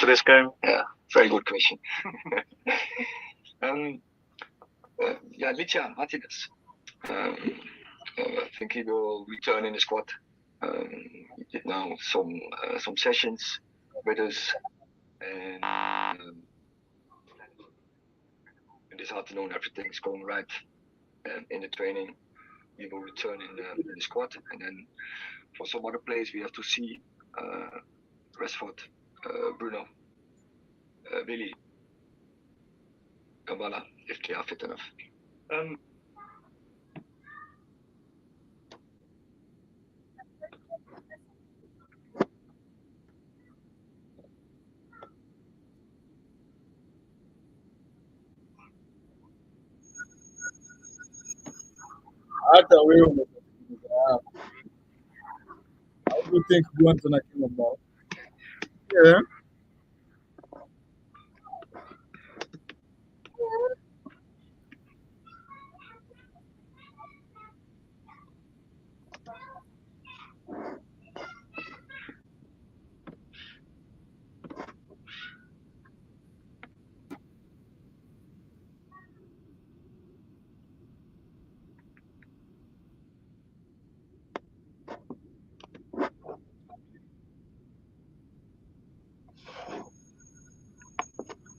for this game. Yeah, very good question. Licha Martinez. I think he will return in the squad. He did now some sessions with us, and this afternoon everything is going right in the training. He will return in the squad, and then for some other players we have to see Rashford, Bruno, Willy, Kabbalah, if they are fit enough. Hata wewe umesema. How do you think you want to came about? Yeah.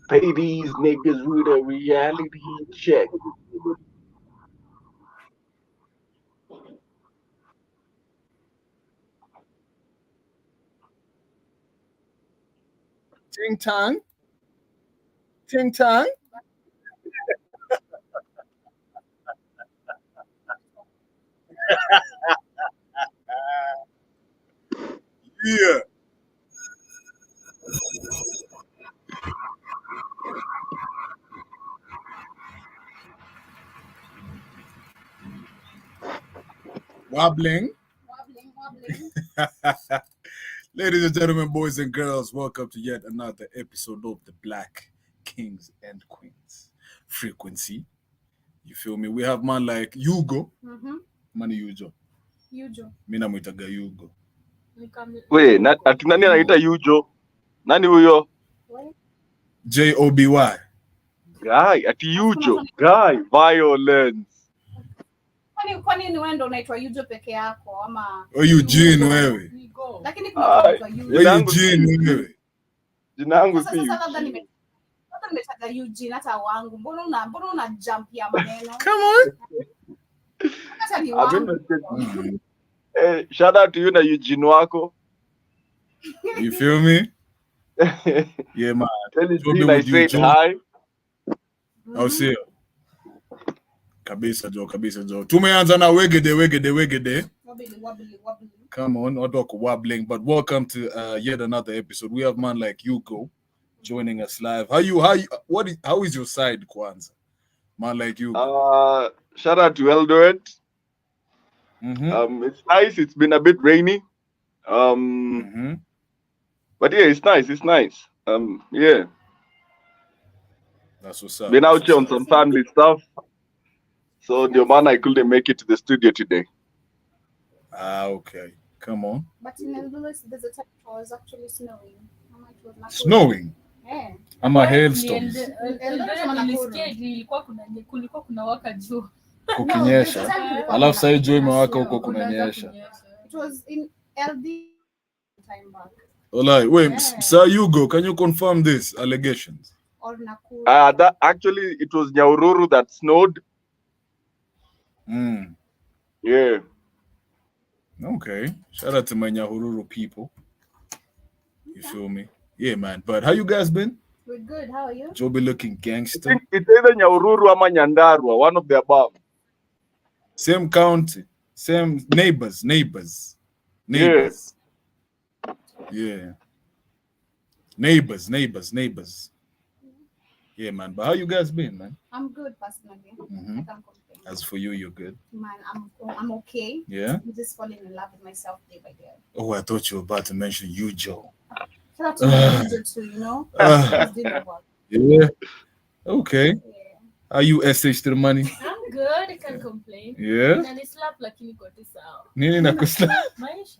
Pay these niggas with a reality check. Ting tang. Ting tang. Yeah. Wobbling. Ladies and gentlemen, boys and girls, welcome to yet another episode of the Black Kings and Queens Frequency. You feel me? We have man like Hugo. Mani Yujo. Mina mwitaga Hugo. Wait, ati nani anaita Yujo? Nani huyo? J-O-B-Y. Guy, ati Yujo. Guy, violence. Kwani ni wewe ndo unaitwa Yujo peke yako ama Eugene wewe? Lakini kuna unaitwa Yujo. Eugene wewe. Jina langu si. Sasa labda nimetaja Eugene hata wangu. Mbona una jump ya maneno? Come on. Hata ni wangu. Shout out to you na Eugene wako. You feel me? Yeah, man. Tell Eugene I said hi. I'll see you. Kabisa jo. Tumeanza na wegede. Wobbly. Come on, not talk wobbling, but welcome to yet another episode. We have man like Hugo joining us live. How is your side, Kwanza? Man like you. Shout out to Eldoret. It's nice. It's been a bit rainy. But yeah, it's nice. Yeah. That's what's up. Been out here on some family stuff. So the man I couldn't make it to the studio today. Okay. Come on. But in Eldoret, there's a time it was actually snowing. Snowing? Yeah. Ama hailstones. Kulikuwa kuna waka juu. Kukinyesha. Alafu sasa jua imewaka huko kunanyesha. It was in LD time back. Alright, wait, Sir Hugo, can you confirm this allegations? Or Nakuru. That actually it was Nyahururu that snowed. Yeah. Okay. Shout out to my Nyahururu people. You feel me? Yeah, man. But how you guys been? We're good. How are you? Joby looking gangster. It's either Nyahururu or Nyandarua, one of the above. Same county, same neighbors. Yeah. Neighbors. Yeah, man. But how you guys been, man? I'm good personally. I can't complain. As for you, you're good. Man, I'm okay. Yeah. I'm just falling in love with myself day by day. Oh, I thought you were about to mention you, Joe. Shout out to you too, you know. Yeah. Okay. Yeah. How you SH to the money? I'm good, I can't complain. Yeah. Na ni slap lakini kote sawa. Nini nakusla? Maisha.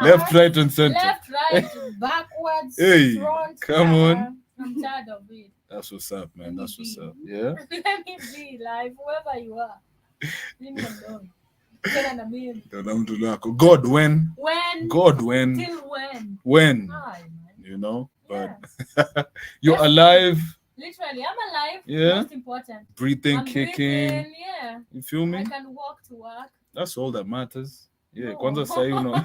Left, right, and center. Left, right, backwards, Hey, front. come on. I'm tired of it. That's what's up, man. That's what's Let me up. Yeah. Let me be live, whoever you are. Leave me alone. Tena na mimi. Dada mtu lako. God, when? When? God, when? Till when? When? Hi, man. You know? But Yes. you're alive, Literally, I'm alive. Yeah. Most important. breathing, I'm kicking. breathing, yeah. You feel me? I can walk to work. That's all that matters. Yeah, No. kwanza say you know.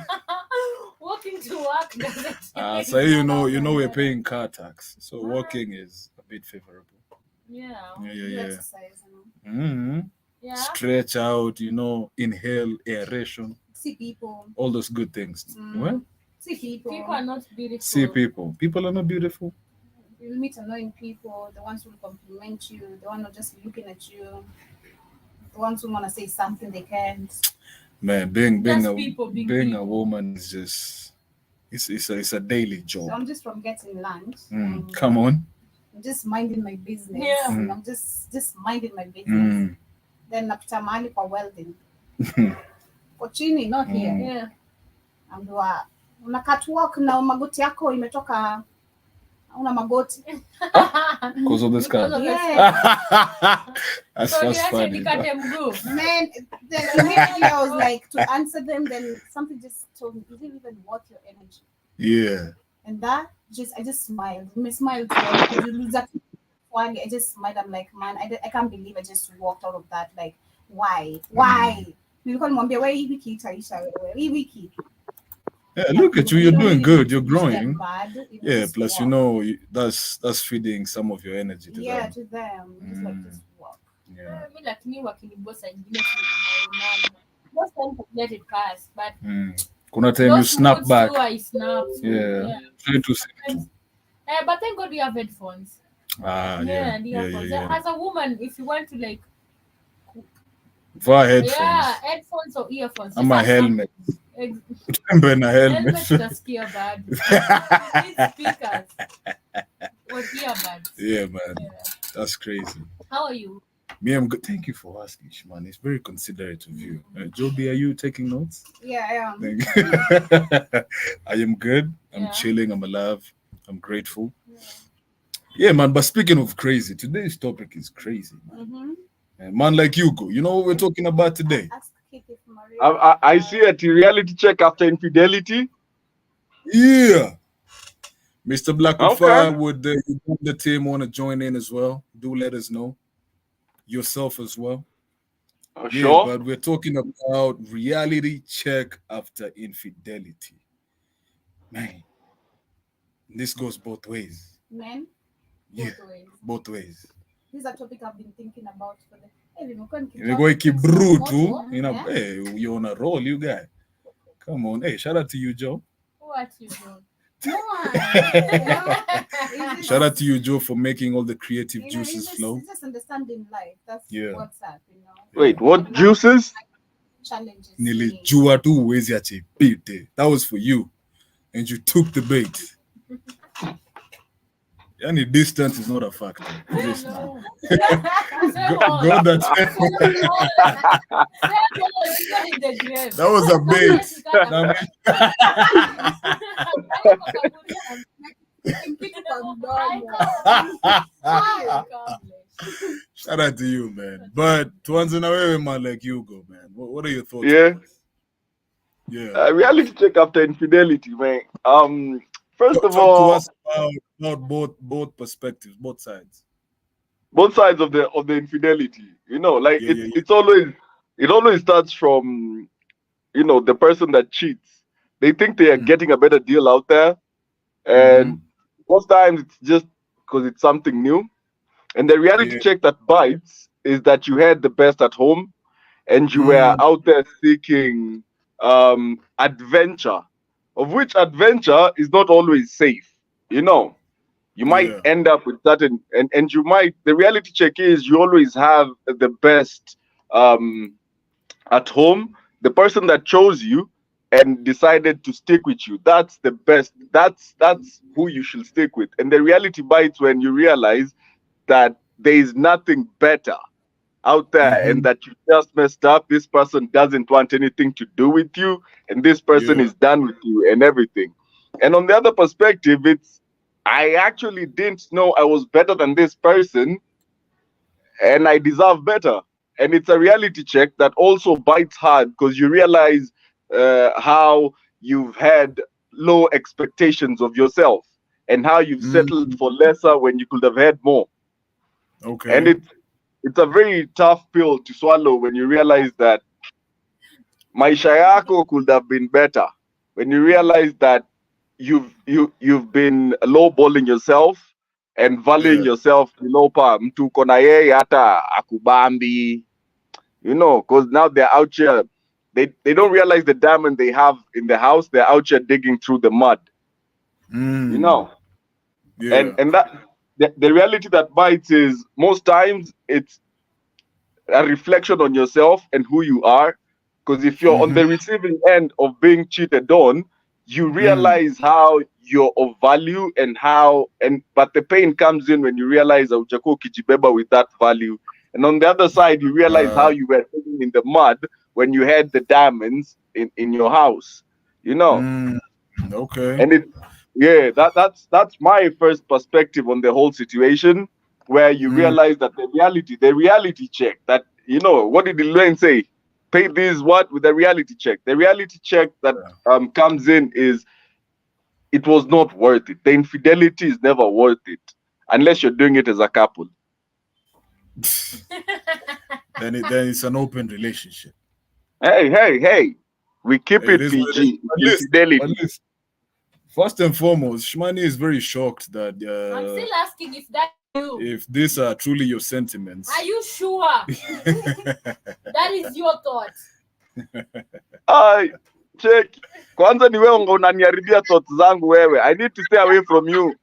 Walking to work doesn't Say you know we're matter. paying car tax, so Ah. walking is a bit favorable. Yeah. You exercise, you know. Mm-hmm. Yeah. Stretch out, you know, inhale, aeration, See people. all those good things. Mm. Well, See people. People are not beautiful. see people. People are not beautiful. You'll meet annoying people, the ones who will compliment you, the ones who are just looking at you, the ones who want to say something they can't. Man, being That's a people being being a people. woman is just it's a daily job. So I'm just from getting lunch. Come on. I'm just minding my business. Yeah. I'm just minding my business. Then napita mahali kwa welding. Kwa chini, not here. Yeah. Ambiwa una catwalk na magoti yako imetoka una magoti. Because of this Because car. of Yeah. That's So that's funny. nikate mguu. Man, then immediately I was like to answer them, then something just told me, you didn't even worth your energy. Yeah. And that I just smiled. I smiled. I just smiled. I'm like, man, I can't believe I just walked out of that. Like, why? Nilikuwa nimwambia wewe hii wiki itaisha wewe. Hii wiki. Yeah, look at you. You're doing good. You're growing. Bad, Yeah. Plus, you know, that's feeding some of your energy to yeah, them. to them. Just like just walk. Yeah. Mi lakini wakinibosa ingine tunaonana. Most times I let it pass, but Kuna time you those snap moods back. too, I snap. Yeah. Try to see too. But thank God we have headphones. Yeah. The earphones. As a woman, if you want to like, Via headphones. yeah, headphones or earphones. I'm a helmet. Helmet Utembe na helmet. utasikia bad. You need speakers or earbuds. Yeah, man. Yeah. That's crazy. How are you? Me, I'm good. Thank you for asking, man. It's very considerate of you. Joby, are you taking notes? Yeah, I am. Thank you. I am good. I'm Yeah. chilling. I'm alive. I'm grateful. Yeah, man. But speaking of crazy, today's topic is crazy, man. Mm-hmm. And man like Hugo, you know what we're talking about today? Ask Kiki for Maria. I see a reality check after infidelity. Yeah. Mr. Black Okay. Fire, would the team want to join in as well? Do let us know. Yourself as well. Yeah, Sure. but we're talking about reality check after infidelity. Man, this goes both ways. Men, Yeah, both ways. both ways. This is a topic I've been thinking about for the. Hey, nimekuwa nikitoka Imekuwa ikibrew moto, tu. You know, yeah. hey, you're on a roll, you guy. Come on. Hey, shout out to you, Joe. What you doing? No, Shout out to you, Joe, for making all the creative you know, juices flow. It's just understanding life. That's Yeah. what's up, you know. Wait, what juices? Challenges. Nilijua tu huwezi acha ipite. That was for you. And you took the bait. Yani distance is not a factor. Just No. go that That was a bait. Shout out to you, man. But tuanze na wewe, man, like Hugo, man. What are your thoughts? Yeah. on this? Yeah. Reality check after infidelity, man. First of Talk to all, us about both perspectives, both sides. both sides of the infidelity. You know, like Yeah, it always starts from, you know, the person that cheats. They think they are getting a better deal out there, and most times it's just because it's something new. And the reality check that bites is that you had the best at home, and you were out there seeking adventure, of which adventure is not always safe. You know, you might end up with certain, and you might. The reality check is you always have the best at home. The person that chose you and decided to stick with you, that's the best. That's who you should stick with. And the reality bites when you realize that there is nothing better out there and that you just messed up. This person doesn't want anything to do with you, and this person is done with you and everything. And on the other perspective, it's I actually didn't know I was better than this person and I deserve better. And it's a reality check that also bites hard because you realize how you've had low expectations of yourself and how you've settled for lesser when you could have had more. Okay. And it's a very tough pill to swallow when you realize that maisha yako could have been better. When you realize that you've been lowballing yourself and valuing yourself below par. Mtu uko na yeye hata akubambi. You know, because now they're out here. They don't realize the diamond they have in the house. They're out here digging through the mud. You know? Yeah. And that the reality that bites is most times it's a reflection on yourself and who you are. Because if you're on the receiving end of being cheated on, you realize how you're of value but the pain comes in when you realize haujakuwa ukijibeba with that value. And on the other side, you realize how you were sitting in the mud when you had the diamonds in your house. You know? Okay. And that's my first perspective on the whole situation, where you realize that the reality check that, you know, what did Elaine say? Pay this what with a reality check. The reality check that comes in is it was not worth it. The infidelity is never worth it unless you're doing it as a couple. then it's an open relationship. Hey. We keep it PG. Infidelity. First and foremost, Shmani is very shocked that I'm still asking if that's you. If these are truly your sentiments. Are you sure? That is your thought. Check. Kwanza ni wewe unaniharibia thoughts zangu wewe. I need to stay away from you.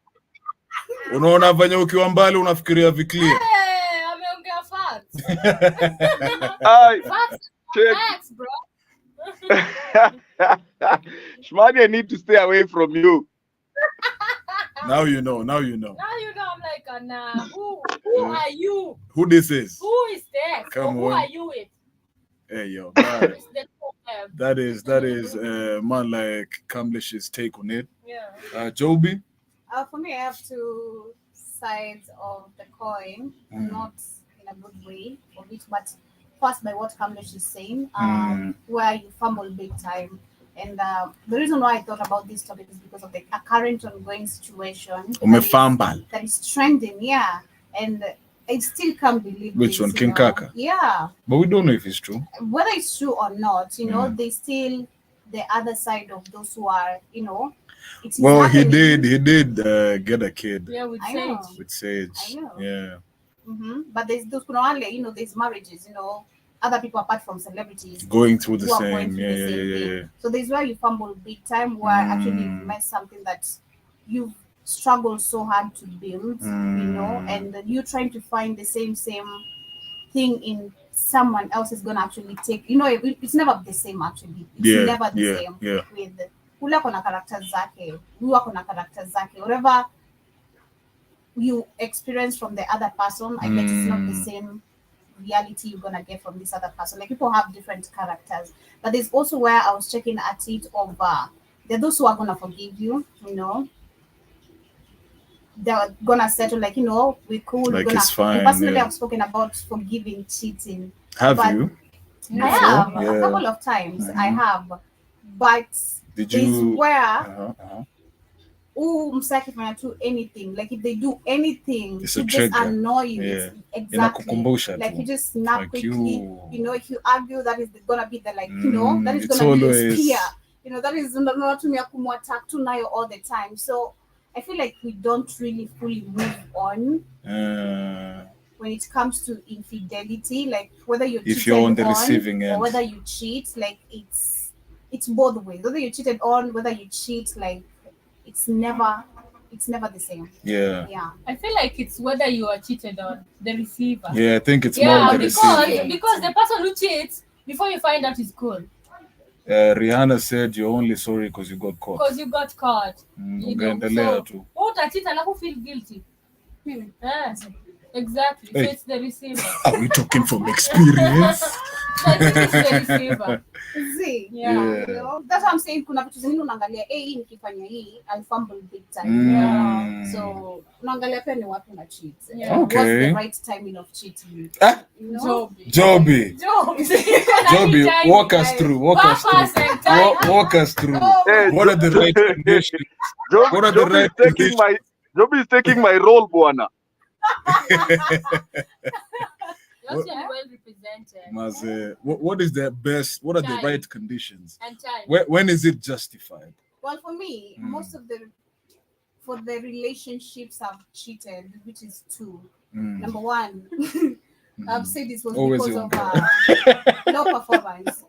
Unaona vanya ukiwa mbali unafikiria viklia. Ameongea facts. Facts, bro. Shmani, I need to stay away from you. Now you know. I'm like, nah. Who are you? Who this is? Who is this? Come who on. are you with? Hey yo, that is man like Kamlesh's take on it. Yeah. Joby? For me, I have two sides of the coin, not in a good way of it, but first by what Kamlesh is saying, where you fumble big time. And the reason why I thought about this topic is because of the current ongoing situation that is trending, and I still can't believe which this, one, King Kaka? Yeah. But we don't know if it's true. Whether it's true or not, they still the other side of those who are, it's well, happening. he did get a kid. Yeah, with I know. Sage. With Sage. I know. Yeah. But there's those there's marriages, other people apart from celebrities going through the who are same. going through the same thing. So there's where you fumble big time, where actually you've met something that you've struggled so hard to build, and then you trying to find the same thing in someone else is gonna actually take. It's never the same actually. It's never the same. Yeah. With kula kona characters zake, huwa kona characters zake. Whatever you experience from the other person, I bet it's not the same reality you're gonna get from this other person. Like, people have different characters, but there's also where I was checking at it of there are those who are gonna forgive you, they're gonna settle, like, we cool, like, we're gonna, it's fine. Personally, I've spoken about forgiving cheating. Have you? I have a couple of times. I have, but did you? Where msakifanya to anything, like if they do anything to just annoy you, exactly, like you just snap like quickly, if you argue, that is gonna be the, like, that is gonna be a spear, that is not to me attack to nayo all the time. So I feel like we don't really fully move on when it comes to infidelity, like whether you're if you're on the receiving end or whether you cheat, like it's both ways, whether you cheated on, whether you cheat, like it's never the same. Yeah. I feel like it's whether you are cheated on, the receiver. Yeah, I think it's more the receiver. Because the person who cheats, before you find out, is cool. Rihanna said you're only sorry because you got caught. Because you got caught. So, cheat and feel guilty. Exactly. Hey. So it's the receiver. Are we talking from experience? So I think it's the receiver. See, Yeah. you know, that's what I'm saying. Kuna vitu zingine unaangalia, hii nikifanya hii, I'll fumble big time. Mm. So unaangalia pia ni wapi una cheat. Yeah. What's the Okay. right timing of cheating? Ah, You know? Joby, walk us through. Walk us through. Hey, What are the right conditions? What are the Joby right Joby is taking my role, bwana. You're actually well represented. Maze, what is the best? What are the Time. right conditions? And time. When is it justified? Well, for me, most of the relationships I've cheated, which is two. Number one, I've said this was Always because your of girl. low performance.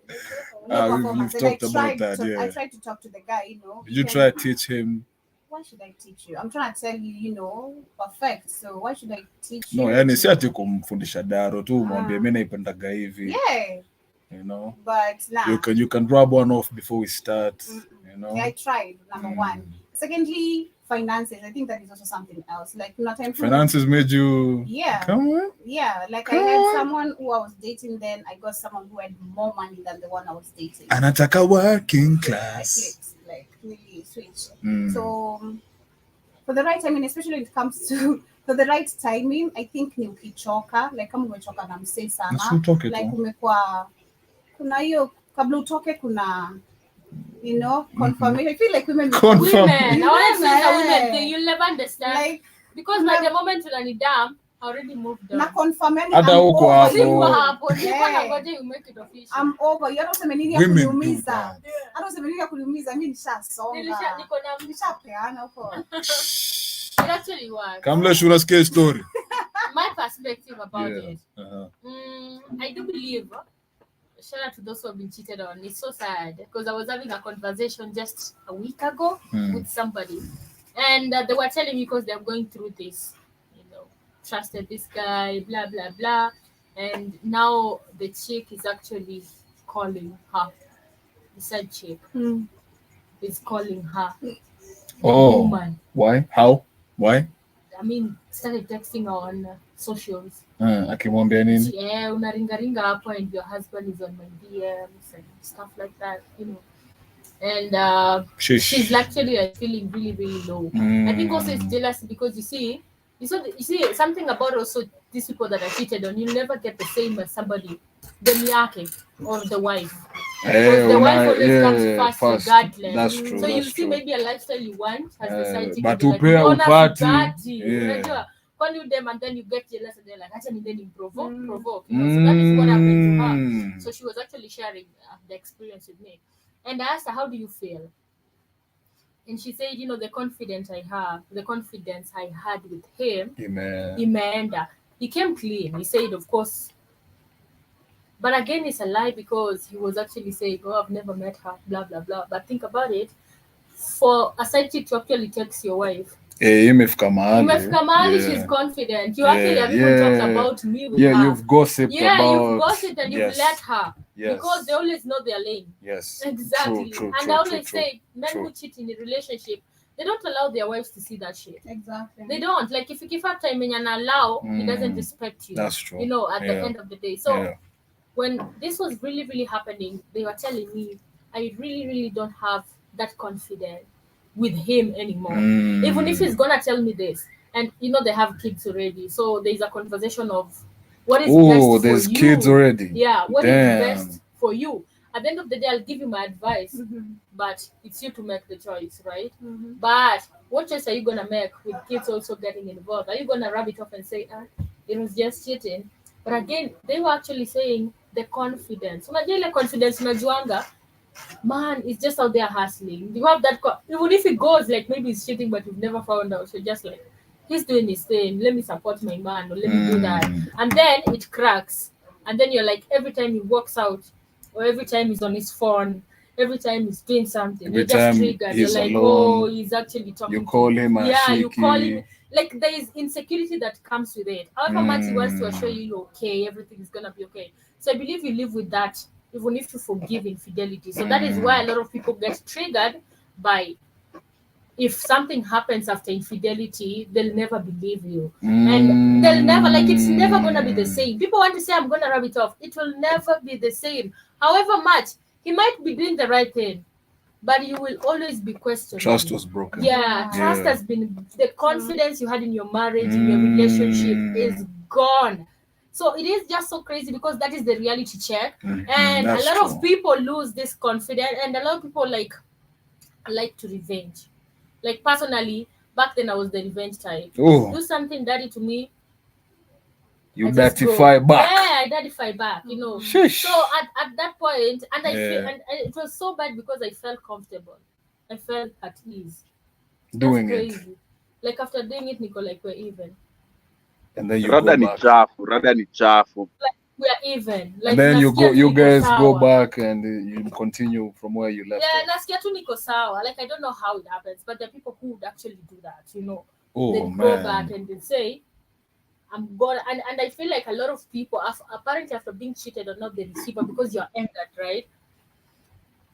You've talked about that, yeah. I tried to talk to the guy, you know. Did you try to teach him? Why should I teach you? I'm trying to tell you, you know, perfect. So why should I teach No, you? yani si ati kumfundisha Daro tu mwambie mimi naipendaga hivi. Yeah. You know. But nah. You can rub one off before we start. You know. I tried, number one. Secondly, finances. I think that is also something else. Like not time. Finances made you. Yeah. Come on. Yeah. Like I had someone who I was dating. Then I got someone who had more money than the one I was dating. Anataka working I class. flipped, like really switch. So for the right timing, especially when it comes to for the right timing, I think ni ukichoka, like kama umechoka na msee sana, like umekuwa kuna hiyo kabla utoke kuna you know confirmation. I feel like women I want to say the women thing, you'll never understand, like because by the moment you're dumb, I already moved on. Na confirm yani hata huko hapo you make it official. I'm over. You don't say nini ya kuniumiza. I don't say nini ya kuniumiza. Mimi nishasonga. Nishapeana huko. It actually works. Kamla shura scare story. My perspective about it. I do believe. Shout out to those who have been cheated on. It's so sad because I was having a conversation just a week ago with somebody, and they were telling me because they're going through this, you know, trusted this guy, blah blah blah, and now the chick is actually calling her. The side chick is calling her. Oh, woman. Why? How? Why? I mean, started texting on socials. Akimwambia nini? Yeah, unaringaringa hapo and your husband is on my DMs and stuff like that, you know. And she's actually feeling really, really low. I think also it's jealousy because you see something about also these people that are cheated on, you'll never get the same as somebody, the miyake or the wife. Because the wife always comes first regardless. That's true. So you see true. maybe a lifestyle you want as the side chick. But to pay a party. Call you them and then you get jealous and they're like, actually then you provoke. You know? So that is what happened to her. So she was actually sharing the experience with me. And I asked her, how do you feel? And she said, you know, the confidence I had with him, he came clean. He said, of course. But again, it's a lie because he was actually saying, oh, I've never met her, blah, blah, blah. But think about it. For a side chick to actually text your wife, imefika mahali, she's confident. You actually have even talked about me with her. You've gossiped about. You've gossiped and you've let her. Because they always know their lane. Yes. Exactly. True, and I always say, men who cheat in a relationship, they don't allow their wives to see that shit. Exactly. They don't. Like, if you give her time and allow, he doesn't respect you. That's true. You know, at the end of the day. So, when this was really, really happening, they were telling me, I really, really don't have that confidence with him anymore. Even if he's gonna tell me this, and you know they have kids already, so there's a conversation of what is best for there's you. Kids already. Yeah, what is best for you. At the end of the day, I'll give you my advice, but it's you to make the choice, right? But what choice are you gonna make with kids also getting involved? Are you gonna rub it off and say, it was just cheating? But again, they were actually saying the confidence. Unajua ile confidence unajuanga, man, it's just out there hustling. You have that, even if it goes like maybe he's cheating, but you've never found out. So just like, he's doing his thing. Let me support my man, or let me do that. And then it cracks. And then you're like, every time he walks out, or every time he's on his phone, every time he's doing something, you're just triggered. You're like, alone, he's actually talking. You call him a yeah, you call him. Like, there is insecurity that comes with it. However much he wants to assure you, okay, everything is gonna be okay. So I believe you live with that, even if you forgive infidelity. So that is why a lot of people get triggered by if something happens after infidelity, they'll never believe you. And they'll never, like, it's never going to be the same. People want to say, I'm going to rub it off. It will never be the same. However much, he might be doing the right thing, but you will always be questioned. Trust was broken. Yeah, trust has been, the confidence you had in your marriage, in your relationship is gone. So it is just so crazy because that is the reality check. And That's a lot true. of people lose this confidence, and a lot of people like to revenge. Like personally, back then I was the revenge type. Oh, Do something dirty to me, you I just go. datify back. Yeah, I identify back, you know. Sheesh. So at that point, and I feel, Yeah. and it was so bad because I felt comfortable. I felt at ease. Doing That's it. crazy. Like after doing it, Nico, like we're even. And then you Rather go ni back. chafu. Like we're even. Like And then you nasikia tu niko guys go sawa. back and you continue from where you left Yeah, off. nasikia tu niko sawa. Like I don't know how it happens, but there are people who would actually do that, you know. Oh, They'd go man. back and they'd say, I'm gonna, and I feel like a lot of people, apparently after being cheated or not the receiver, because you're angered, right?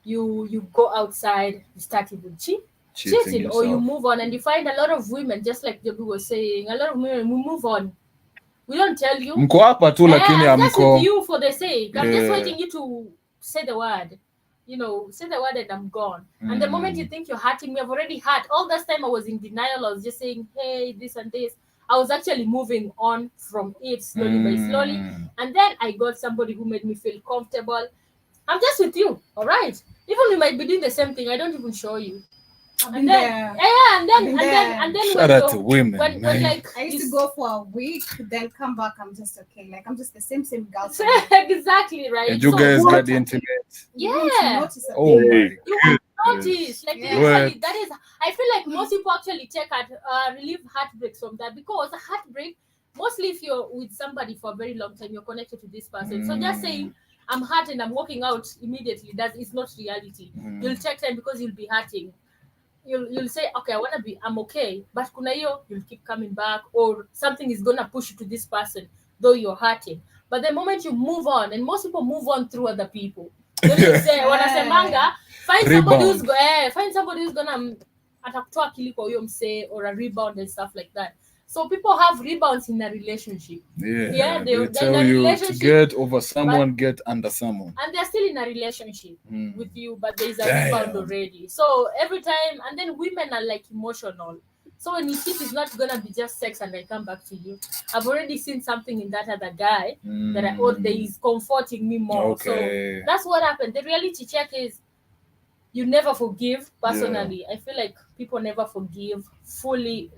You go outside, you start even cheating, or you yourself. move on, and you find a lot of women, just like Jobu was saying, a lot of women, we move on. We don't tell you. Mko hapa tu lakini I'm just with hamko. you for the sake. I'm just Yeah. waiting you to say the word. You know, say the word and I'm gone. And the moment you think you're hurting me, I've already hurt. All this time I was in denial. I was just saying, hey, this and this. I was actually moving on from it slowly by slowly. And then I got somebody who made me feel comfortable. I'm just with you, all right? Even we might be doing the same thing. I don't even show you. And then, and then Shout out to women, when man. like I used to go for a week, then come back. I'm just okay. Like I'm just the same girl. exactly right. And you So guys what- get intimate. yeah. Oh my You will notice, like Yeah. literally, that is. I feel like most people actually take at relieve heartbreaks from that, because a heartbreak, mostly if you're with somebody for a very long time, you're connected to this person. So just saying I'm hurt and I'm walking out immediately, that is not reality. You'll take time because you'll be hurting. You'll say, okay, I'm okay, but kuna hiyo, you'll keep coming back, or something is gonna push you to this person, though you're hurting. But the moment you move on, and most people move on through other people, then you say, wanasemanga, find somebody who's gonna atakutoa akili kwa huyo msee, or a rebound and stuff like that. So people have rebounds in a relationship. Yeah, they're they tell in a you to relationship, get over someone, get under someone. and they're still in a relationship with you, but there's a Damn. rebound already. So every time, and then women are like emotional. So when you cheat, it's not gonna be just sex and I come back to you. I've already seen something in that other guy that is comforting me more. Okay. So that's what happened. The reality check is you never forgive. Personally, I feel like people never forgive fully.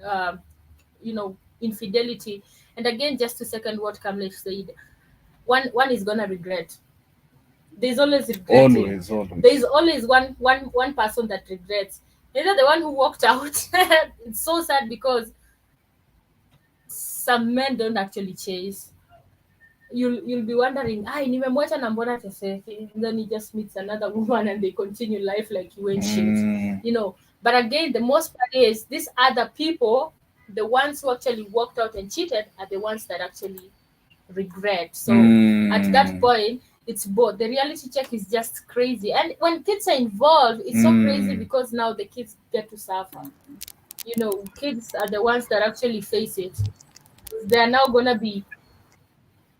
Infidelity. And again, just to second what Kamlesh said, one is gonna regret. There's always regretting. Always. There's always one person that regrets. Either the one who walked out. It's so sad because some men don't actually chase. You'll be wondering, nimemwacha na mbona teseke. And then he just meets another woman and they continue life like you ain't shit. You know. But again, the most part is these other people, the ones who actually walked out and cheated, are the ones that actually regret. So at that point, it's both. The reality check is just crazy. And when kids are involved, it's so crazy because now the kids get to suffer. You know, kids are the ones that actually face it. They are now going to be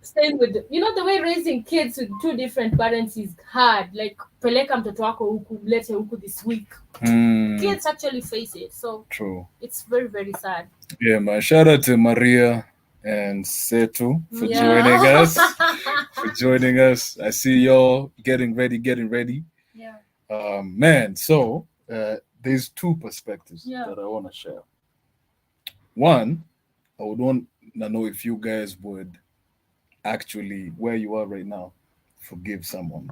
staying with, the way raising kids with two different parents is hard. Like, peleka mtoto wako huku, mlete huku this week. Kids actually face it. So True. It's very, very sad. Yeah, man. Shout out to Maria and Setu for joining us. I see y'all getting ready. Yeah. Man, so there's two perspectives that I want to share. One, I would want to know if you guys would actually, where you are right now, forgive someone.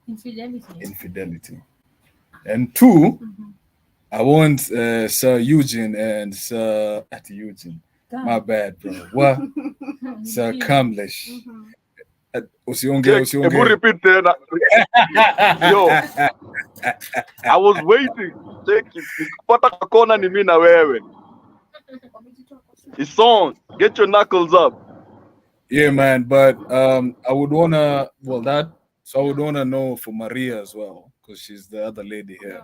Infidelity. And two, I want Sir Eugene and Sir Eugene. My bad, bro. What? Sir Kamlesh. Usiongea. Ebu repeat tena. Yo, I was waiting. Take it. Nikipata kona ni mimi na wewe. It's on. Get your knuckles up. Yeah, man. But I would wanna I would wanna know for Maria as well, because she's the other lady here.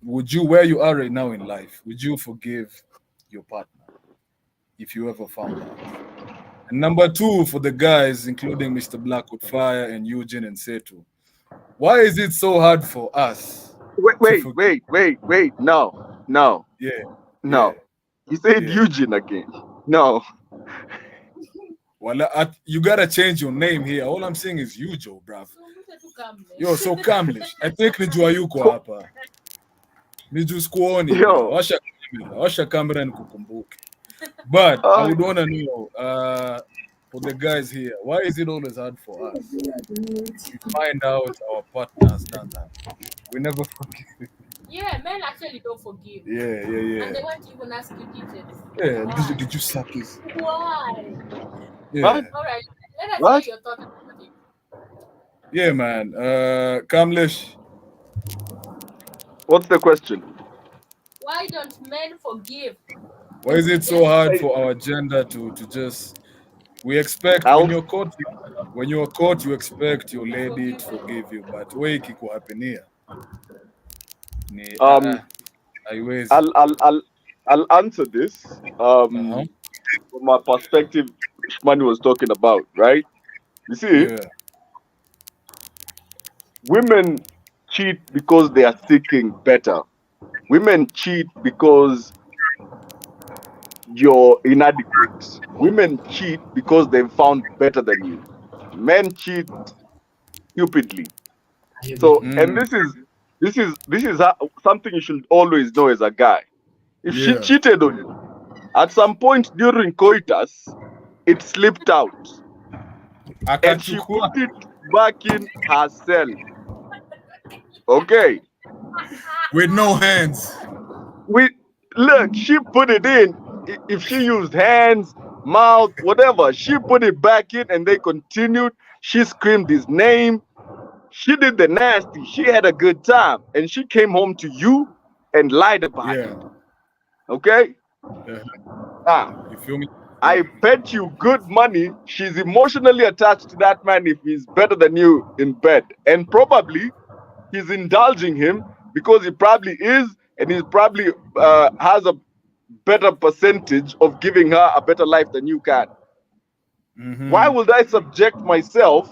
Would you, where you are right now in life, would you forgive your partner if you ever found out? And number two, for the guys, including Mr. Blackwood-Fire and Eugene and Setu, why is it so hard for us? Wait. No. Yeah, No. You said Yeah. Eugene again. No. well, you gotta change your name here. All I'm saying is you, Joe, bruv. So mtu tu kamle. Yo, so Kamlish, I think nijua yuko hapa. Niju sikuoni. Yo. Washa kamera nikukumbuke. But I would want to know, for the guys here, why is it always hard for us? We find out our partner has done that. We never forgive. Yeah, men actually don't forgive. Yeah. And they won't even ask you details. Yeah, Why? did you suck his? Why? Yeah, What? All right, let us What? hear your thoughts about it. yeah, man. Kamlesh, What's the question? Why don't men forgive? why is it so hard for our gender to just? We expect when you're caught, you expect your lady to forgive you, but wait, kiko hapenia. Haiwezi. I'll answer this from my perspective. Shmani was talking about, right? You see, Yeah. women cheat because they are seeking better. Women cheat because you're inadequate. Women cheat because they've found better than you. Men cheat stupidly. So, and this is something you should always know as a guy. If she Yeah. cheated on you, at some point during coitus, it slipped out, and she Akachukua. put it back in herself. Okay. With no hands. Look, she put it in. If she used hands, mouth, whatever, she put it back in, and they continued. She screamed his name. She did the nasty. She had a good time, and she came home to you and lied about it. Yeah. Okay? Ah, You feel me? I bet you good money she's emotionally attached to that man if he's better than you in bed. And probably he's indulging him because he probably is, and he probably has a better percentage of giving her a better life than you can. Why would I subject myself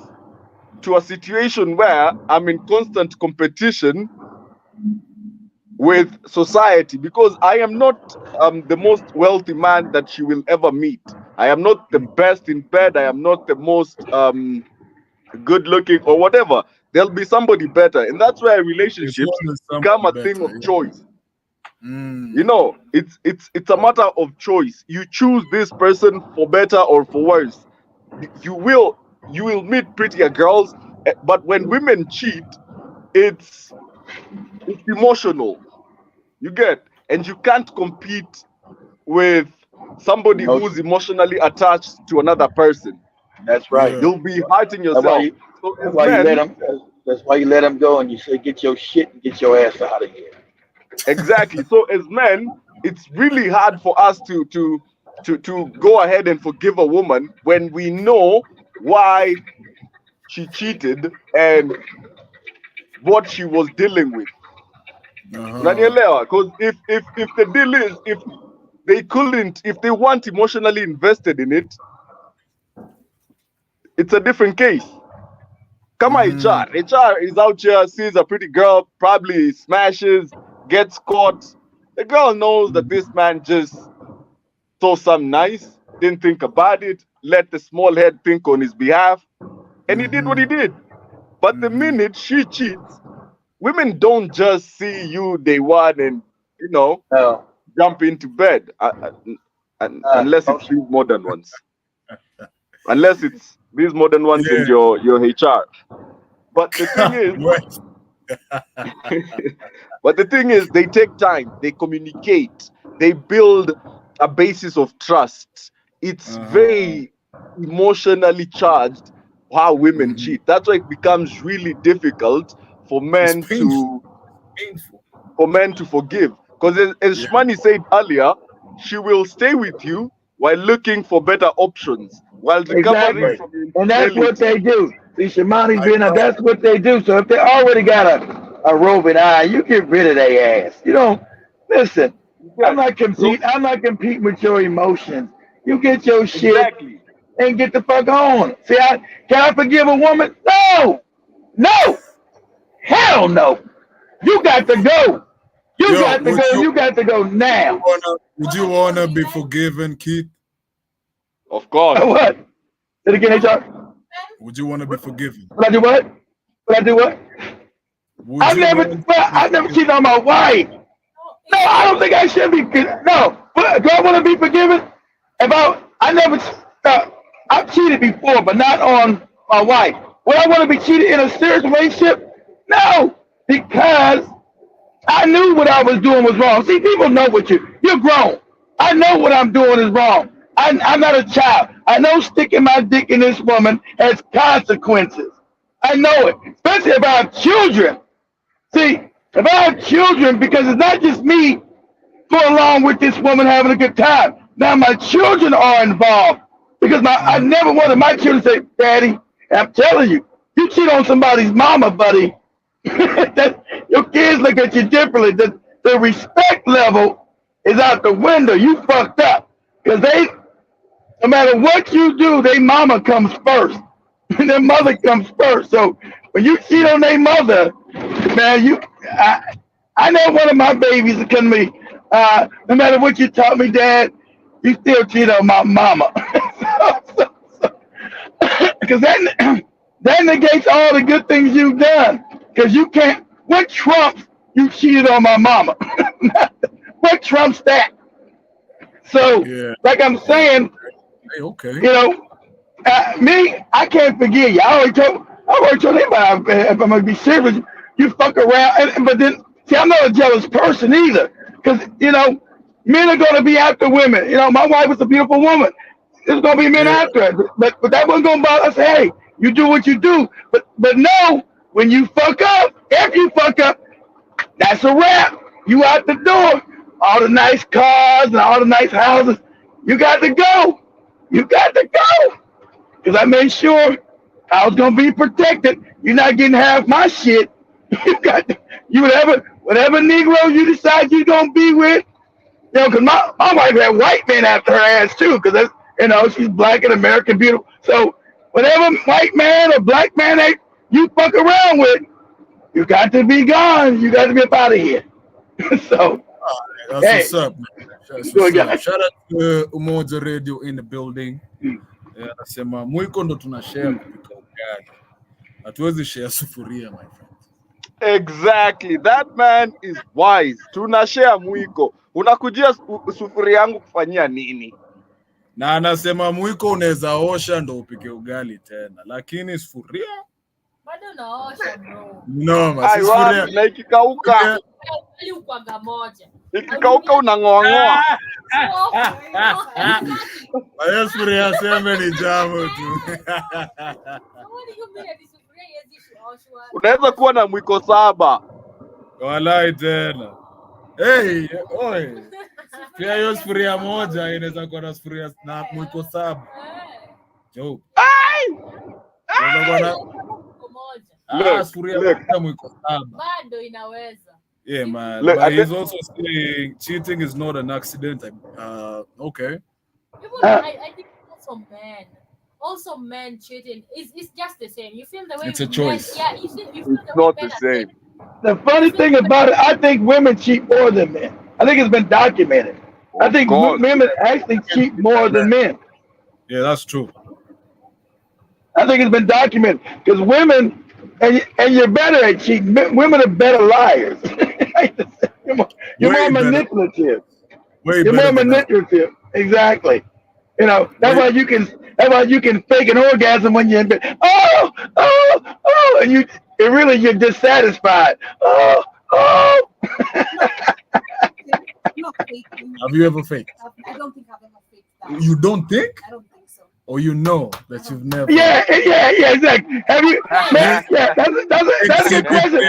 to a situation where I'm in constant competition with society? Because I am not the most wealthy man that she will ever meet. I am not the best in bed. I am not the most good looking or whatever. There'll be somebody better, and that's where relationships become a thing of choice. You know, it's a matter of choice. You choose this person for better or for worse. You will meet prettier girls, but when women cheat, it's emotional. You get, and you can't compete with somebody who's emotionally attached to another person. That's right. Yeah. You'll be hurting That's why yourself. you, So that's as why you let men, them. That's why you let them go, and you say, "Get your shit and get your ass out of here." exactly. So as men, it's really hard for us to go ahead and forgive a woman when we know why she cheated and what she was dealing with. Because if the deal is, if they weren't emotionally invested in it, it's a different case. Come on, HR is out here, sees a pretty girl, probably smashes, gets caught. The girl knows that this man just saw some nice, didn't think about it, let the small head think on his behalf, and he did what he did. But the minute she cheats, women don't just see you day one and, No. jump into bed, unless it's these modern ones. Unless it's these modern ones in your HR. But the thing is, they take time, they communicate, they build a basis of trust. It's very emotionally charged how women cheat. That's why it becomes really difficult for men to forgive. Because as Shmani said earlier, she will stay with you while looking for better options, while recovering from and that's what they do. See, Shamani's being that's what they do. So if they already got a roving eye, you get rid of their ass. You don't listen. I'm not competing with your emotions. You get your shit Exactly. and get the fuck on. See, can I forgive a woman? No, no, hell no. You got to go. You Yo, got to would go. you You got to go now. would you wanna be forgiven, Keith? Of course. What? Did it again, HR? Would you wanna be forgiven? Would I do what? Would I do what? Would I you never, want to I be never forgiven? cheated on my wife. No, I don't think I should be. No, but do I want to be forgiven? If I never, I've cheated before, but not on my wife. Would I want to be cheated in a serious relationship? No, because I knew what I was doing was wrong. See, people know what you're grown. I know what I'm doing is wrong. I'm not a child. I know sticking my dick in this woman has consequences. I know it, especially if I have children. See, if I have children, because it's not just me going along with this woman having a good time. Now my children are involved because I never wanted my children to say, "Daddy," and I'm telling you, you cheat on somebody's mama, buddy. Your kids look at you differently. The respect level is out the window. You fucked up because no matter what you do, their mama comes first. Their mother comes first. So when you cheat on their mother, man, I know one of my babies that come to me. No matter what you taught me, Dad, you still cheat on my mama. Because that negates all the good things you've done. Because you can't. What trumps you cheated on my mama? What trumps that? So, Yeah. like I'm saying, Hey, okay. you know, me, I can't forgive you. I already told anybody if I'm gonna be serious, you fuck around. But then, see, I'm not a jealous person either, because men are gonna be after women. My wife is a beautiful woman. There's gonna be men after her, but that wasn't gonna bother us. Hey, you do what you do, but no, when you fuck up, if you fuck up, that's a wrap. You out the door. All the nice cars and all the nice houses, you got to go. You got to go. Because I made sure I was gonna be protected. You're not getting half my shit. Whatever Negro you decide you're gonna be with, because my wife had white men after her ass too, because she's black and American beautiful. So whatever white man or black man that you fuck around with, you got to be gone. You got to be up out of here. So That's what's up, man. That's what's up. Shout out to Umoja Radio in the building. Anasema mwiko ndo tunashare kupika ugali. Hatuwezi share sufuria, my friend. Exactly. That man is wise. Tunashare mwiko. Unakujia sufuria yangu kufanyia nini? Na anasema mwiko unaweza osha ndo upike ugali tena, lakini sufuria bado naosha bro. No, sufuria na ikikauka. Ikikauka unang'oa. Ayo sufuria sema ni jamu tu. Unaweza kuwa na mwiko 7. Walai tena. Hey, oi. Pia hiyo sufuria moja inaweza kuwa na sufuria na mwiko 7. Jo. Sufuria mwiko 7. Bado inaweza. Yeah, man. Look, but he's also saying cheating is not an accident. Okay. I think also men cheating it's just the same. You feel the way it's a choice. Men, you feel it's not the same. The funny thing about it, I think women cheat more than men. I think it's been documented. I think women actually cheat more than men. Yeah, that's true. I think it's been documented because women, and you're better at cheating. Women are better liars. You're more manipulative. You're more manipulative. Exactly. That's why you can fake an orgasm when you're in bed. And you're dissatisfied. Have you ever faked? I don't think I've ever faked that. You don't think? I don't think so. Or that you've never? Yeah, exactly. Have you? That's a good question.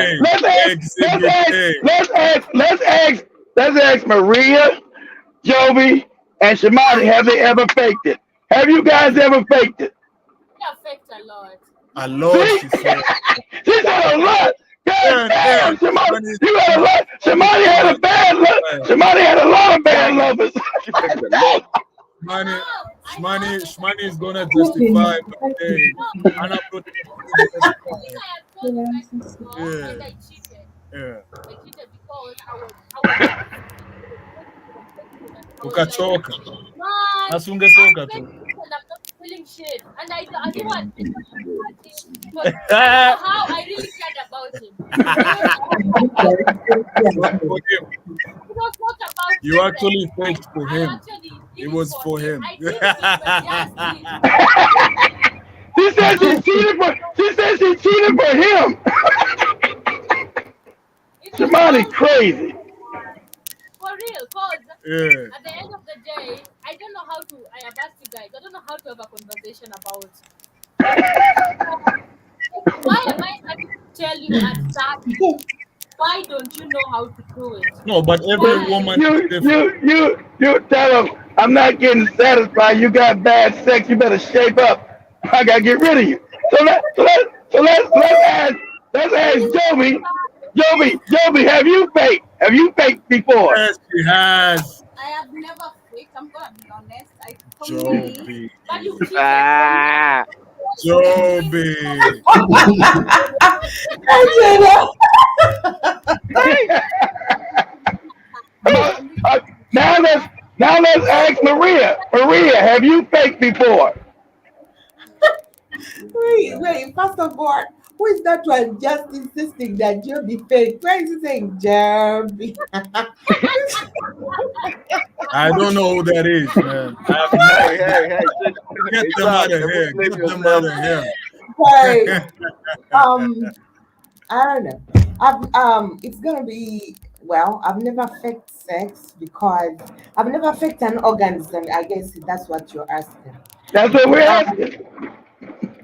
Let's ask Maria, Jovi, and Shamani. Have they ever faked it? Have you guys ever faked it? Yeah, faked a lot. A lot. She said a lot. God damn, Shimani, Shimani, you had a lot. Shimani had a bad look. Shimani had a lot of bad lovers. Thank the Lord. Shimani, No, Shimani is gonna justify by saying, "I'm not protecting the I have told you guys before, Yeah, and I cheated. yeah. I cheated because I was not faithful, and I was like, Ukachoka. man, I'm Asungechoka tu. faithful and I'm not feeling shit. And I didn't want to hurt him because I don't know how I really cared about him. For him. It was not about You him. actually faked for I him. actually did It was for him. I did it when he asked me. She said she cheated for. She said she cheated for him. It was Shimani all crazy. for real, cause Yeah. at the end of the day, I don't know how to. I have asked you guys. I don't know how to have a conversation about. Why am I having to tell you and start? Why don't you know how to do it? No, but every Why? woman is different. You tell him I'm not getting satisfied. You got bad sex. You better shape up. I gotta get rid of you. Let's ask Joby. Joby, have you faked? Have you faked before? Yes, she has. I have never faked. I'm gonna be honest. I only Joby. But you cheated. Ah, Joby. Now let's ask Maria. Maria, have you faked before? Wait. First of all, who is that one just insisting that you'll be fake? Why is he saying Jerby? I don't know who that is, man. I have no hey, idea. hey, Get hey, them out Sam, of here. explain Get them out yourself. of here. Right. I don't know. It's gonna be well. I've never faked sex because I've never faked an organism. I guess that's what you're asking. That's what we're Um, asking.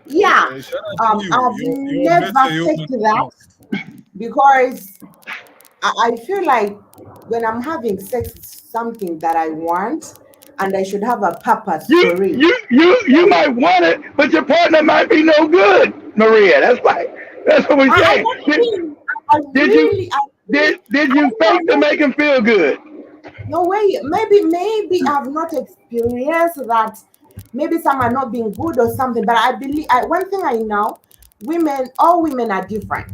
yeah. Hey, shout out to you. I've You're a better never human faked than that us. because I feel like when I'm having sex, it's something that I want, and I should have a purpose You for it. you you might want it, but your partner might be no good, Maria. That's what we I say. don't think I Did you really. did I you don't fake to know. make him feel good? No way. Maybe I've not experienced that. Maybe some are not being good or something. But I believe one thing I know, all women are different.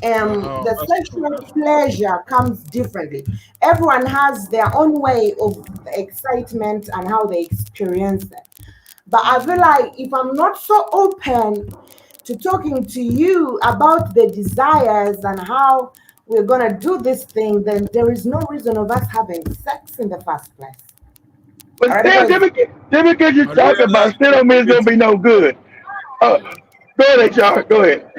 Oh, The that's true. sexual That's true. pleasure comes differently. Everyone has their own way of excitement and how they experience it. But I feel like if I'm not so open to talking to you about the desires and how we're gonna do this thing, then there is no reason of us having sex in the first place. But All right, still, because just because you Maria, talk about that's still too don't mean it's gonna be political. no good. Uh, go ahead, HR. Go ahead.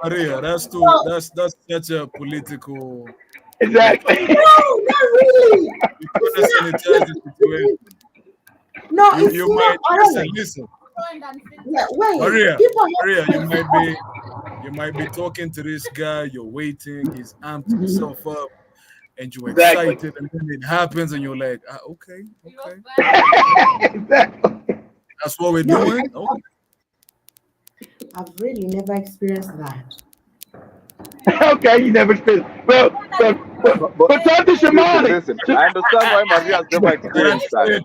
Maria, that's too. no, That's such a political. Like Exactly. no, not really. you're It's gonna not. sanitize the situation. No, it's You not. might All listen. right. Listen, Yeah, wait. Maria. People Maria, have sex. you might be talking to this guy. You're waiting. He's amped himself up, and you're Exactly. excited, and then it happens, and you're like, okay, You was okay, bad. Exactly. that's what we're No, doing. Okay. I've really never experienced that. Okay, you never experienced. Well, but, but, But but talk to Shamani. listen. I understand why Maria has never That experienced that. said,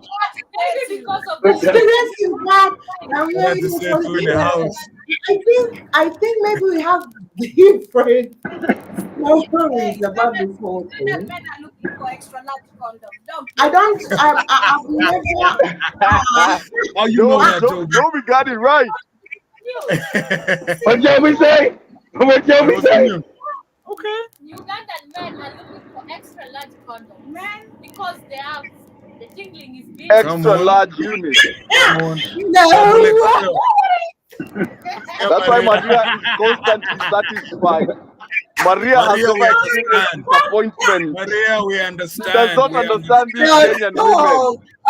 Maybe because of But, the Experience is that I'm I had to waiting say for two in the house. I think maybe we have different stories about this whole Men thing. are looking for extra large condoms. Don't I blame don't. them. I've never. How you know Joe, that, Joe, Joby? Joe, we got it right. you. what Joby say? What It Joby was say? you. Okay. Ugandan men are looking for extra large condoms Men, because they have the tingling is big. Come Extra on. large unit. Come on. Double No. XL. Yeah, That's why Maria. Maria is constantly satisfied. Maria has Maria, we never experienced understand. disappointment. Maria, we She does understand. not We understand these No. understand. Kenyan women.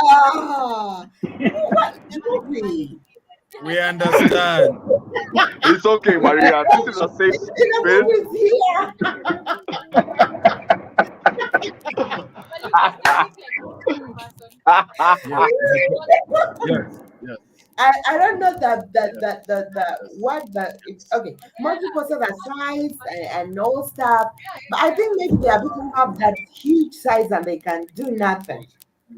No. What should be? We understand. It's okay, Maria. This is a safe space. Nobody's here. But you can still look like a person. Yes. Yes. Yes. I don't know the what okay. Most people say that size and no stuff, but I think maybe there are people who have that huge size and they can do nothing.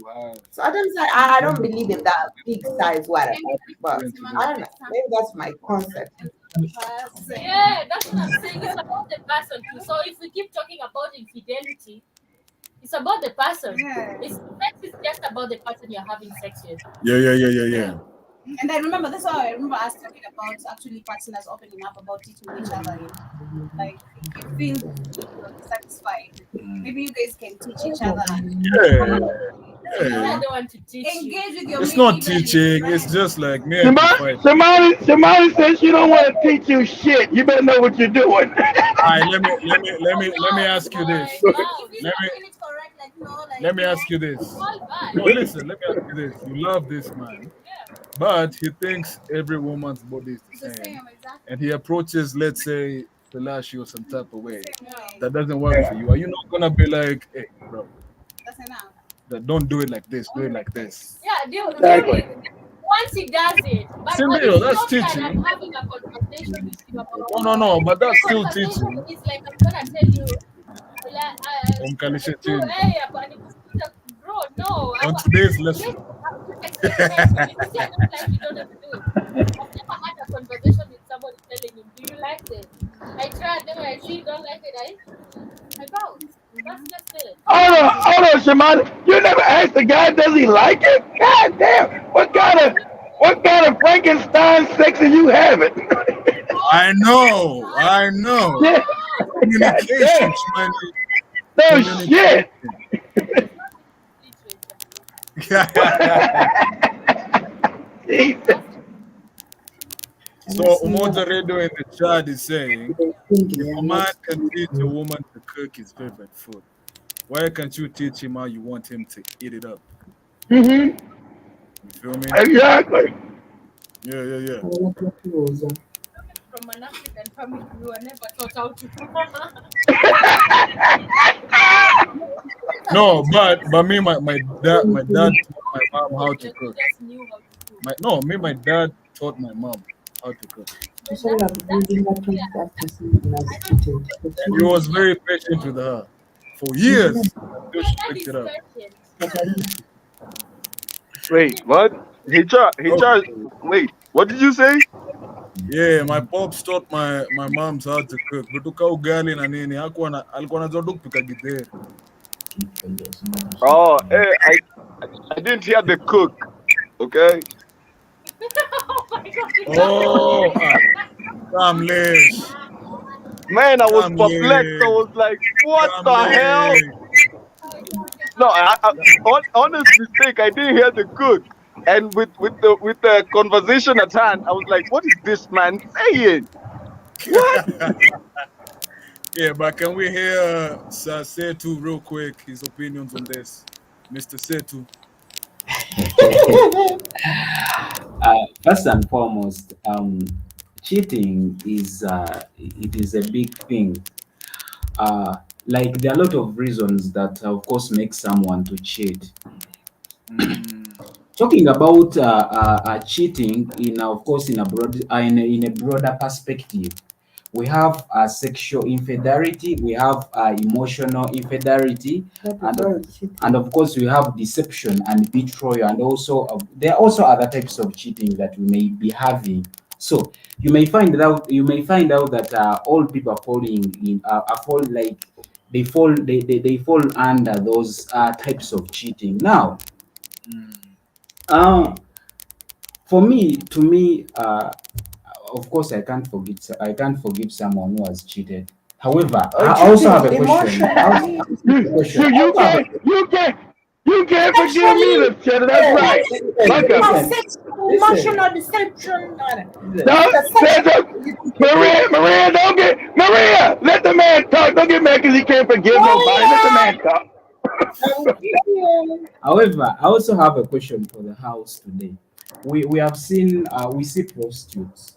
Wow. So I don't believe in that big size whatever. But I don't know. Maybe that's my concept. Yeah, that's what I'm saying. It's about the person too. So if we keep talking about infidelity, it's about the person. Yeah. Sex is just about the person you're having sex with. Yeah. And I remember that's why I remember us talking about actually partners opening up about it with each other. Like if you feel satisfied, maybe you guys can teach each other. Yeah. I don't want to teach you. Engage with your It's mate not even if teaching. it's It's just like me and you fight. Somebody says she don't want to teach you shit. You better know what you're doing. All right, let me ask you this. if you're Let not me doing it correct, like no, like let me ask you this. All bad. No, listen. Let me ask you this. You love this man, but he thinks every woman's body is it's the the same, same, exactly. and he approaches, let's say, Fellatio some type of way Same way. that doesn't work for you. Are you not gonna be like, hey, bro, That's enough. that don't do it like this, do it like this? Yeah, Exactly. once he does it, but Simple, it's that's not that teaching. I'm having a conversation with you about No, but that's the still conversation teaching. is like I'm gonna tell you, Umkalishe bro, chini. hey, bro, no, On today's lesson. experiment. If you say I don't like, you don't have to do it. I've never had a conversation with somebody telling him, do you like this? I tried, then when I see you don't like it, I bounce. That's just it. Hold on, Shimon. You never asked the guy, does he like it? God damn. What kind of Frankenstein sex are you having? I know. Yeah. God Communication, damn. man. No shit. Jesus. So Umoja Radio in the chat is saying, if a man can teach a woman to cook his favorite food, why can't you teach him how you want him to eat it up? Mm-hmm. You feel me? Exactly. Yeah. From an African family, we were never taught how to cook. No, but me, my dad taught my mom how to Like, we cook. just knew how to cook. My dad taught my mom how to cook. And he was very patient with her for years until she That picked is it up. patient. Wait, what? HR, Okay. wait, what did you say? Yeah, my pops taught my mom's how to cook. Kutoka ugali na nini, alikuwa anajua tu kupika githeri. Oh, I didn't hear the cook. Okay. Oh my god. Oh, Kamlesh. Man, I was perplexed. I Kamlesh. was like, what the hell? Kamlesh. No, honest mistake. I didn't hear the cook. And with the conversation at hand, I was like, what is this man saying? What? Yeah, but can we hear Sir Setu real quick, his opinions on this? Mr. Setu. First and foremost, cheating is it is a big thing. Like there are a lot of reasons that, of course, make someone to cheat. Talking about cheating of course, in a broader perspective, we have sexual infidelity, we have emotional infidelity, and of course we have deception and betrayal, and also there are also other types of cheating that we may be having. So you may find out that all people are falling in are fall like they fall under those types of cheating. Now, for me, to me, of course, I can't forgive someone who has cheated. However, I also have a question. You can't forgive me, Lieutenant. That's right. Fuck up. Emotional deception. No, Maria, Maria, let the man talk. Don't get mad because he can't forgive nobody. Let the man talk. However, I also have a question for the house today. We have seen we see prostitutes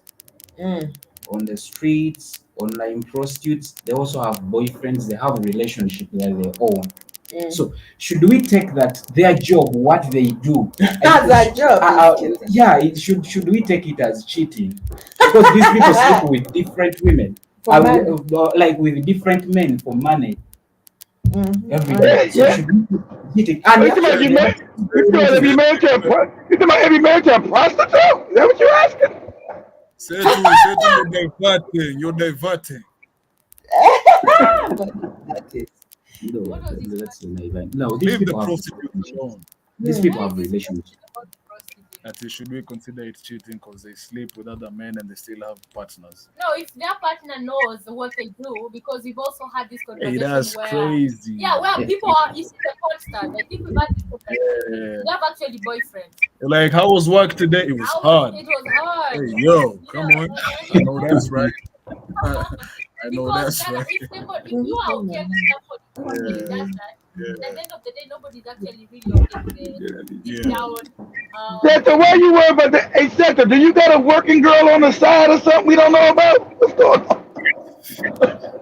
on the streets, online prostitutes. They also have boyfriends. They have relationships that they own. So should we take that their job, what they do, As a job, yeah, it should we take it as cheating? Because these people sleep with different women, For money. like with different men for money every Yeah, day. So yeah. should we be cheating? And You talking about you actually, talking about if you married to a you talking about if you married to a prostitute? Is that what you're asking? Say to you're diverting. That is. no, What was his let's say no. These Leave the people have prostitutes alone. these people have relationships. about the prostitute? That is, should we consider it cheating because they sleep with other men and they still have partners? No, if their partner knows what they do, because we've also had this Hey, conversation that's where, crazy. yeah, where people are, you see the constant. I think we've had this conversation. Yeah. They have actually boyfriends. Like, how was work today? It was hard. It was hard. Hey, yo, come on. I know that's right. I know Because that's right. if you are okay with somebody who does that, at the end of the day, nobody's actually really okay with it. Yeah. Down. Santa, why you worry about that? Hey, Santa, do you got a working girl on the side or something we don't know about? What's going on?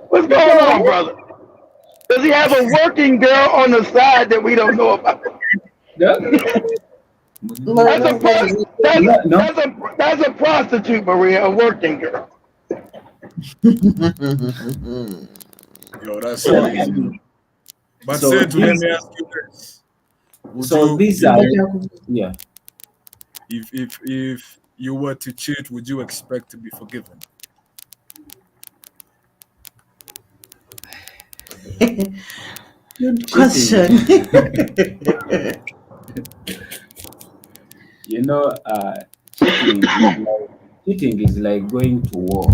What's going on, brother? Does he have a working girl on the side that we don't know about? That's a that's a prostitute, Maria, a working girl. Yo, that's crazy. But So Setu, let me ask you this. Would So you, these are yeah. if you were to cheat, would you expect to be forgiven? Good question. You know, cheating is like going to war.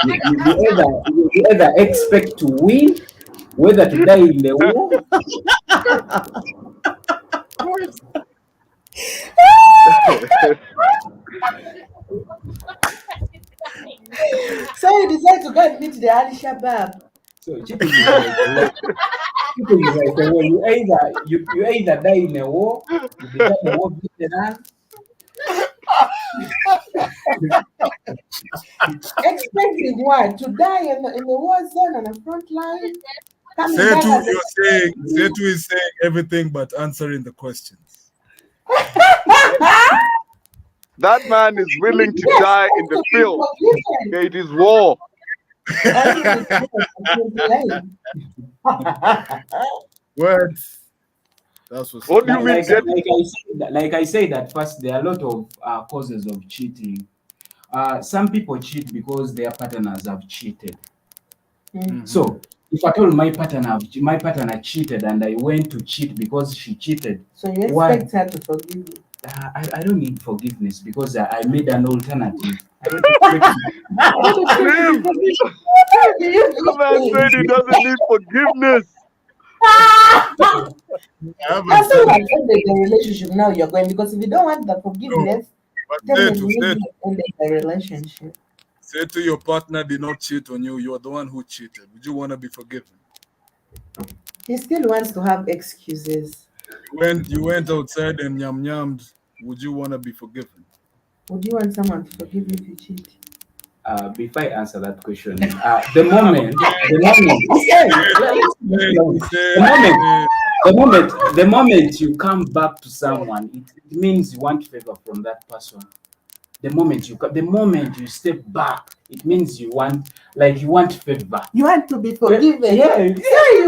You either expect to win, whether to die in the war. So you decide to go and meet the Al Shabaab. So cheating is like when you either die in a war, you become a war veteran. Expecting what? To die in the war zone on the front line? Coming back as a- Setu is saying everything but answering the questions. That man is willing to Yes, die in the to be field. forgiven. Okay, it is war. What? That's what's What do you mean? Like I said at first, there are a lot of causes of cheating. Some people cheat because their partners have cheated. So if I told my partner cheated and I went to cheat because she cheated, So you why? expect her to forgive you? I don't need forgiveness because I made an alternative. I don't expect Him. The man said he doesn't need forgiveness. That's why I ended the relationship now you're going, because if you don't want the forgiveness, But then Setu, you end the relationship. Setu, your partner did not cheat on you. You're the one who cheated. Would you want to be forgiven? He still wants to have excuses. You went outside and yammed. Would you want to be forgiven? Would you want someone to forgive you if you cheat? Before I answer that question, the moment you come back to someone, it means you want favor from that person. The moment you step back, it means you want favor. You want to be forgiven. Yeah. You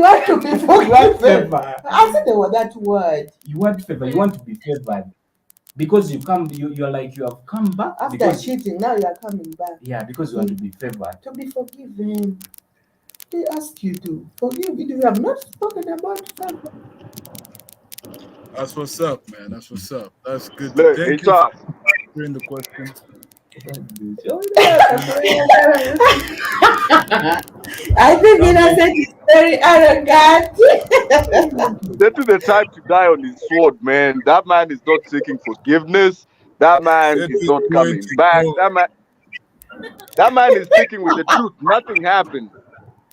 want to be You want forgiven. favor. I said that word. You want favor. You want to be favored because you're like you have come back After because cheating, now you are coming back. yeah, because you want to be favored. To be forgiven. They ask you to forgive if you have not spoken about something. That's what's up, man. That's what's up. That's good. Look, Thank it's you for up. answering the question. I think innocent is very arrogant. That is the time to die on his sword, man. That man is not seeking forgiveness. That man Setu is is not going coming to back. go. That man is sticking with the truth. Nothing happened.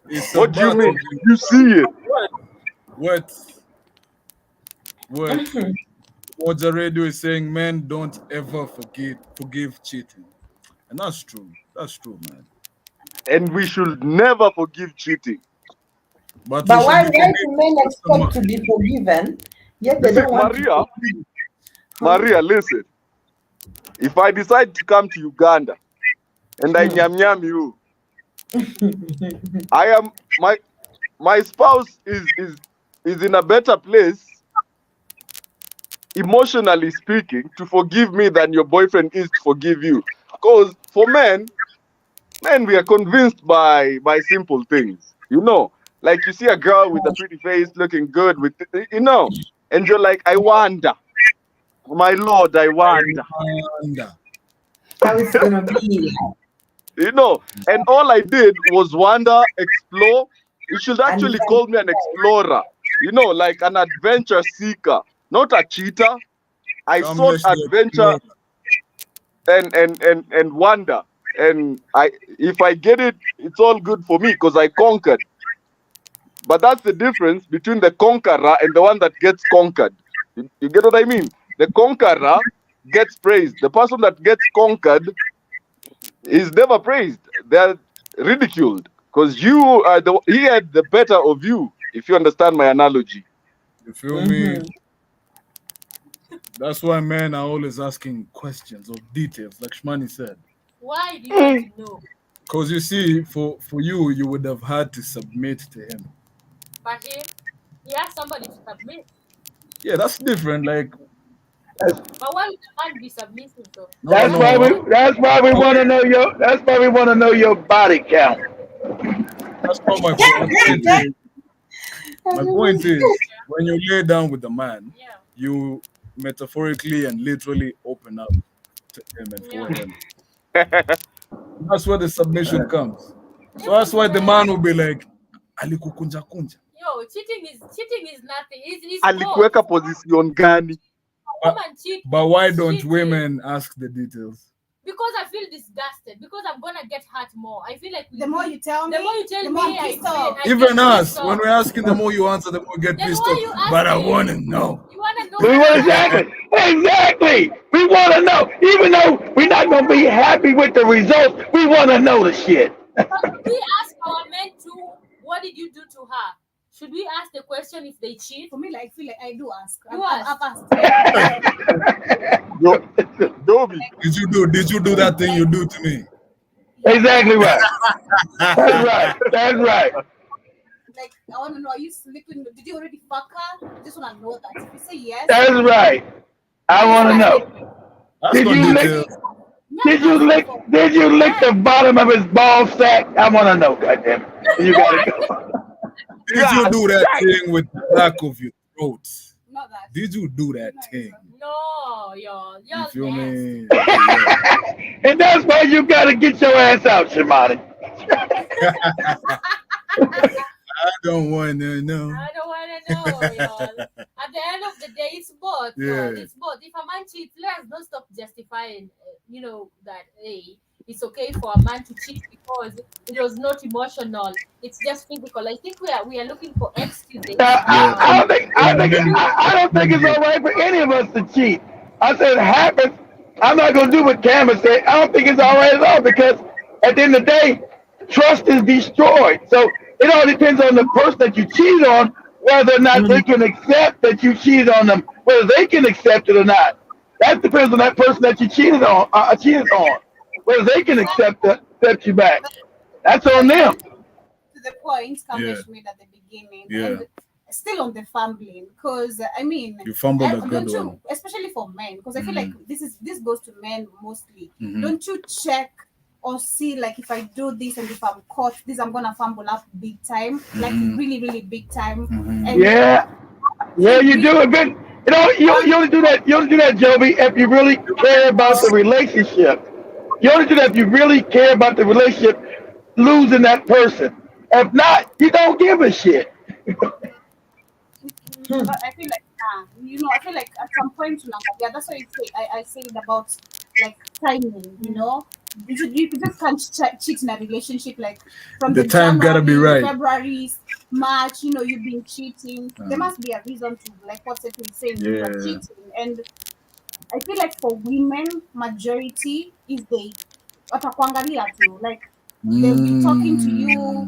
It's What do you about mean? to be- You see it. What Moja Radio is saying, men don't ever forgive cheating. And that's true. That's true, man. And we should never forgive cheating. But But we why should do men expect to be forgiven, yet they You see, don't want to Maria, forgive? Maria, listen. If I decide to come to Uganda and I nyam nyam you, I am my spouse is in a better place, emotionally speaking, to forgive me than your boyfriend is to forgive you. Because for men, we are convinced by simple things. You know, like you see a girl with a pretty face, looking good, with and you're like, I wonder, my lord, I wonder. wonder. How it's gonna be, And all I did was wander, explore. You should and actually call me an explorer, like an adventure seeker, not a cheater. I Come, sought let's do adventure it. and wonder. And if I get it, it's all good for me because I conquered. But that's the difference between the conqueror and the one that gets conquered. You get what I mean? The conqueror gets praised. The person that gets conquered is never praised. They're ridiculed because he had the better of you, if you understand my analogy. You feel me? That's why men are always asking questions of details, like Shmani said. Why do you want to know? Because you see, for you, you would have had to submit to him. But he has somebody to submit. Yeah, that's different. Like, But why would the man be submissive though? That's why we want to know your. That's why we want to know your body count. That's not my point. My point is, when you lay down with the man, you metaphorically and literally open up to him and for him. That's where the submission comes. So that's why the man will be like, alikukunja kunja. Yo, cheating is nothing. It's Alikuweka position gani? But why don't women ask the details? Because I feel disgusted. Because I'm gonna get hurt more. I feel like the more you tell me, I even us, when we're asking, the more you answer, the more we get pissed off. But I want to know. You want to know? We want exactly. We want to know. Even though we're not gonna be happy with the results, we want to know the shit. But we ask our men too. What did you do to her? Should we ask the question if they cheat? For me, I feel like I do ask. I've asked. Dobby. Did you do that thing you do to me? Exactly right. That's right. Like, I want to know, are you sleeping? Did you already fuck her? I just want to know that. If you say yes. That's right. I want to know. Did you lick the bottom of his ball sack? I want to know, goddamn. You gotta go. Did you do that thing with the back of your throat? Not that. Did you do that thing? No, y'all. You feel me? And that's why you gotta get your ass out, Shimani. I don't want to know. I don't want to know, y'all. At the end of the day, it's both. Yeah. It's both. If a man cheats, let's don't stop justifying, that, hey, it's okay for a man to cheat because it was not emotional. It's just physical. I think we are looking for excuses. I don't think it's all right for any of us to cheat. I said it happens. I'm not gonna do what Cameron said. I don't think it's all right at all because at the end of the day, trust is destroyed. So it all depends on the person that you cheat on, whether or not they can accept that you cheated on them, whether they can accept it or not. That depends on that person that you cheated on, whether they can accept you back. That's on them. To the point Kamesh made at the beginning. Yeah. And still on the fumbling, because I mean, You fumbled a good one. especially for men, because I feel like this goes to men mostly. Mhm. Don't you check or see, like, if I do this and if I'm caught this, I'm gonna fumble up big time, like really, really big time. And Yeah, you do it, but you only do that. You only do that, Joby, if you really care about the relationship. You only do that if you really care about the relationship, losing that person. If not, you don't give a shit. But I feel like, I feel like at some point, that's why I said about like timing, you just can't cheat in a relationship, like from The time gotta be right. February, March, you've been cheating. There must be a reason to, like what Seth is saying, you are cheating. And I feel like for women, majority is watakuangalia tu, like they'll be talking to you,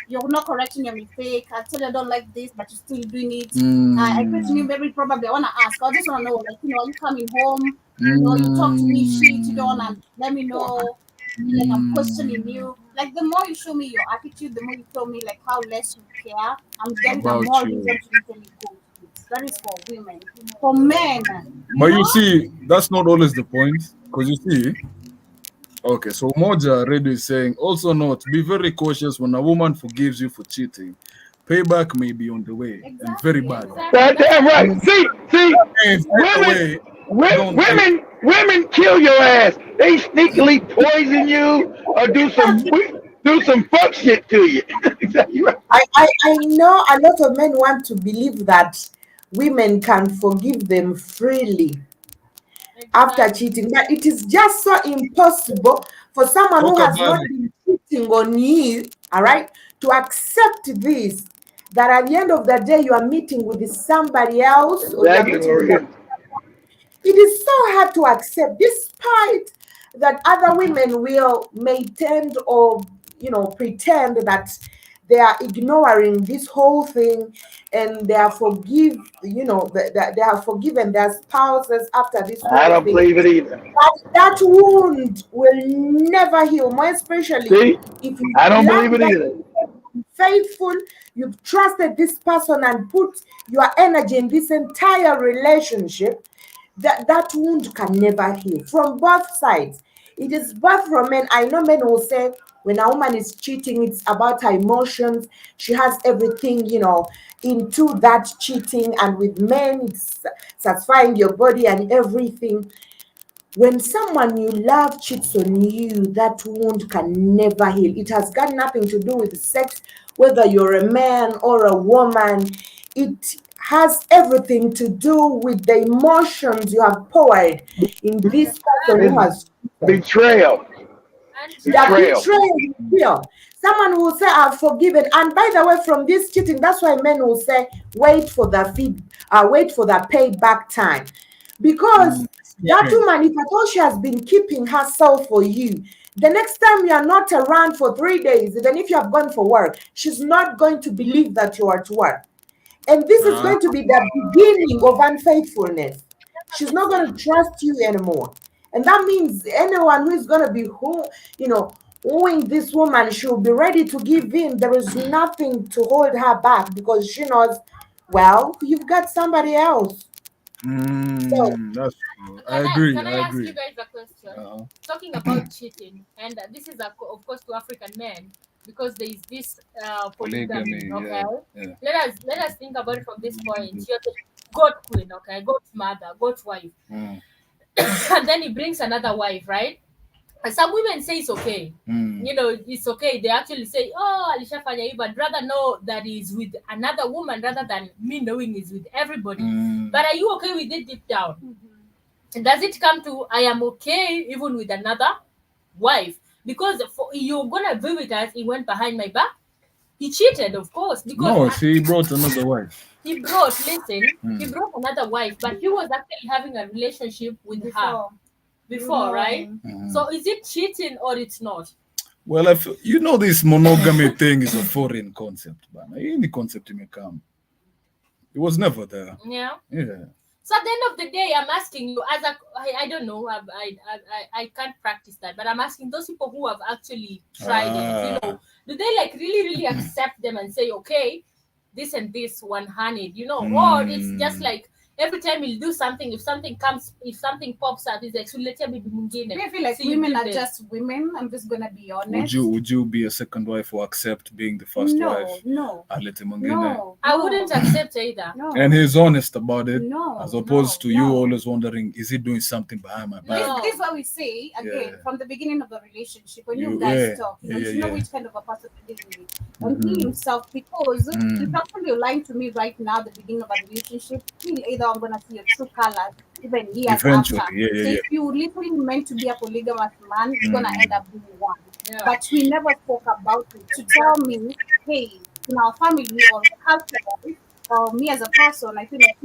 you're not correcting your mistake. I tell you I don't like this, but you're still doing it. I question you, maybe probably I wanna ask. I just wanna know, like, are you coming home? You talk to me shit, you don't wanna let me know. Like I'm questioning you. Like the more you show me your attitude, the more you show me like how less you care. There is a About more you. reason to usually go to it. That is for women. For men, But you see, that's not always the point. Because you see, okay, so Moja Radio is saying, also note, be very cautious when a woman forgives you for cheating. Payback may be on the way and very bad. That's damn right. See, Means either way, don't take. women kill your ass. They sneakily poison you or do some fuck shit to you. Exactly right. I know a lot of men want to believe that women can forgive them freely after cheating, but it is just so impossible for someone Talk who has about not been cheating on you, all right, to accept this. That at the end of the day, you are meeting with somebody else, or you are Exactly, meeting with Maria. it is so hard to accept, despite that other women will maintain or pretend that they are ignoring this whole thing, and they are they have forgiven their spouses after this I whole don't thing. believe it either. But that wound will never heal, more especially See, if you I don't love believe it that either. faithful, you've trusted this person and put your energy in this entire relationship. That wound can never heal from both sides. It is both from men. I know men will say when a woman is cheating, it's about her emotions. She has everything, into that cheating. And with men, it's satisfying your body and everything. When someone you love cheats on you, that wound can never heal. It has got nothing to do with sex, whether you're a man or a woman. It has everything to do with the emotions you have poured in this person who has cheated. Betrayal. That Betrayal. betrayal is real. Someone will say, I've forgiven. And by the way, from this cheating, that's why men will say, wait for the payback time. Because that woman, if at all she has been keeping herself for you, the next time you are not around for 3 days, even if you have gone for work, she's not going to believe that you are at work. And this is going to be the beginning of unfaithfulness. She's not going to trust you anymore. And that means anyone who is going to be wooing this woman, she'll be ready to give in. There is nothing to hold her back because she knows, well, you've got somebody else. So That's true. I agree. Can I I ask agree. you guys a question? Talking about cheating, and this is of course to African men, because there is this polygamy. Okay, Yeah. let us think about it from this point. You're the God queen, okay, God's mother, God's wife, and then he brings another wife, right? And some women say it's okay. It's okay. They actually say, oh, alishafanya hivi, but rather know that he's with another woman rather than me knowing he's with everybody. But are you okay with it deep down? And does it come to, I am okay even with another wife? Because you're going to be with us, he went behind my back. He cheated, of course. Because No, he brought another wife. he brought another wife, but he was actually having a relationship with her before, right? So is it cheating or it's not? Well, this monogamy thing is a foreign concept, man. Any concept may come. It was never there. Yeah. Yeah. So at the end of the day, I'm asking you, I don't know, I can't practice that, but I'm asking those people who have actually tried it, do they like really accept them and say, okay, this and this one-handed, or it's just like every time he'll do something, if something pops up, he's like, so let me be mungine. I feel like women are just women. I'm just gonna be honest. Would you be a second wife or accept being the first wife? No. I wouldn't accept either. No. And he's honest about it. No. As opposed to you always wondering, is he doing something behind my back? This is what we say again from the beginning of the relationship. When you guys talk, you know which kind of a person to deal with. And he himself, because if actually lying to me right now, the beginning of a relationship, either I'm gonna see your true colors even years Eventually, after. yeah. If you literally meant to be a polygamous man, it's gonna end up being one. Yeah. But we never spoke about it to tell me, hey, in our family or culture or me as a person, I feel like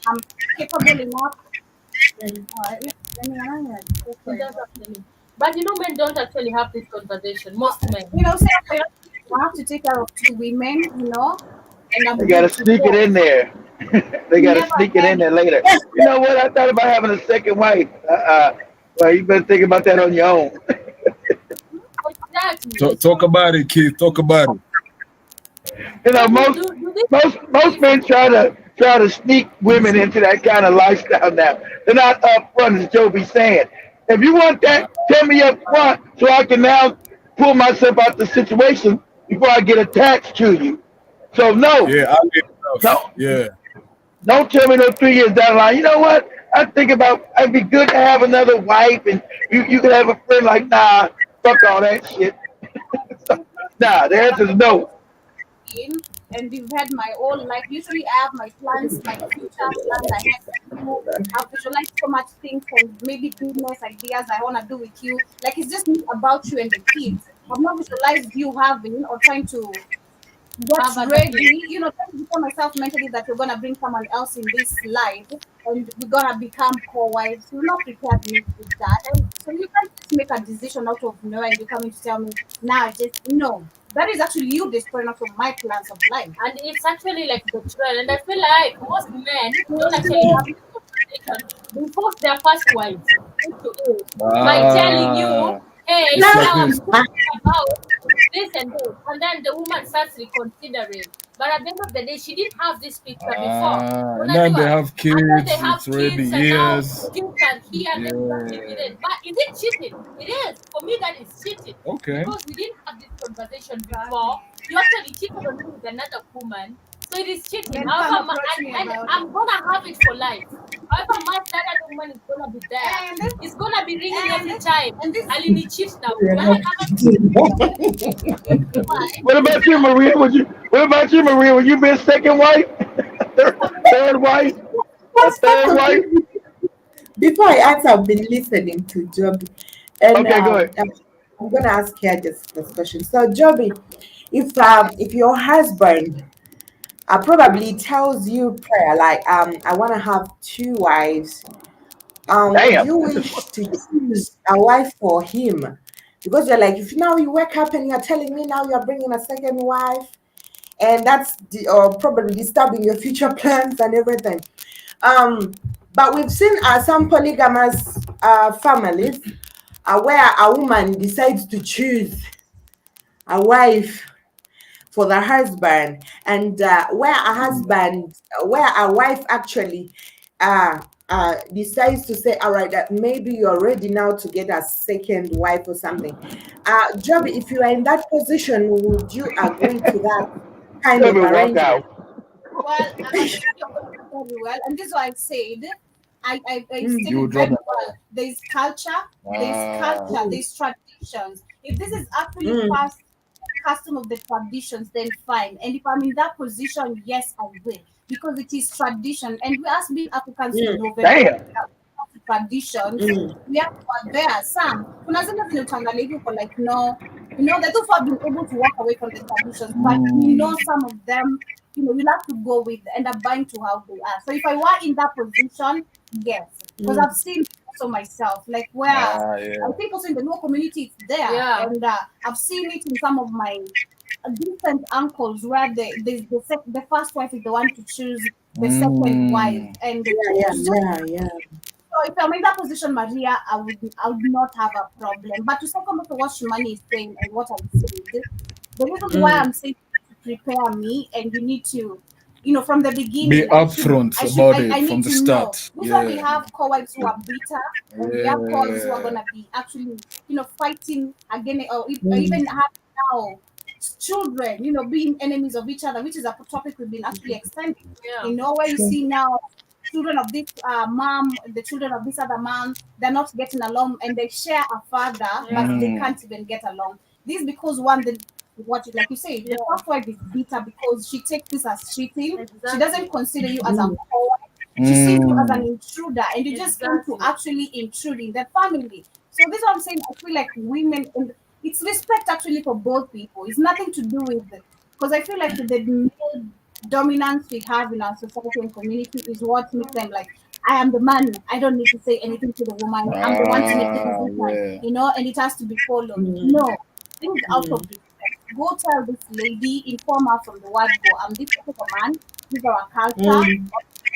I'm capable enough. But men don't actually have this conversation. Most men. Say I have to take care of 2 women, and I'm They gotta good to sneak it go. in there. They gotta Never sneak it in had there it. later. You know what? I thought about having a second wife. Well, you better think about that on your own. Exactly. Talk So about it, Keith. Talk about it. You know, so do most this men try to sneak women into that kind of lifestyle now. They're not upfront, as Joe be saying. If you want that, tell me up front so I can now pull myself out the situation before I get attached to you. So no, Yeah, I did enough. no, Yeah. don't tell me no 3 years down the line. You know what? I think about it'd be good to have another wife, and you could have a friend like nah, fuck all that shit. Nah, the answer is no. In, and you've had my whole life. Usually, I have my plans, my future plans ahead of you. I've visualized so much things and maybe business ideas I want to do with you. Like it's just about you and the kids. I've not visualized you having or trying to get have other things. ready, trying to prepare myself mentally that you're gonna bring someone else in this life and we're gonna become co-wives. You're not prepared me with that. And so you can't just make a decision out of nowhere and you're coming to tell me, nah, just no. That is actually you destroying out of my plans of life. And it's actually like betrayal. And I feel like most men don't actually have this conversation before their first wives into it by telling you, Ah, hey, it's like now I'm this. thinking about this and this. And then the woman starts reconsidering. But at the end of the day, she didn't have this picture before. Ah, and then they Unajua? have And then they kids. have It's already kids, and now years. kids are here, and then you don't live with Yeah. it. But is it cheating? It is. For me, that is cheating. Okay. Because we didn't have this conversation before. You actually cheated on me with another woman. So it is cheating. Then However, come approach me and about I'm gonna have it for life. However much that other woman is gonna be there. it. And It's gonna be ringing and every time. and this I'll need cheat now. We are not why What about you, Maria? What about you, Maria? Would you be a second wife? Third wife? A What's so third wife? confusing? Before I answer, I've been listening to Joby, and Okay, go ahead. I'm gonna ask her this question. So, Joby, if your husband probably tells you prayer like I want to have 2 wives, would Damn. you wish to choose a wife for him? Because you're like, if now you wake up and you're telling me now you're bringing a second wife, and that's probably disturbing your future plans and everything. But we've seen some polygamous families where a woman decides to choose a wife for the husband, and where a wife actually decides to say, all right, that maybe you're ready now to get a second wife or something. Joby, if you are in that position, would you agree to that kind Let of me walk arrangement? out. well, I understand your question very well, and this is why I said I Mm, You stated would rather. very well. Ah. There's traditions. If this is actually mm, past custom of the traditions, then fine. And if I'm in that position, yes, I will. Because it is tradition. And we as being Africans, we mm, know very well Damn. that traditions, mm, we have to adhere some. Kuna zile zenye utaangalia hivi uko like, no, the two have been able to walk away from the traditions, but some of them, you'll have to go with and abide to how they are. So if I were in that position, yes, because mm, I've seen also myself, like where Ah, I yeah. think also in the Luo community it's there, Yeah. and I've seen it in some of my different uncles where the first wife is the one to choose the second wife, Mm. and yeah, it's just yeah, yeah, so if I'm in that position, Maria, I would not have a problem. But to second to what Shimani is saying and what I said, the reason why mm, I'm saying to prepare me and you need to, from the Be beginning, upfront about I it from need the to know. start. This is why we Yeah. have co-wives who are bitter, and we have co-wives who are Yeah. gonna be actually, fighting again, or mm, even have now children, being enemies of each other, which is a topic we've been actually extending. Yeah. Where you true. see now children of this mom, the children of this other mom, they're not getting along and they share a father, but Yeah. they can't even get along. This because one, like you say, the Yeah. first wife is bitter because she takes this as cheating. She doesn't Exactly. consider you as a Mm, co-wife. She sees you as an Mm. intruder, and you just came to Exactly. actually intrude in the family. So this is what I'm saying. I feel like women, and it's respect actually for both people. It's nothing to do with because I feel like the male dominance we have in our society and community is what makes them like, I am the man. I don't need to say anything to the woman. I'm the one to make the Ah, decision, yeah. and it has to be followed. mm, No, things out mm. of respect. go tell this lady, inform her from the word go. I'm this type of man. This is our culture, Mm,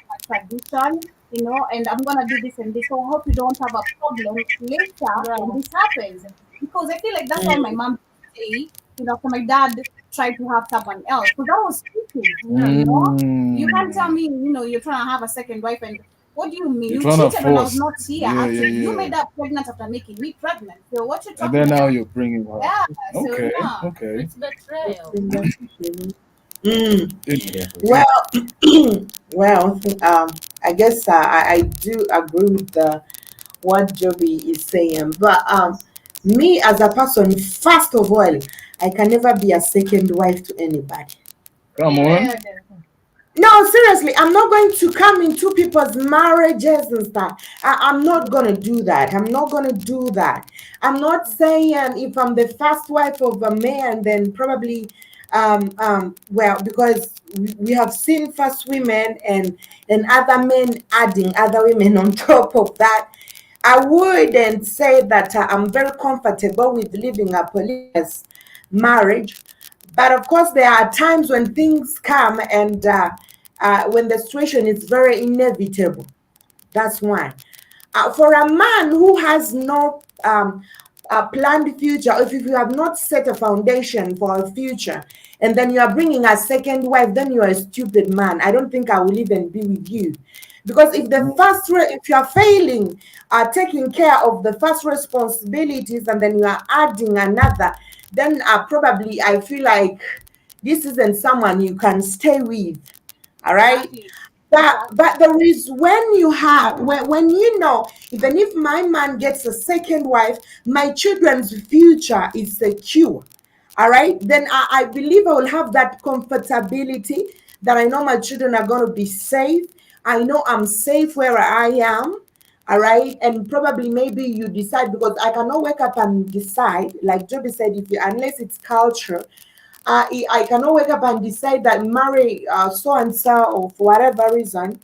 our tradition, and I'm gonna do this and this. So I hope you don't have a problem later when Yeah. this happens. Because I feel like that's why my mm, mom say, after my dad tried to have someone else. Because that was stupid, Yeah. You can't tell Mm. me, you're trying to have a second wife and what do you mean? You're You trying to cheated when I was force. not here. Yeah, yeah, Actually, you yeah. made up pregnant after making me pregnant. So what you And talking then now about? you're bringing her. Yeah. So Okay, no. okay. It's betrayal. mm. Interesting. Well, well, I guess I do agree with what Joby is saying, but me as a person, first of all, I can never be a second wife to anybody. Come on. Period. No, seriously, I'm not going to come into people's marriages and stuff. I'm not going to do that. I'm not going to do that. I'm not saying if I'm the first wife of a man, then probably, well, because we have seen first women and other men adding other women on top of that. I wouldn't say that I'm very comfortable with living a polygamous marriage, but of course, there are times when things come and when the situation is very inevitable. That's why. For a man who has no a planned future, if you have not set a foundation for a future, and then you are bringing a second wife, then you are a stupid man. I don't think I will even be with you. Because if you are failing taking care of the first responsibilities and then you are adding another, then probably I feel like this isn't someone you can stay with. All right. Exactly. But there is when you have when you know, even if my man gets a second wife, my children's future is secure. All right, then I believe I will have that comfortability that I know my children are going to be safe. I know I'm safe where I am. All right, and probably maybe you decide, because I cannot wake up and decide, like Joby said, if you, unless it's culture, I cannot wake up and decide that marry so and so or for whatever reason.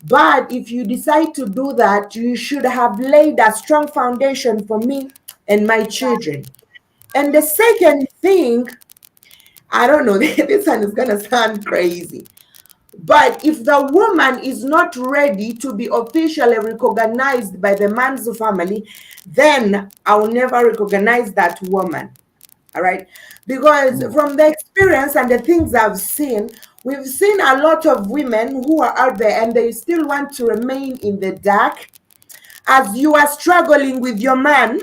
But if you decide to do that, you should have laid a strong foundation for me and my children. And the second thing, I don't know, this one is going to sound crazy. But if the woman is not ready to be officially recognized by the man's family, then I will never recognize that woman. All right. Because Mm. from the experience and the things I've seen, we've seen a lot of women who are out there and they still want to remain in the dark. As you are struggling with your man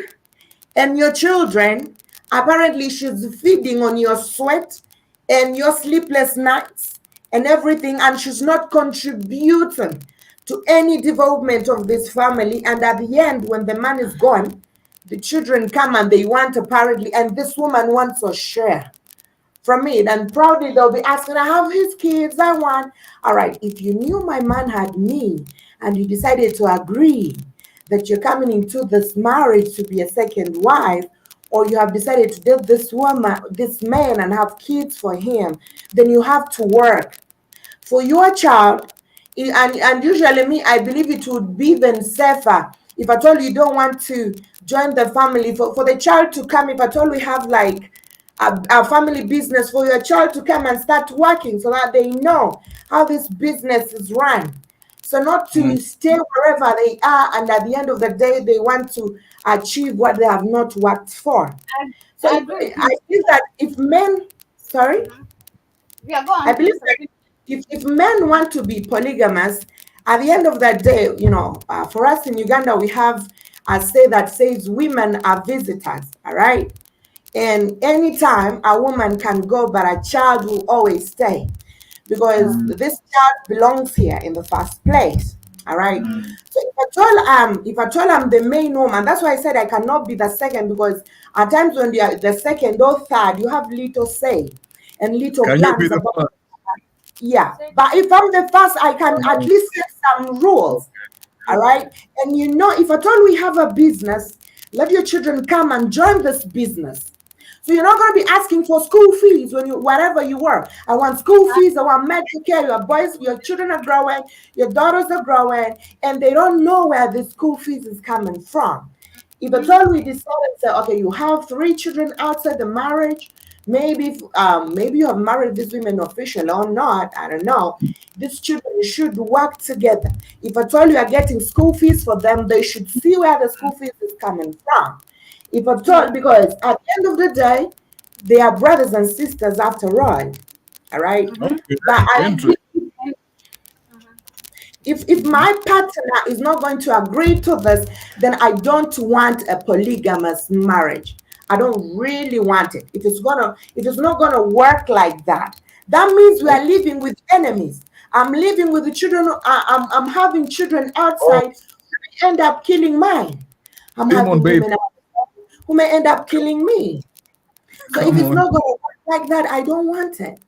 and your children, apparently she's feeding on your sweat and your sleepless nights and everything, and she's not contributing to any development of this family. And at the end, when the man is gone, the children come and they want, apparently, and this woman wants a share from it, and proudly they'll be asking, I have his kids, I want. All right, if you knew my man had me and you decided to agree that you're coming into this marriage to be a second wife, or you have decided to date this woman, this man, and have kids for him, then you have to work for your child. And usually me, I believe it would be even safer if at all you don't want to join the family, for the child to come, if at all we have like a family business, for your child to come and start working so that they know how this business is run. So not Mm. to stay wherever they are and at the end of the day they want to achieve what they have not worked for. I, So I agree with I you. feel that if men, sorry, Yeah, go I on. believe that if men want to be polygamous, at the end of that day, for us in Uganda, we have a say that says women are visitors, all right? And anytime a woman can go, but a child will always stay because Mm. this child belongs here in the first place. All right. Mm. So if at all I'm the main woman, that's why I said I cannot be the second, because at times when you are the second or third, you have little say and little Can you be plans the about. first? Yeah, but if I'm the first, I can at least set some rules. All Okay. right. And if at all we have a business, let your children come and join this business. So you're not going to be asking for school fees when you wherever you work. I want school fees, I want medical care. Your boys, your children are growing, your daughters are growing, and they don't know where the school fees is coming from. If at all we decide and say, okay, you have 3 children outside the marriage, maybe you have married these women officially or not, I don't know. These children should work together. If at all you are getting school fees for them, they should see where the school fees is coming from. If at all, because at the end of the day, they are brothers and sisters after all. All right. Okay. But Interesting. if my partner is not going to agree to this, then I don't want a polygamous marriage. I don't really want it. It is not gonna work like that. That means we are living with enemies. I'm living with the children. I'm having children outside who may end up killing mine. I'm Come having on, babe. women outside who may end up killing me. So if Come it's on. not gonna work like that, I don't want it.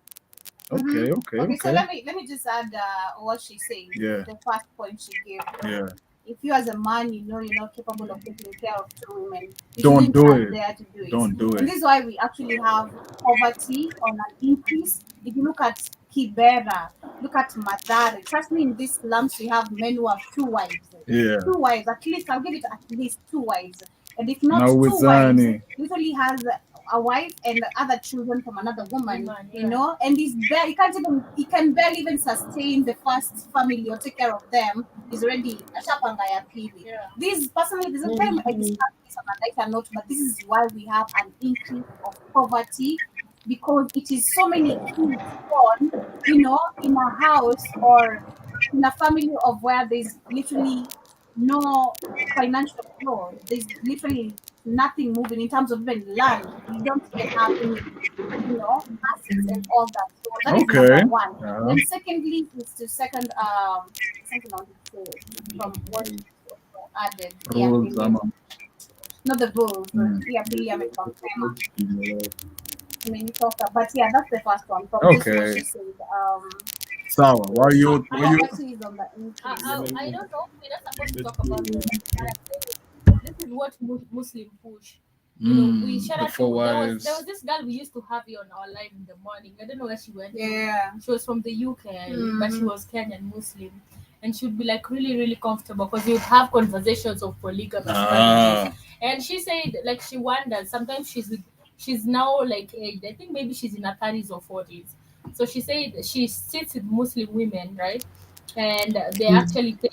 Okay. So let me just add what she said. Yeah. The first point she gave. Yeah. If you as a man, you know you're not capable of taking care of two women, you Don't shouldn't do come it. there to do it. Don't do And it. this is why we actually have poverty on an increase. If you look at Kibera, look at Madare, trust me, in these slums we have men who have two wives. Yeah. Two wives, at least I'll give it at least two wives. And if not Now with two wives, Zani. usually has a wife and other children from another woman, Yeah. you know, and he can barely even sustain the first family or take care of them. He's already a shapangaya pili. Yeah. This personally, there's a time I discussed this on a lighter note, but this is why we have an increase of poverty, because it is so many kids born, you know, in a house or in a family of where there's literally no financial flow. There's literally nothing moving in terms of even land. You don't even have any, you know, assets and all that. So that is Okay. number one. Uh-huh. Then secondly is to second something I wanted to say from what you added. Yeah, Rules, not the bulls. Yeah, Billy but yeah, that's the first one from just what Okay. she said. Sawa, why you Actually is on the increase. I don't know. We're not supposed to talk about this. But I think this is what Muslim push. You know, we shout the out four to wives. there was this girl we used to have here on our live in the morning. I don't know where she went. Yeah. She was from the UK, but she was Kenyan Muslim. And she would be like really, really comfortable because we would have conversations of polygamous marriages. And she said like she wonders sometimes she's now like aged. I think maybe she's in her 30s or 40s. So she said she sits with Muslim women, right? And they actually say,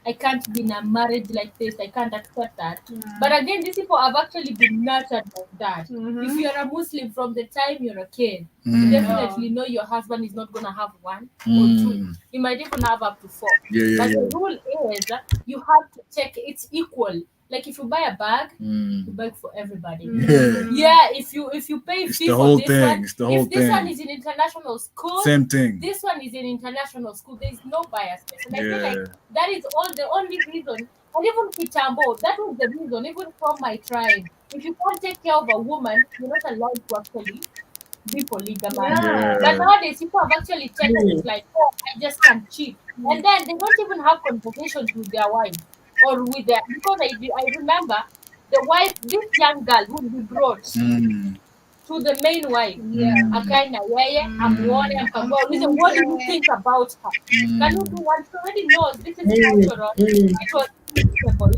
I can't be in a marriage like this. I can't accept that. But again, these people have actually been nurtured like that. If you're a Muslim from the time you're a kid, you definitely know your husband is not gonna have one or two. You might even have up to four. But the rule is you have to check it's equal. Like if you buy a bag, you buy it for everybody. Yeah, if you pay It's fee the for whole this thing. one, It's the whole if this one thing. is in international school, Same thing. this one is in international school. There is no biasness, and I feel Yeah. like that is the only reason. And even Kitambo, that was the reason. Even from my tribe, if you can't take care of a woman, you're not allowed to actually be polygamous. Yeah. But nowadays, people have actually taken it like, oh, I just can't cheat, and then they don't even have conversations with their wife or with their because I remember the wife, this young girl would be brought to the main wife. Akaina yeye amuone amkagua what do you think about her? Can you do one? She already knows this is cultural. It was acceptable.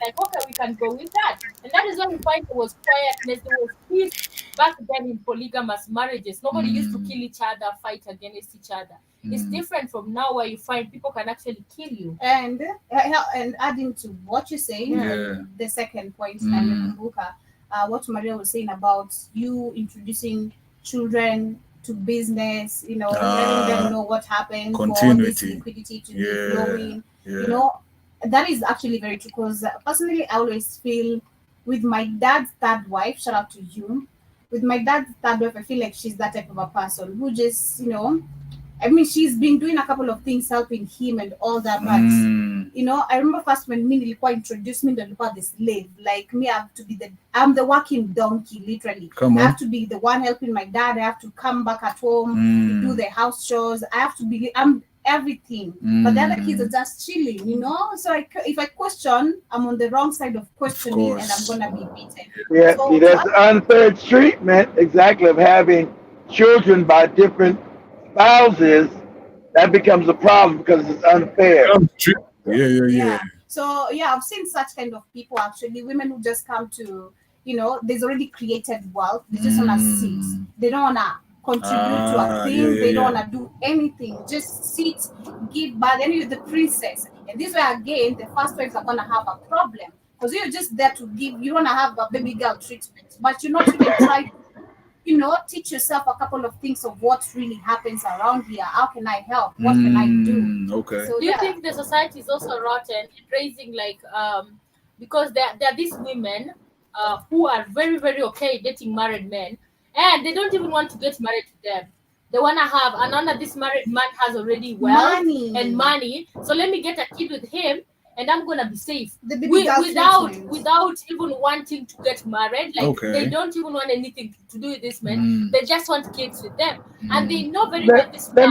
Like okay, we can go with that, and that is why we find there was quietness, there was peace back then in polygamous marriages. Nobody used to kill each other, fight against each other. It's different from now where you find people can actually kill you. And adding to what you're saying, the second point, what Maria was saying about you introducing children to business, you know, letting them know what happened, for all this liquidity to be flowing, you know, that is actually very true. Because personally, I always feel with my dad's third wife, shout out to you, with my dad's third wife, I feel like she's that type of a person who just, you know, I mean, she's been doing a couple of things helping him and all that, but you know, I remember first when me nilikuwa introduced me nilikuwa the slave. Like me, I'm the working donkey, literally. I have to be the one helping my dad. I have to come back at home to do the house chores. I'm everything. But the other kids are just chilling, you know. So if I question, I'm on the wrong side of questioning, and I'm gonna be beaten. Yeah, So see, that's unfair treatment, exactly, of having children by different spouses. That becomes a problem because it's unfair. Yeah. So yeah, I've seen such kind of people actually, women who just come to, there's already created wealth. They just want to sit. They don't want to contribute to a thing. They don't want to do anything. Just sit, give birth. And you're the princess. And this way, again, the first wives are going to have a problem. Because you're just there to give, you want to have a baby girl treatment. But you're not even trying to, teach yourself a couple of things of what really happens around here. How can I help? What can I do? Okay. So, Do you think the society is also rotten in raising because there are these women who are very, very okay dating married men, and they don't even want to get married to them. They want to have another. This married man has already wealth and money, so let me get a kid with him, and I'm gonna be safe. Without even wanting to get married, they don't even want anything to do with this man. They just want kids with them, and they know very well this man.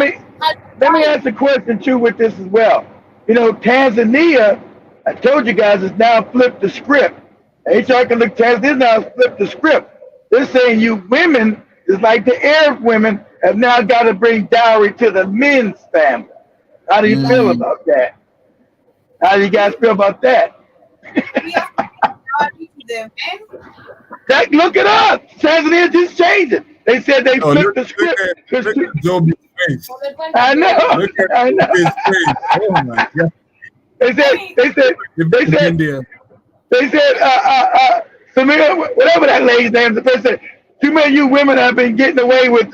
Let me ask a question too with this as well. Tanzania, I told you guys, has now flipped the script. Tanzania now flipped the script. They're saying you women is like the Arab women have now got to bring dowry to the men's family. How do you feel about that? How do you guys feel about that? We have to dowry to the men. Look it up. Tanzania just changed it. They said they flipped the script. Look at Joby's face. I know. I know. His face. Oh my God. They said, Samira, whatever that lady's name is, they said, too many of you women have been getting away with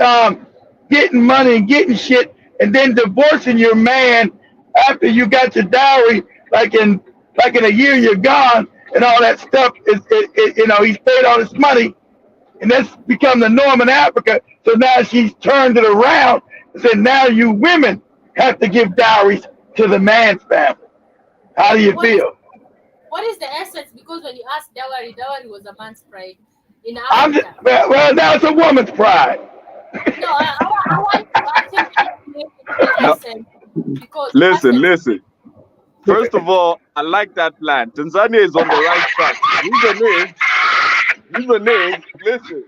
getting money and getting shit and then divorcing your man after you got your dowry, like in a year you're gone and all that stuff he's paid all this money and that's become the norm in Africa. So now she's turned it around and said now you women have to give dowries to the man's family. How do you feel? What is the essence? Because when you ask dowry was a man's pride in Africa. Well, now it's a woman's pride. No, I want to make the essence because Listen. First of all, I like that plan. Tanzania is on the right track. Reason is, listen.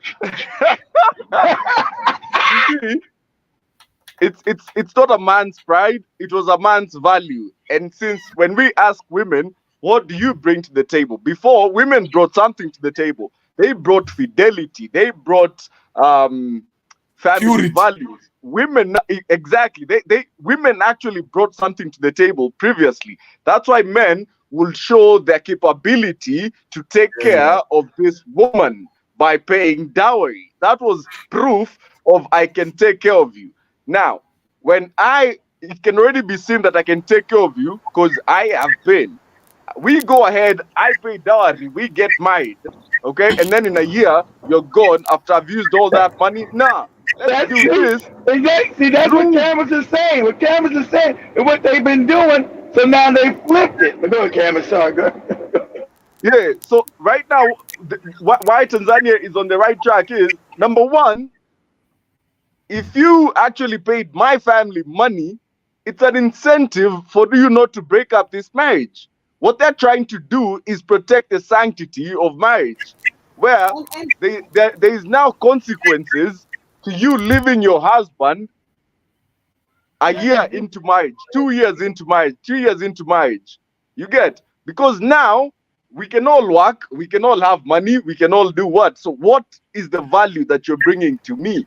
You see, it's not a man's pride, it was a man's value. And since when we ask women, what do you bring to the table? Before, women brought something to the table. They brought fidelity. They brought family Purity. values. Women, exactly. Women actually brought something to the table previously. That's why men will show their capability to take care of this woman by paying dowry. That was proof of I can take care of you. Now, it can already be seen that I can take care of you because I have been. We go ahead, I pay dowry, we get married, okay? And then in a year, you're gone after I've used all that money. Nah, let's do this. See, that's what Cameras is saying. What Cameras is saying and what they've been doing, so now they flipped it. But go ahead, Cameras, sorry, go ahead. Yeah, so right now, why Tanzania is on the right track is, number one, if you actually paid my family money, it's an incentive for you not to break up this marriage. What they're trying to do is protect the sanctity of marriage, where there is now consequences to you leaving your husband a year into marriage, 2 years into marriage, 3 years into marriage. You get? Because now we can all work, we can all have money, we can all do what? So what is the value that you're bringing to me?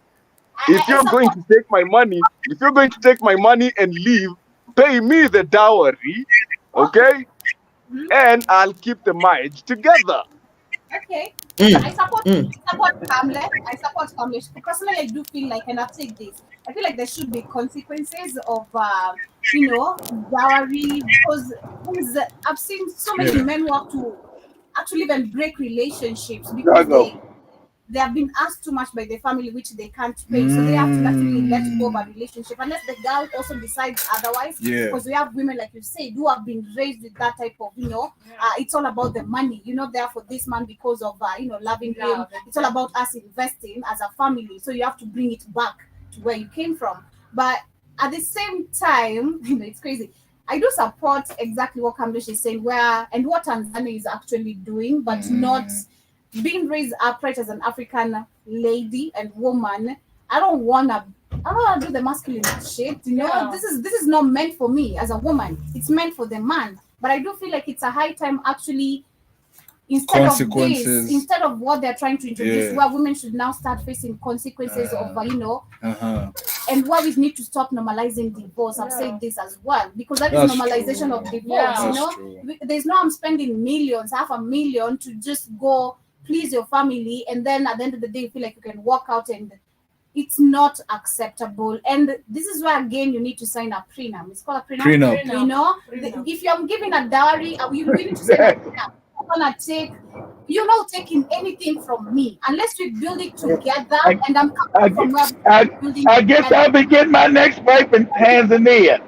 If you're going to take my money and leave, pay me the dowry, okay? And I'll keep the marriage together. Okay. I support family. I support family. Personally, I do feel like, and I'll take this, I feel like there should be consequences of, dowry, because I've seen so many men who have to actually even break relationships because they have been asked too much by the family, which they can't pay. So they have to actually let go of a relationship, unless the girl also decides otherwise. Because we have women, like you said, who have been raised with that type of, it's all about the money. You're not there for this man because of, loving him. It's all about us investing as a family. So you have to bring it back to where you came from. But at the same time, it's crazy. I do support exactly what Kamlesh is saying, and what Tanzania is actually doing, but not being raised upright as an African lady and woman. I don't wanna do the masculine shit. This is not meant for me as a woman. It's meant for the man. But I do feel like it's a high time actually, instead of this, Consequences. instead of what they're trying to introduce, Yeah. where women should now start facing consequences of, Uh-huh. and where we need to stop normalizing divorce. I've said this as well, because that is That's normalization true. of divorce. Yeah. That's true. There's no I'm spending millions, $500,000 to just go please your family, and then at the end of the day, you feel like you can walk out, and it's not acceptable. And this is where again you need to sign a prenup. It's called a prenup. Prenup. You know, Prenup. if you're giving a dowry, you need to sign a prenup. I'm gonna take. You're not taking anything from me unless we build it together. And I'm coming from where we're building I guess together. I'll be getting my next wife in Tanzania.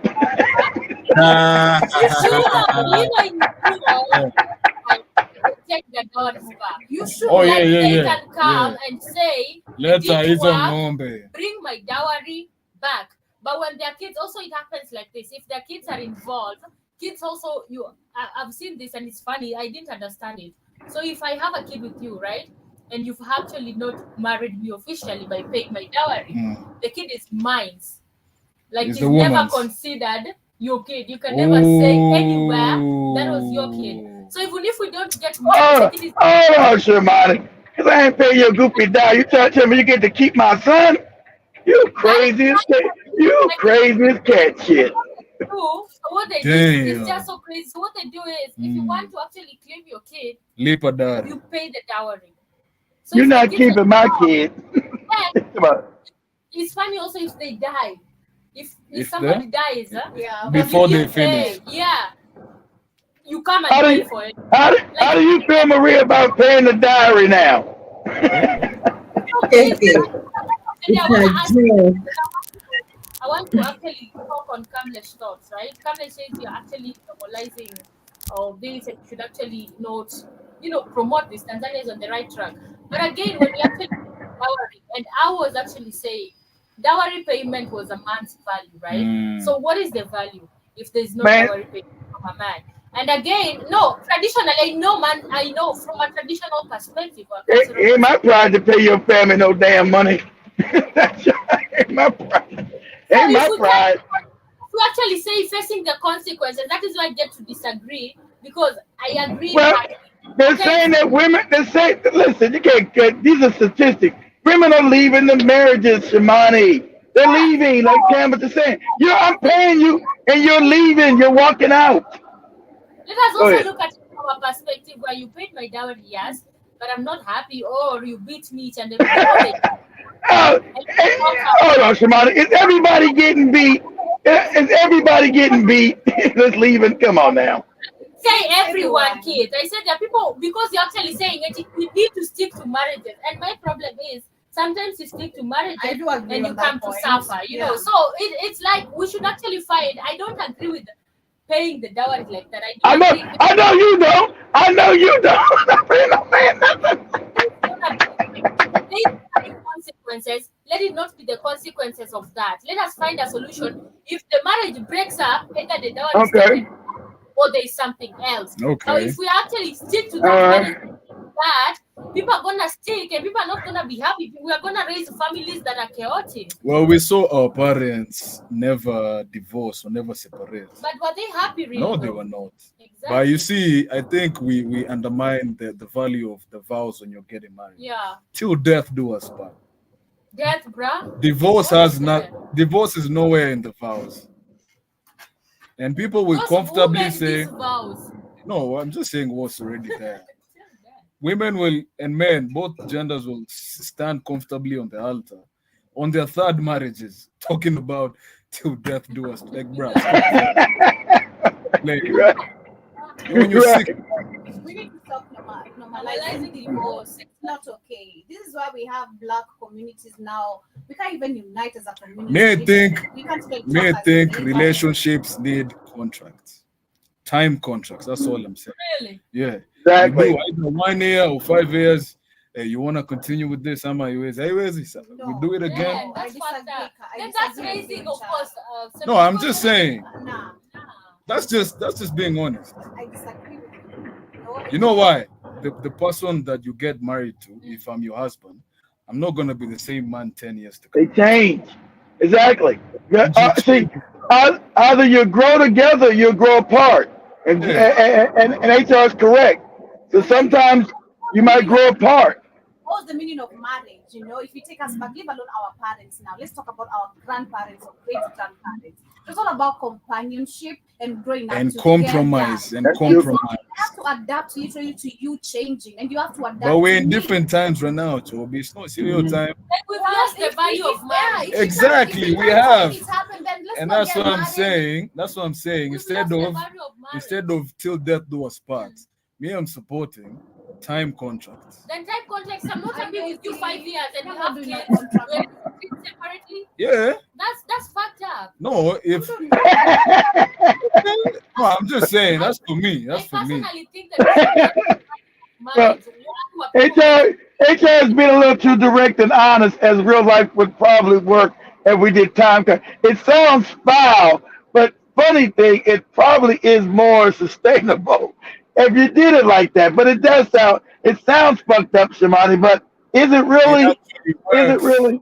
You should, take the daughters back. You should Oh, yeah, let yeah, they yeah, can come and say, Let's did eat some work, ng'ombe. bring my dowry back. But when their kids, also it happens like this. If their kids are involved, kids also, I've seen this and it's funny. I didn't understand it. So if I have a kid with you, right, and you've actually not married me officially by paying my dowry, the kid is mine. Like It's it's the never woman's. considered your kid. You can never say anywhere that was your kid. So even if we don't get married, the kid is Oh, Shermani, because I ain't paying your goofy down. You tell me you get to keep my son? You crazy as cat. You crazy as cat shit. true. So what they do Damn. is just so crazy. So what they do is, if you want to actually claim your kid, Lipa dar. you pay the dowry. So You're if the not kids keeping are my involved, kid. then Come on. it's funny also if they die. If If somebody dies, Yeah. Before you they pay, finish. yeah, you come How and do pay you, for it. how do you feel, Maria, about paying the diary now? Thank you. Today I It's want to a ask joy. I want to actually talk on Kamlesh thoughts, right? Kamlesh says you're actually normalizing this and you should actually not, promote this. Tanzania is on the right track. But again, when we actually dowry, and I was actually saying dowry payment was a man's value, right? So what is the value if there's no Man, dowry payment from a man? And again, no, traditionally, I know from a traditional perspective or cultural ain't my perspective. pride to pay your family no damn money. That's ain't my pride. So Ain't if my we pride. actually say facing the consequences, that is why I get to disagree, because I agree Well, partly. they're Okay, saying that women, they say, listen, you can't get, these are statistics. Women are leaving the marriages, Shimani. They're leaving, like Campbell is saying. I'm paying you, and you're leaving. You're walking out. let us Go also ahead. look at it from a perspective where you paid my dowry, yes, but I'm not happy, or you beat me each and every day, or they Oh, and you walk out. hold on, Shimani. Is everybody getting beat? Is everybody getting beat? Let's leave it. Come on now. Say everyone, Everyone. kids. I said there are people, because you're actually saying it, we need to stick to marriages. And my problem is sometimes you stick to marriages I do agree and you on that come to point. suffer, Yeah. So it's like we should actually find. I don't agree with paying the dowry like that. I I do know, agree I know you don't. I know you don't. I'm not saying nothing. with the consequences. Let it not be the consequences of that. Let us find a solution. If the marriage breaks up, either the dowry is Okay. taken or there is something else. Now, Okay. if we actually stick to that marriage, that people are gonna stick and people are not gonna be happy. We are gonna raise families that are chaotic. Well, we saw our parents never divorce or never separate. But were they happy really? No, they though? were not. Exactly. But you see, I think we undermine the value of the vows when you're getting married. Yeah. Till death do us part. Death, bruh. Divorce What has is not. that? Divorce is nowhere in the vows. And people will Those comfortably women, say, these vows. no, I'm just saying what's already there. Women will, and men, both genders will stand comfortably on the altar on their third marriages, talking about till death do us. Like, bruh, stop. Like, You're right. when you're You're right. sick, We need to stop normalizing divorce. It's not okay. This is why we have black communities now. We can't even unite as a community. May think we can't even may talk as think neighbors. relationships need contracts, time contracts. That's all I'm saying. Really? Yeah, Exactly. you do either 1 year or 5 years. Hey, you want to continue with this? Am I? We do it again. Yeah, No, that's I fucked disagree. up. I Then that's disagree with raising, you, of Charles. course. No, I'm just saying. Nah, That's just being honest. I disagree with you. No, You know why? The person that you get married to, if I'm your husband, I'm not gonna be the same man 10 years to They come. change. Exactly. Yeah, You see, either you grow together, you grow apart. And Yeah. and HR is correct. So sometimes you might grow apart. What's the meaning of marriage? If you take us back, leave alone our parents now. Let's talk about our grandparents or great grandparents. It's all about companionship and growing up And together. compromise and That's true. You compromise. have to adapt literally to you changing, and you have to adapt. But we're to in me. different times right now, Joby. It's not serious time. Like we've lost the value of marriage. Exactly, we have. It's happened, then let's And not that's get what I'm married. saying. That's what I'm saying. We've lost the value of marriage. Instead of till death do us part, me, I'm supporting time contracts. Then type contracts. I'm not happy with you 5 years and you have doing kids. a contract. We're kids separately. Yeah. That's fucked up. No, if no, I'm just saying that's for me. That's for I me. personally think that marriage. HR has been a little too direct and honest, as real life would probably work if we did time. It sounds foul, but funny thing, it probably is more sustainable if you did it like that. But it sounds fucked up, Shimani. But is it really? Is it really?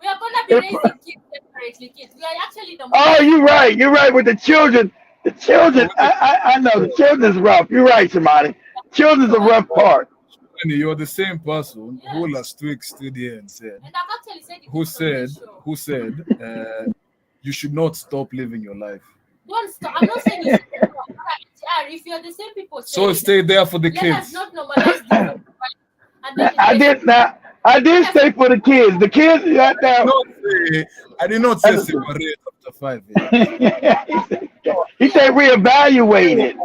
We are gonna be raising kids separately. Kids. We are actually the. Oh, you're right. You're right with the children. The children, I know the children is rough. You're right, Shimani. Children's a rough part. And you're the same person who last week stood here and said, And I've actually said it who said, you should not stop living your life. Don't stop. I'm not saying you should stop. If you're the same people, So stay there for the let us kids. not normalize this. And then I did stay for the kids. The kids got down. I did not say separate after 5 years. He said reevaluate it.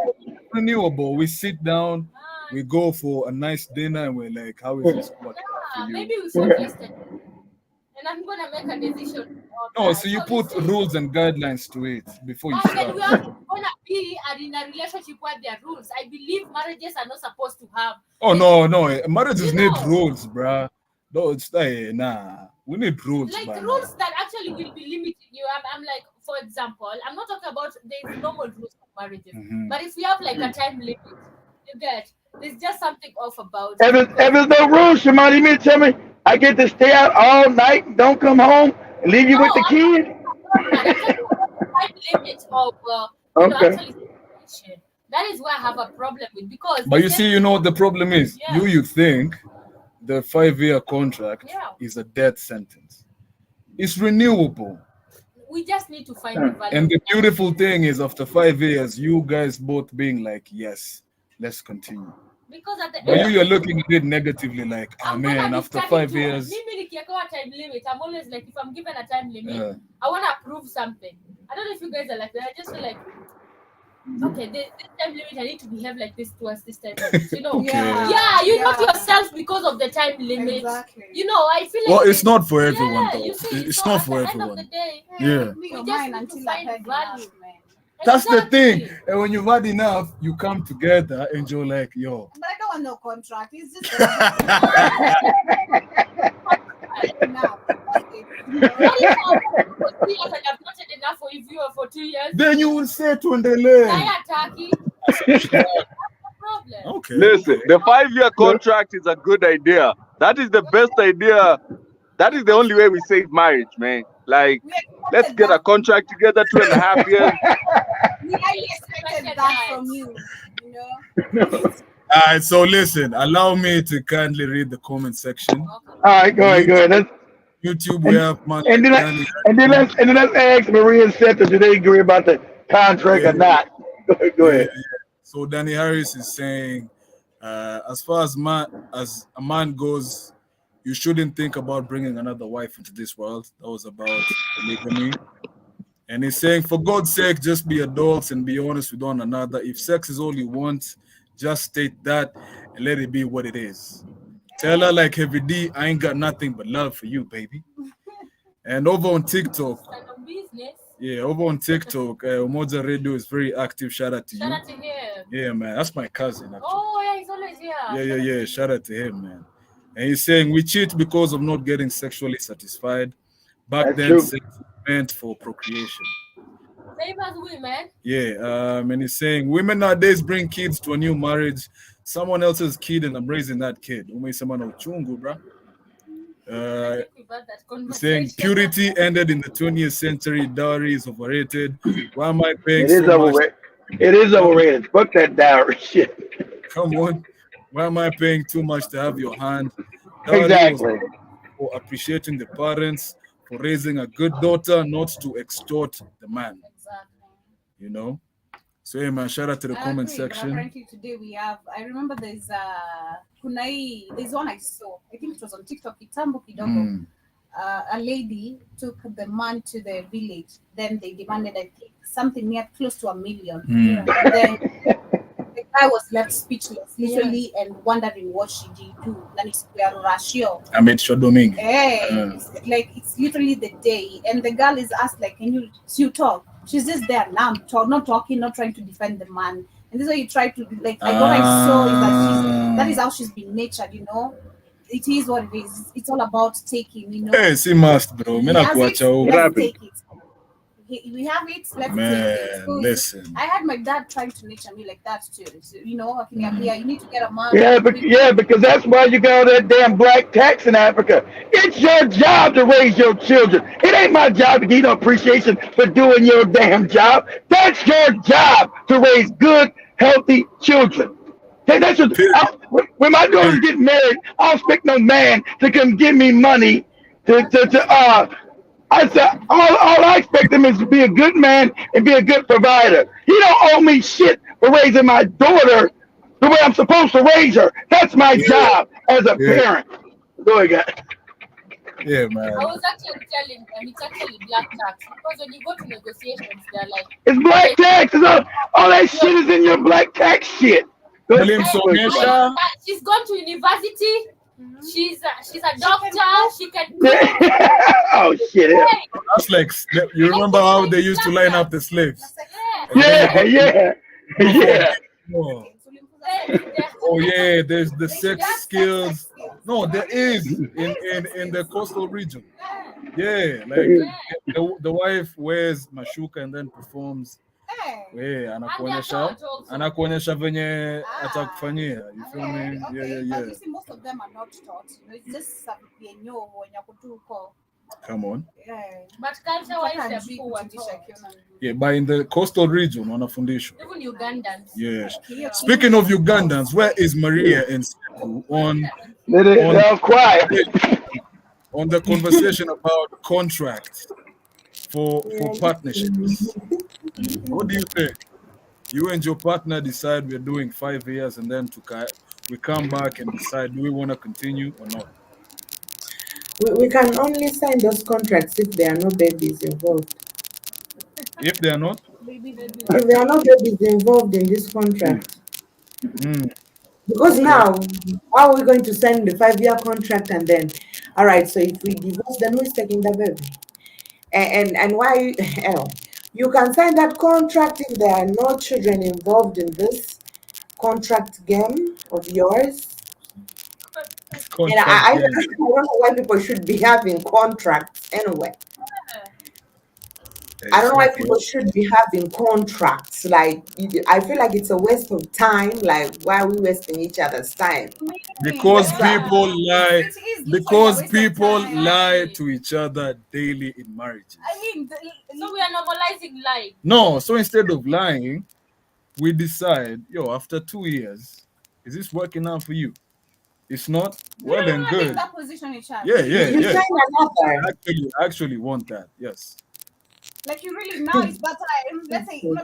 Renewable. We sit down, we go for a nice dinner, and we're like, how is this working for you? maybe we should just and I'm gonna make a decision. No, so you put rules and guidelines to it before you But then we start. are gonna be in a relationship where there are rules. I believe marriages are not supposed to have. Oh no, marriages You need know. rules, bruh. No, it's nah. We need rules, Like man. rules that actually will be limiting you. I'm like, for example, I'm not talking about there's normal rules for marriages, but if we have like a time limit, you get there's just something off about If it. there's no rules, Shimani, you mean to tell me I get to stay out all night and don't come home and leave you with the kids? Time limit of Okay. actually separation. That is where I have a problem with because. But you see, you know what the problem is? Yeah. You think the 5-year contract Yeah. is a death sentence. It's renewable. We just need to find the value. And the beautiful thing is, after 5 years, you guys both being like, yes, let's continue. Because at the But you're looking at it negatively, like, oh I'm gonna man, be after stuck 5 into- years. Mimi nikiwekewa time limit, I'm always like, if I'm given a time limit, Yeah. I want to approve something. I don't know if you guys are like that. I just feel like, okay, this time limit, I need to behave like this towards this time limit. You know? Okay. Yeah, you know yourself because of the time limit. Exactly. You know, I feel like. Well, it's not for everyone, though. You see, It's so not at for the end of everyone. the day, Yeah. Me We or just mine need until to I find had value. enough, man. That's the Exactly. thing. And when you've had enough, you come together and you're like, yo. But I don't want no contract. It's just now. What if for 2 years and I've not had enough for you for 2 years? Then you will say to Ndele. I Turkey. That's the problem. Okay. Listen, the 5-year contract is a good idea. That is the best idea. That is the only way we save marriage, man. Like, let's get a contract together 2.5 years. We highly expected that from you. You know. All right, so listen, allow me to kindly read the comment section. All right, go ahead. Let's, YouTube, we have man. and then let's ask Maria and Seth if they agree about the contract or not. Go ahead. So Danny Harris is saying, as far as a man goes, you shouldn't think about bringing another wife into this world. That was about polygamy. And he's saying, for God's sake, just be adults and be honest with one another. If sex is all you want, just state that and let it be what it is. Tell her like Heavy D, I ain't got nothing but love for you, baby. And over on TikTok, over on TikTok, Umoja Radio is very active. Shout out to you. Shout out to him. Yeah, man, that's my cousin. Actually. Oh, yeah, he's always here. Yeah. Shout out to him, man. And he's saying we cheat because of not getting sexually satisfied. Back That's then, true. sex was meant for procreation. Same as women. Yeah, and he's saying women nowadays bring kids to a new marriage, someone else's kid, and I'm raising that kid. Chungu, bro. Saying purity ended in the 20th century, dowry is overrated. Why am I paying It is so much? overrated. It is overrated. Fuck that dowry shit. Come on. Why am I paying too much to have your hand? Dowry was Exactly. for appreciating the parents, for raising a good daughter, not to extort the man. Exactly. You know? So hey man, shout out to the I comment agree, but section. apparently today we have. I remember there's there's one I saw. I think it was on TikTok. Kitambo kidogo. Mm. A lady took the man to the village. Then they demanded, I think, something near close to $1 million. Mm. Then the guy was left speechless, literally, and wondering what should he do. Then it's ratio. I made sure Domingue. Hey, it's literally the day, and the girl is asked like, "Can you talk?" She's just there now, not talking, not trying to defend the man. And this is what you try to do. Like what I saw is that is how she's been natured, you know. It is what it is. It's all about taking, you know. Hey, see must bro. He Me not has watch it, out. let's take it. We have it, let's Man, take it. So listen. I had my dad trying to nature me like that too. So, you know, you need to get a man. Yeah, because that's why you got all that damn black tax in Africa. It's your job to raise your children. It ain't my job to give no appreciation for doing your damn job. That's your job to raise good, healthy children. Hey, that's when my daughters get married, I don't expect no man to come give me money I said, all I expect him is to be a good man and be a good provider. He don't owe me shit for raising my daughter the way I'm supposed to raise her. That's my job as a parent. Go ahead, guys. Yeah, man. I was actually telling them it's actually black tax because when you go to negotiations, they're like, it's black tax. All that shit is in your black tax shit. She's gone to university. She's a doctor. She can. Oh shit! That's like you remember how they used to line up the slaves? Yeah. Oh yeah, there's the sex skills. No, there is in the coastal region. Yeah, like the wife wears mashuka and then performs. Yeah, anakuonyesha venye atakufanyia. You feel me? Yeah. But you see, most of them are not taught. It's just Come on. Yeah. But culture-wise, people were taught. Yeah, but in the coastal region, wanafundishwa. Even Ugandans. Yes. Speaking of Ugandans, where is Maria and Siku on the conversation about contracts for partnerships? What do you think? You and your partner decide we're doing 5 years, and then we come back and decide do we want to continue or not? We can only sign those contracts if there are no babies involved. If they are not? If there are no babies involved in this contract. Because now, how are we going to sign the 5-year contract and then, all right, so if we divorce, then who's taking the baby? And why, you can sign that contract if there are no children involved in this contract game of yours. And I don't know why people should be having contracts anyway. I don't know why people should be having contracts. Like, I feel like it's a waste of time. Like, why are we wasting each other's time? Because people lie. Because people lie to each other daily in marriages. I mean, so we are normalizing lying. No, so instead of lying, we decide, after 2 years, is this working out for you? It's not, well then good. That position in charge. Yeah. You sign another. I actually want that, yes. Like you really now it's better. Let's say you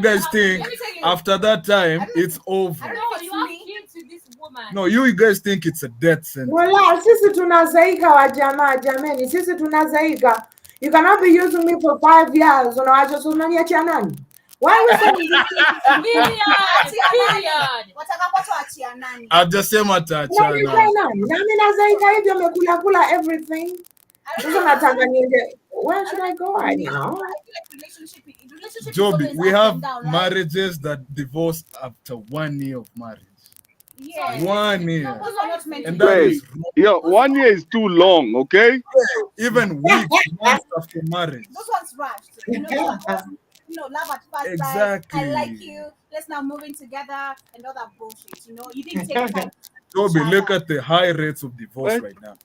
guys think after that time it's over. No, you have kids with this woman. No, you guys think it's a death sentence. Wala, sisi tunazaika wa jamaa jameni, sisi tunazaika. You cannot be using me for 5 years. Unaacha unaniachia nani? Why are we saying this? Hajasema taachana. Nami nazaika hivyo umekula everything. Where should I go right now? Joby, we have marriages that divorce after 1 year of marriage. Yeah. 1 year. And that is 1 year is too long, okay? Even weeks, months after marriage. Those ones rushed. Love at first exactly. sight. I like you. Let's now move in together and all that bullshit. You didn't take time. Joby, look at the high rates of divorce right now.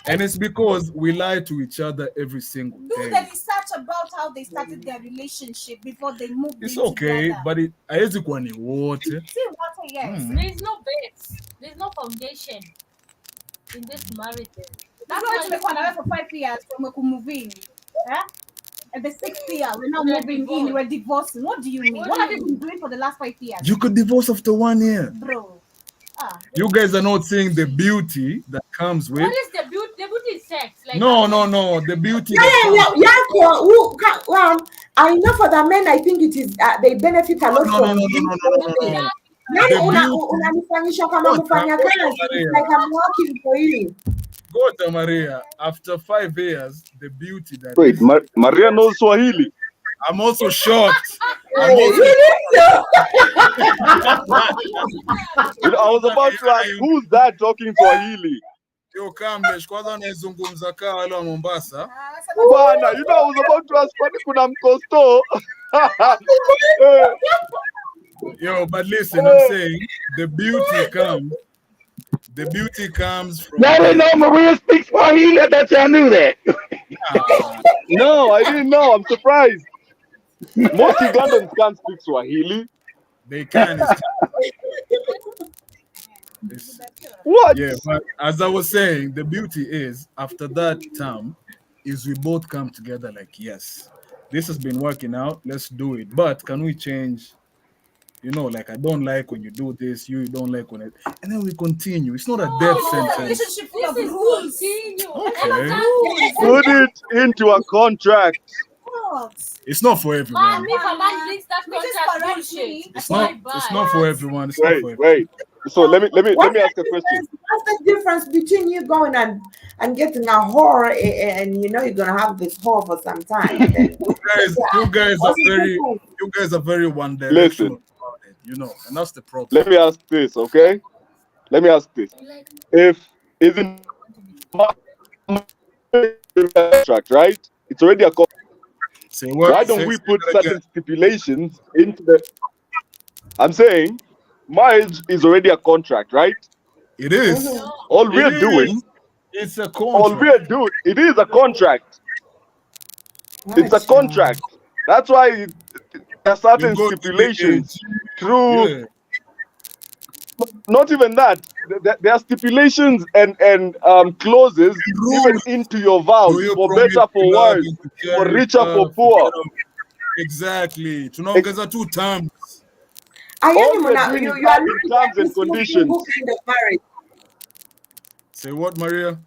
And it's because we lie to each other every single Do the day. research about how they started their relationship before they moved It's in okay, together. but it haiwezi kuwa ni wote. See what yes. Mm. There's no base. There's no foundation in this marriage. That's why tumekuwa na wewe for 5 years from moving. At the 6th year, we're now moving in, we're divorcing. What do you mean? What have you been doing for the last 5 years? You could divorce after 1 year. Bro. You guys are not seeing the beauty that comes with. What is the beauty? The beauty is sex. Like No. The beauty. Well, I know for the men, I think it is they benefit a lot from No. unanifanyisha kama kufanya kazi. It's like I'm working for you. Go, Maria. After 5 years, the beauty that. Wait, Maria knows Swahili. I'm also shocked. I was about to ask, who's that talking Swahili? Yo, Kamlesh, kwanza naizungumza kaa wale wa Mombasa. Bwana, I was about to ask kwani kuna mkosto. Yo, but listen, I'm saying the beauty comes from. Y'all didn't know Maria speaks Swahili. I bet y'all knew that. No, I didn't know. I'm surprised. Most Ugandans can't speak Swahili. They can. What? Yeah, but as I was saying, the beauty is after that term is we both come together like, yes, this has been working out, let's do it. But can we change? Like I don't like when you do this, you don't like when and then we continue. It's not a death sentence. Relationship full of This is rules. continue. Put it into a contract. It's not for everyone. Man, if a man reads that Which is contract correct, bullshit, It's not for everyone. It's not for everyone. Wait. So let me ask a question. What's the difference between you going and getting a whore and you're gonna have this whore for some time? You guys are very one directional about it, and that's the problem. Let me ask this, okay? Let me ask this. If isn't contract, right? It's already a contract. Why don't we put certain stipulations into the? I'm saying marriage is already a contract, right? It is. All we're doing, it's a contract. It is a contract. It's a contract. That's why there are certain stipulations through. Not even that. There are stipulations and clauses even into your vows for better, for worse, for richer, for poor. Exactly. Tunaongeza 2 terms. You are terms looking at and conditions. kind of marriage. Say what, Maria?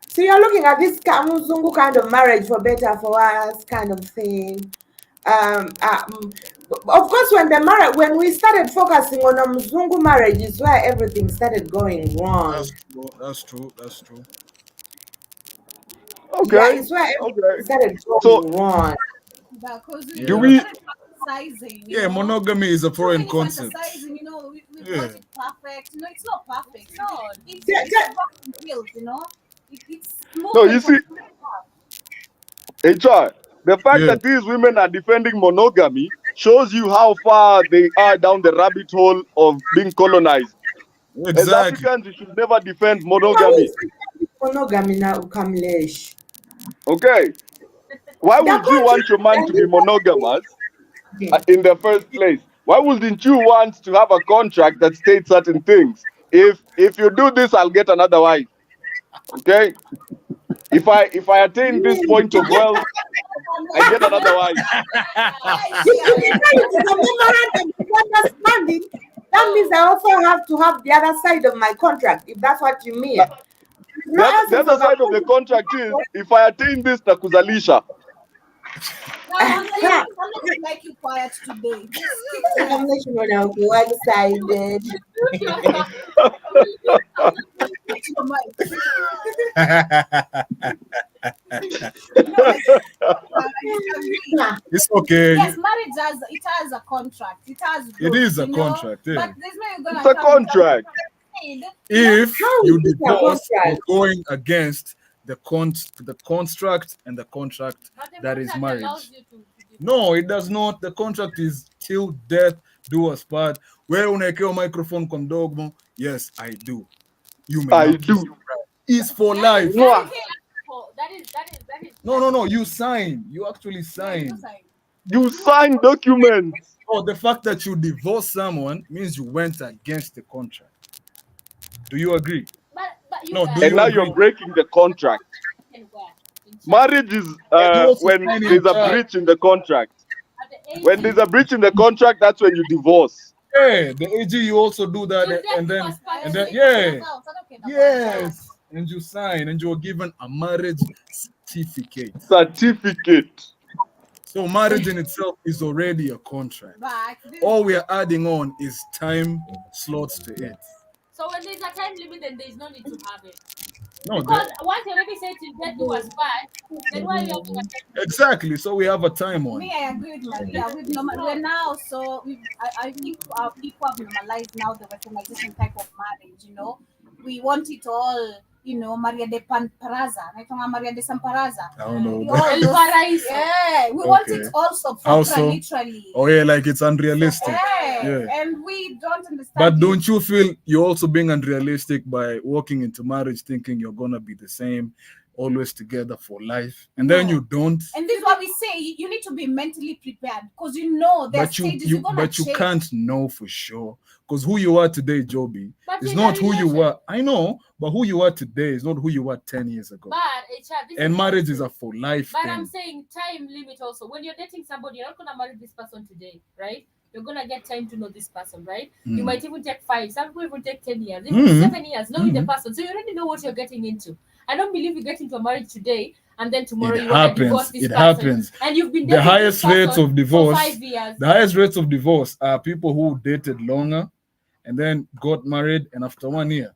So you're looking at this Muzungu kind of marriage for better, for worse kind of thing. Of course, when we started focusing on a Muzungu marriage is where everything started going wrong. That's true. Okay. Yeah, it's where everything started going wrong. Do we? Yeah, monogamy is a foreign concept. We want it perfect. It's not perfect. No, it's built. It's No, you see, HR, the fact that these women are defending monogamy shows you how far they are down the rabbit hole of being colonized. Exactly. As Africans, we should never defend monogamy. Monogamy now, Kamlesh. Okay. Why would you want your man to be monogamous in the first place? Why wouldn't you want to have a contract that states certain things? If you do this, I'll get another wife. Okay? If I attain this point of wealth, I get another wife. That means I also have to have the other side of my contract, if that's what you mean. The other side of the contract is, if I attain this, nakuzalisha. Like you quiet today. I'm not sure now. One-sided. It's okay. Yes, marriage has a contract. It is a contract. Yeah. But there's no you're gonna It's a contract. If you divorce, you're going against the construct and the contract that is marriage. No, it does not. The contract is till death do us part. Where unaekewa microphone kwa mdogo? Yes, I do. You may I not do. kiss your bride. is for life. Mwah. That is. No. You sign. You actually Yeah, sign. you sign. You sign documents. Oh, the fact that you divorce someone means you went against the contract. Do you agree? But you No, guys, do And you now agree? you're breaking the contract. can work in China. Marriage is You also when sign in there's a charge. breach in the contract. At the When 18, there's a breach in the contract, that's when you divorce. Yeah, the AG, you also do that, you and then and yes, and you sign, and you're given a marriage certificate. Certificate. So marriage in itself is already a contract. But All we are adding on is time slots to it. So when there's a time limit, then there's no need to have it. No, Because once you already said till death do us part, then why are you having a time limit? exactly. So we have a time on. me, I agree with Maria. We're now so I think people have normalized now the Westernization type of marriage. You know, we want it all. You know, Maria de Paraza, Maria de Samparaza. I don't know. All El those- Paraíso. Yeah, we want it also Also? literally. Oh yeah, like it's unrealistic. Yeah, Yeah. and we don't understand. But it. don't you feel you're also being unrealistic by walking into marriage thinking you're gonna be the same, always together for life, and then No. you don't? And this is what we say: you need to be mentally prepared because you know there's But you stages you're gonna but you change. can't know for sure because who you are today, Joby, But is in not a who you relation- were. I know, but who you are today is not who you were 10 years ago. But HR, this And is marriage also- is a for life But thing. I'm saying time limit also. When you're dating somebody, you're not gonna marry this person today, right? You're gonna get time to know this person, right? You Mm. might even take 5, some people even take 10 years, even Mhm. 7 years, knowing the Mhm. person. So you already know what you're getting into. I don't believe you get into a marriage today and then tomorrow It you want to divorce happens. this It person. happens. And you've been The dating highest this rates person of for divorce. 5 years. The highest rates of divorce are people who dated longer and then got married, and after 1 year.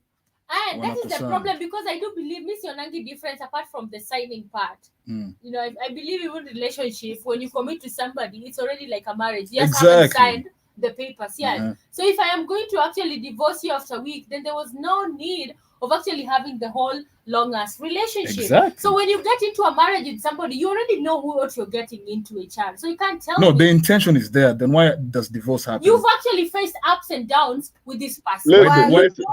And that is the 100%. problem because I do believe Miss Yonangi difference apart from the signing part. Mm. You know, I believe even relationship when you commit to somebody, it's already like a marriage. Yes, I haven't Exactly. signed the papers. Yeah. Uh-huh. So if I am going to actually divorce you after a week, then there was no need of actually having the whole long ass relationship. Exactly. So when you get into a marriage with somebody, you already know what you're getting into a child. So you can't tell No, me. the intention is there. Then why does divorce happen? You've actually faced ups and downs with this person. Listen, Well, listen.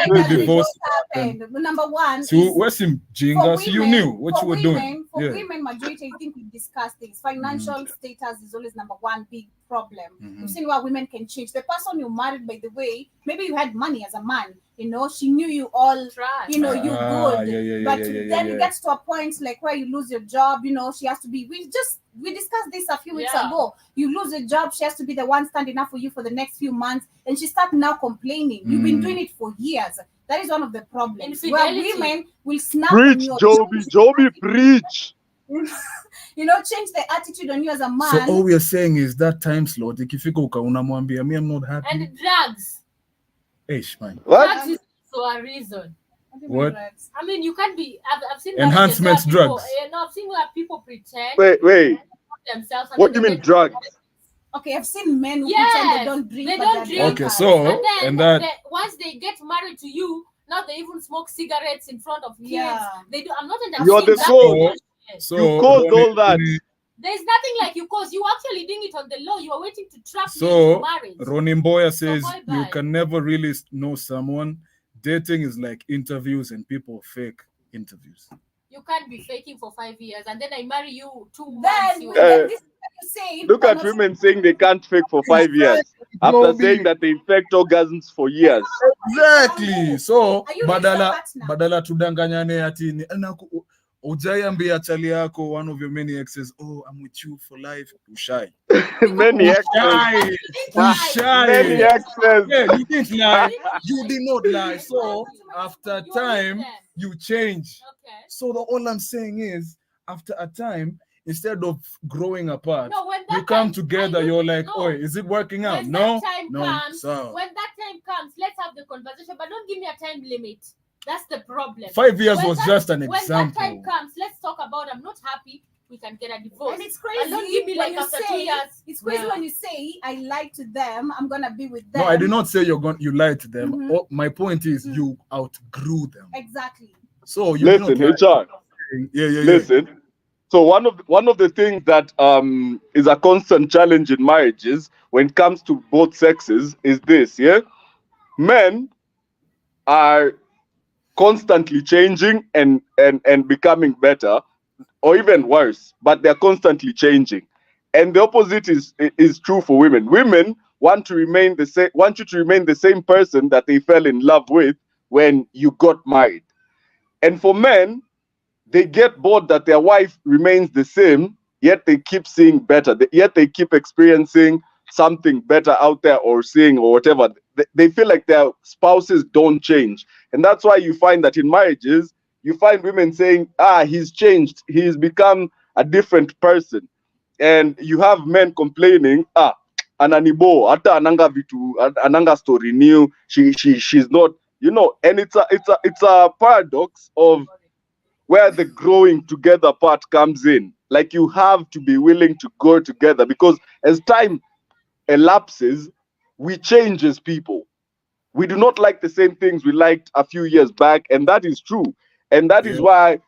When the That divorce happened. Number one, So is where's him for Jinga? So you women- knew what for you were women, doing. For Yeah. women, majority, I think we discussed this. Financial status is always number one big problem. Mhm. We've seen where women can change. The person you married, by the way, maybe you had money as a man. You know, she knew you all. Trash. You know, you good. Yeah, But yeah, then yeah. it gets to a point like where you lose your job. You know, she has to be. We discussed this a few weeks Yeah. ago. You lose your job. She has to be the one standing up for you for the next few months, and she starts now complaining. You've been Mm. doing it for years. That is one of the problems. Where Infidelity. women will snap on Preach, you. Joby. Joby, preach. You know, change the attitude on you as a man. So all we are saying is that time slot. Ikifika unamwambia me I'm not happy. And drugs. Eish, man. What? Drugs is also a reason. What? I mean, you can't be. I've seen Enhancements marriages where drugs. People, no, I've seen where people pretend Wait. themselves. And What do then you they mean get- drugs? Okay, I've seen men who Yes, pretend they don't drink. they but don't they're drink. Okay, drinkers. so And then and that once they get married to you, now they even smoke cigarettes in front of kids. Yeah. They do. I'm not You're the soul. so You caused Ronnie- all that. There's nothing like you cause you actually doing it on the law. You are waiting to trap me So into marriage. Ronnie Mboya says bye-bye. you can never really know someone. Dating is like interviews and people fake interviews. You can't be faking for 5 years and then I marry you 2 months. Then, You then this is what you say. Look at women saying they can't fake for 5 years after Joby. saying that they faked orgasms for years. Exactly. So Are you badala ready to badala tudanganyane ati ni ujaiambia chali yako one of your many exes, oh I'm with you for life. Ushai. Many exes. Ushai. Ushai. Many exes. Yeah, you didn't lie. You did not lie. So after You time, with them. you change. Okay. So all I'm saying is, after a time, instead of growing apart, No, when that you come time- together. I do- You're like, no. oh, is it working out? When No, that time no. comes, So when that time comes, let's have the conversation, but don't give me a time limit. That's the problem. 5 years When was that- just an When that example. time comes, let's talk about I'm not happy. We can get a divorce. And it's crazy. don't give me when like you after 2 say, years. It's crazy Yeah. when you say I lied to them. I'm gonna be with them. No, I did not say you lied to them. Mhm. Oh, my point is you outgrew them. Exactly. So you Listen, did not HR. yeah. Listen. So one of the things that is a constant challenge in marriages when it comes to both sexes is this, yeah? Men are constantly changing and becoming better, or even worse, but they're constantly changing. And the opposite is true for women. Women want to remain the same, want you to remain the same person that they fell in love with when you got married. And for men, they get bored that their wife remains the same, yet they keep seeing better, yet they keep experiencing something better out there, or seeing, or whatever. They feel like their spouses don't change. And that's why you find that in marriages, you find women saying, he's changed, he's become a different person. And you have men complaining, ananibo, hata ananga vitu, ananga story new, she's not, and it's a paradox of where the growing together part comes in. Like, you have to be willing to grow together, because as time elapses, we change as people. We do not like the same things we liked a few years back, and that is true. And that is why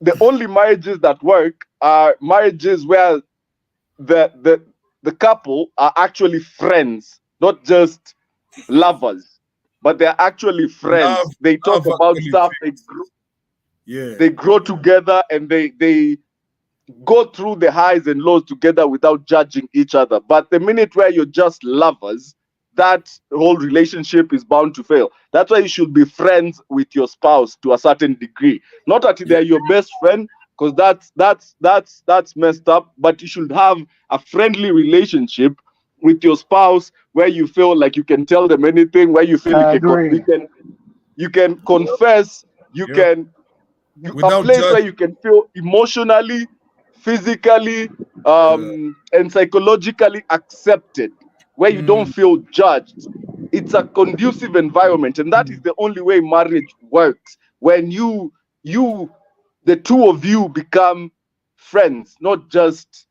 the only marriages that work are marriages where the couple are actually friends, not just lovers, but they're actually friends. They talk about stuff. They grow together, and they go through the highs and lows together without judging each other. But the minute where you're just lovers, that whole relationship is bound to fail. That's why you should be friends with your spouse to a certain degree. Not that they're your best friend, because that's messed up. But you should have a friendly relationship with your spouse where you feel like you can tell them anything, where you feel you can confess, a place where you can feel emotionally, physically, and psychologically accepted, where you don't feel judged. It's a conducive environment, and that is the only way marriage works. When the two of you become friends, not just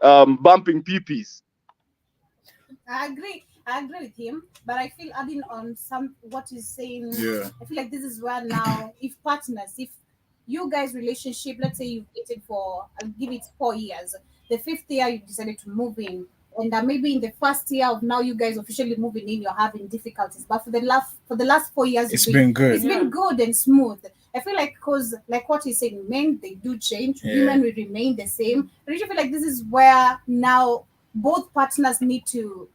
bumping peepees. I agree with him, but I feel adding on what he's saying, I feel like this is where now, if you guys relationship, let's say you've dated for, I'll give it 4 years, the 5th year you decided to move in, and maybe in the first year of now you guys officially moving in, you're having difficulties, but for the last 4 years it's been good. It's been good and smooth. I feel like, because like what he's saying, men, they do change, women will remain the same. But I feel like this is where now both partners need to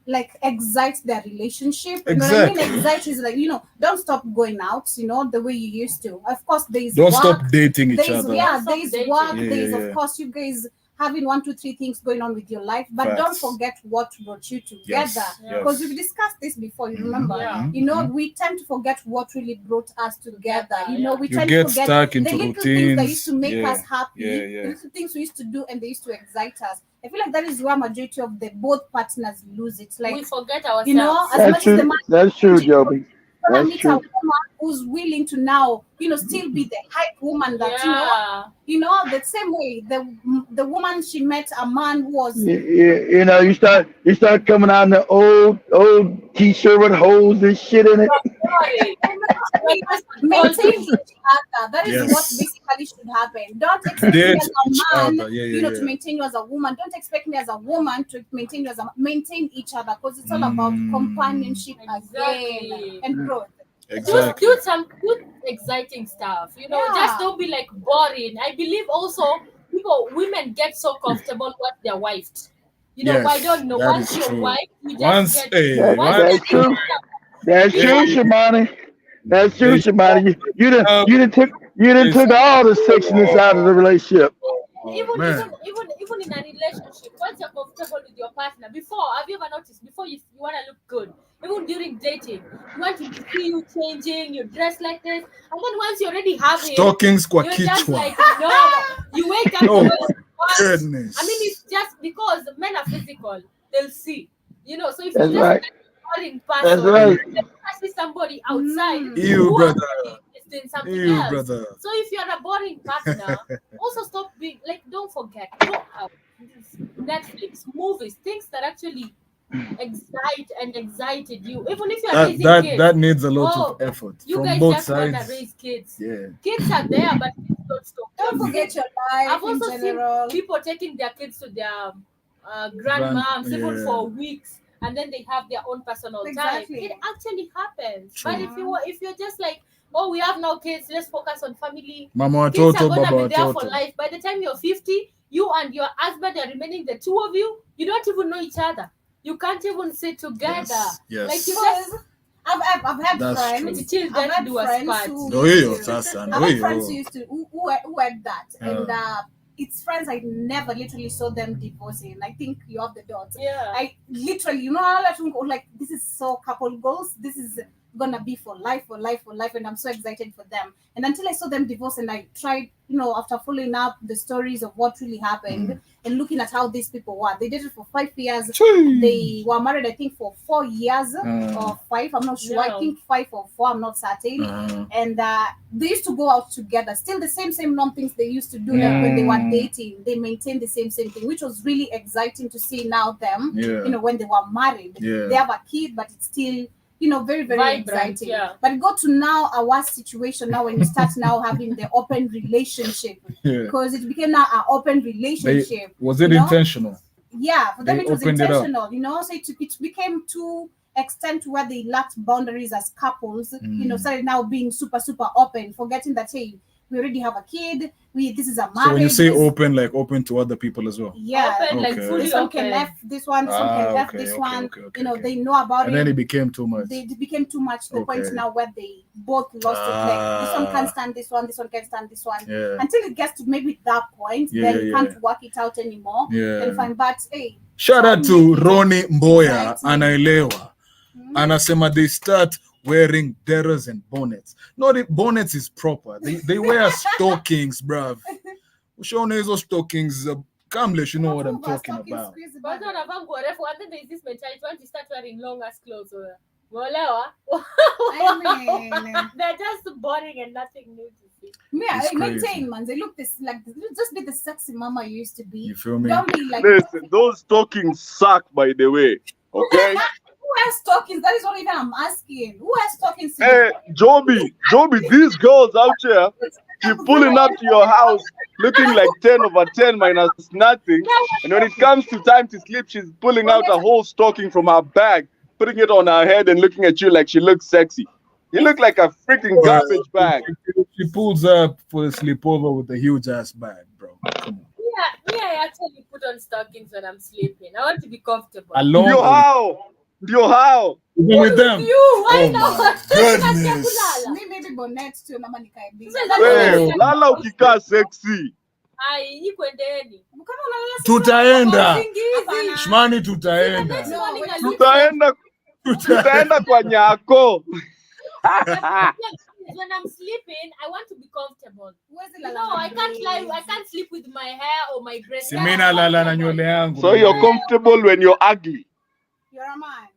like excite their relationship. Exactly. What I mean excite is like, don't stop going out, the way you used to. Of course, there's don't work, stop dating each other. There's work, there's of course you guys having 1, 2, 3 things going on with your life, but don't forget what brought you together. Because we've discussed this before, you remember? We tend to forget what really brought us together. We tend to forget stuck into the little routines things that used to make us happy, the little things we used to do, and they used to excite us. I feel like that is where majority of the both partners lose it. Like, we forget ourselves. As much as the man, that's true, Joby. That's meet true. a woman who's willing to now, still be the hype woman that the same way the woman, she met a man who was you start coming out in the old t-shirt with holes and shit in it. Maintain each other. That is what basically should happen. Don't expect me as a man, to maintain you as a woman. Don't expect me as a woman to maintain you maintain each other, because it's all about companionship again and growth. Just do some good, exciting stuff. Just don't be like boring. I believe also women get so comfortable with their wives. I don't know. Once you're wife, you just get. That's true. That's true, Shimani. That's true, Shimani. You done took all the sexiness out of the relationship. Even in a relationship, once you're comfortable with your partner, have you ever noticed, before you want to look good, even during dating, you want to see you changing, you dress like this, and then once you already have it, stockings you're just like, no, you wake up. Goodness. I mean, it's just because men are physical, they'll see, so if that's you right. in person, that's right. see somebody outside, you brother. Doing something else. Brother. So if you're a boring partner, also stop being like, don't forget, go out, Netflix, movies, things that actually excited you. Even if you're raising kids, that needs a lot of effort you from guys both just sides. want to raise kids. Yeah, kids are there, but kids don't stop. Don't forget your life. I've also seen people taking their kids to their grandmoms even for weeks, and then they have their own personal time. It actually happens. True. But if you're just like, oh, we have no kids, let's focus on family. Mama Kids are Toto, gonna Baba be there for Toto. life. By the time you're 50, you and your husband are remaining the two of you. You don't even know each other. You can't even sit together. Yes. Like you Because just I've had That's friends. true. I've had Do a friends spot. who Do used you, to- Sasa? I've Do had friends who you? used to who had that, and it's friends I never literally saw them divorcing. I think you have the dots. yeah. I literally, you know, I let them go like, this is so couple goals. This is gonna be for life, and I'm so excited for them. And until I saw them divorce, and I tried, you know, after following up the stories of what really happened and looking at how these people were, they dated for 5 years. They were married, I think, for 4 years or 5. I'm not sure. I think 5 or 4. I'm not certain. And they used to go out together. Still the same norm things they used to do like when they were dating. They maintained the same thing, which was really exciting to see now them. You know, when they were married, they have a kid, but it's still, you know, very Vibrant, exciting. yeah. But it got to now a worse situation now when you start now having the open relationship, because it became now an open relationship. Was it you know? intentional? Yeah, for them They it was opened it up. intentional, you know. So it became to extent where they lacked boundaries as couples, you know, started now being super open, forgetting that, hey, we already have a kid, this is a marriage. So when you say open, like open to other people as well. Yeah, Open, like Okay. fully this one open. can F this one, this one can F okay, this okay, one. okay, You know, okay. they know about And it. then it became too much. It became too much to the point Okay. now where they both lost it. Like this one can't stand this one can't stand this one. Yeah. Until it gets to maybe that point, Yeah, then you yeah. can't work it out anymore. Yeah. Then fine, but hey, Shout out to make it Ronnie Mboya, exciting. anaelewa. Anasema they start wearing derras and bonnets. No, the bonnets is proper. They wear stockings, bruv. Ushone hizo stockings. Kamlesh, you know what I'm talking about. Kwanza wanavaa nguo refu, and then there's this mentality once you start wearing long ass clothes. Umeelewa? I mean, They're just boring and nothing new to see. yeah, It's crazy. maintain, man. They look just be the sexy mama you used to be. You feel me? Don't be like Listen, those stockings suck, by the way. Okay? who has stockings? That is what even I'm asking. Who has stockings? Hey, Joby, these girls out here, keep pulling up to your house looking like 10 over 10 minus nothing. And when it comes to time to sleep, she's pulling out a whole stocking from her bag, putting it on her head and looking at you like she looks sexy. You look like a freaking garbage bag. She pulls up for the sleepover with a huge ass bag, bro. Come on. Yeah, I actually put on stockings when I'm sleeping. I want to be comfortable. Alone Yo, how? even with them. You, why Oh not? my goodness. Me maybe bonnet too. Nama nikaibia. Hey, lala ukikaa sexy. Ai, nyi kwendeni. Kama unalala Tutaenda. Usingizi. Shmani tutaenda. Next morning I leave. Tutaenda kwa nyako. When I'm sleeping, I want to be comfortable. Huwezi No, lala I can't lie. braids. I can't sleep with my hair or my breast. Simina lala na nywele yangu. So you're comfortable when you're ugly. You're a man.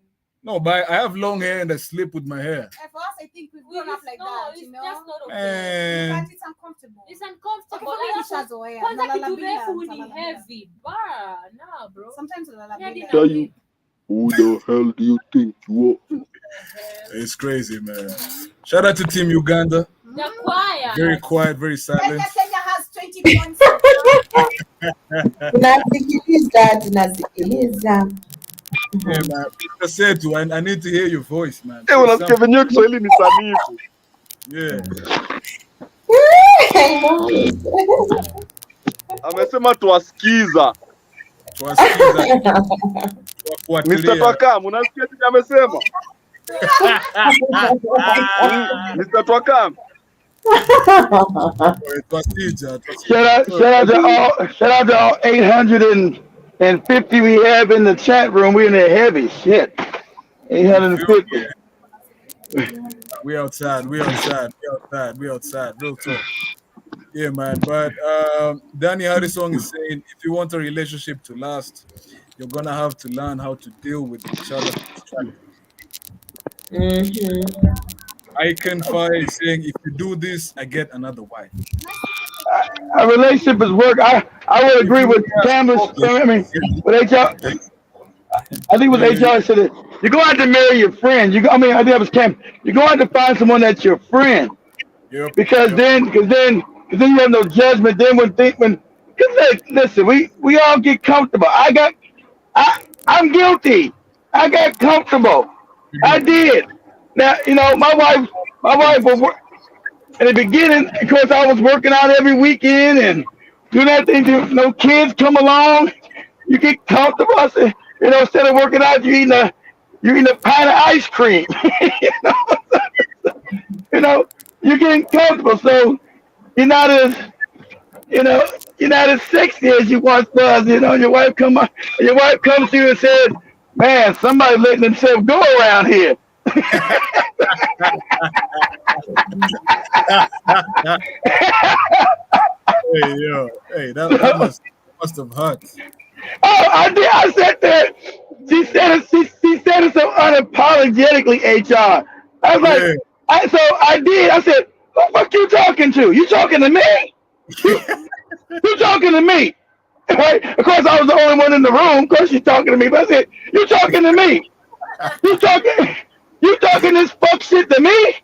No, but I have long hair and I sleep with my hair. And for us, I think we've grown up like that, It's you just know. not okay. Man. But it's uncomfortable. It's uncomfortable. Okay, Alafu, nishazoea. kwanza Nalala kitu bila, refu ni nitalala bila. heavy. Bah, nah, bro. Sometimes nalala Yeah, bila. Tell you, who the hell do you think you are? It's crazy, man. Shout out to Team Uganda. The choir. Very quiet, very silent. Kenya has 20 points. Tunasikiliza. Yeah, man. I said to, I need to hear your voice, man. Hey, unasikia venye Kiswahili ni sanifu. Yeah. Amesema tuwasikiza. Tuwasikiza. Mr. Tuwafuatilia. Twakam, unasikia nini amesema? Mr. Twakam. Tuwasija. Shout out to all 850 we have in the chat room. We're in there heavy shit. 850. We outside. Real talk. Yeah, man. But Danny Harrison is saying if you want a relationship to last, you're gonna have to learn how to deal with each other. Icon Fire is saying if you do this, I get another wife. A relationship is work. I would agree with Campbell. I mean, with HR. I think with HR said it. You go out to marry your friend. I think that was Cam. You go out to find someone that's your friend. Yep. Because then you have no judgment. Then listen, we all get comfortable. I'm guilty. I got comfortable. I did. Now my wife will work. In the beginning, of course, I was working out every weekend and doing that thing. No kids come along, you get comfortable. I said, instead of working out, you eating a pint of ice cream. you know, you know, you're getting comfortable, so you're not as you know, you're not as sexy as you once was. Your wife comes to you and says, "Man, somebody letting themselves go around here." Hey, yo, hey, that must have hurt. Oh, I did. I said that. She said it so unapologetically. HR. I was like, Yeah. I did. I said, "Who the fuck you talking to? You talking to me? You, you talking to me?" Right? Of course, I was the only one in the room. Of course, she's talking to me. But I said, "You talking to me? You talking? You talking this fuck shit to me? You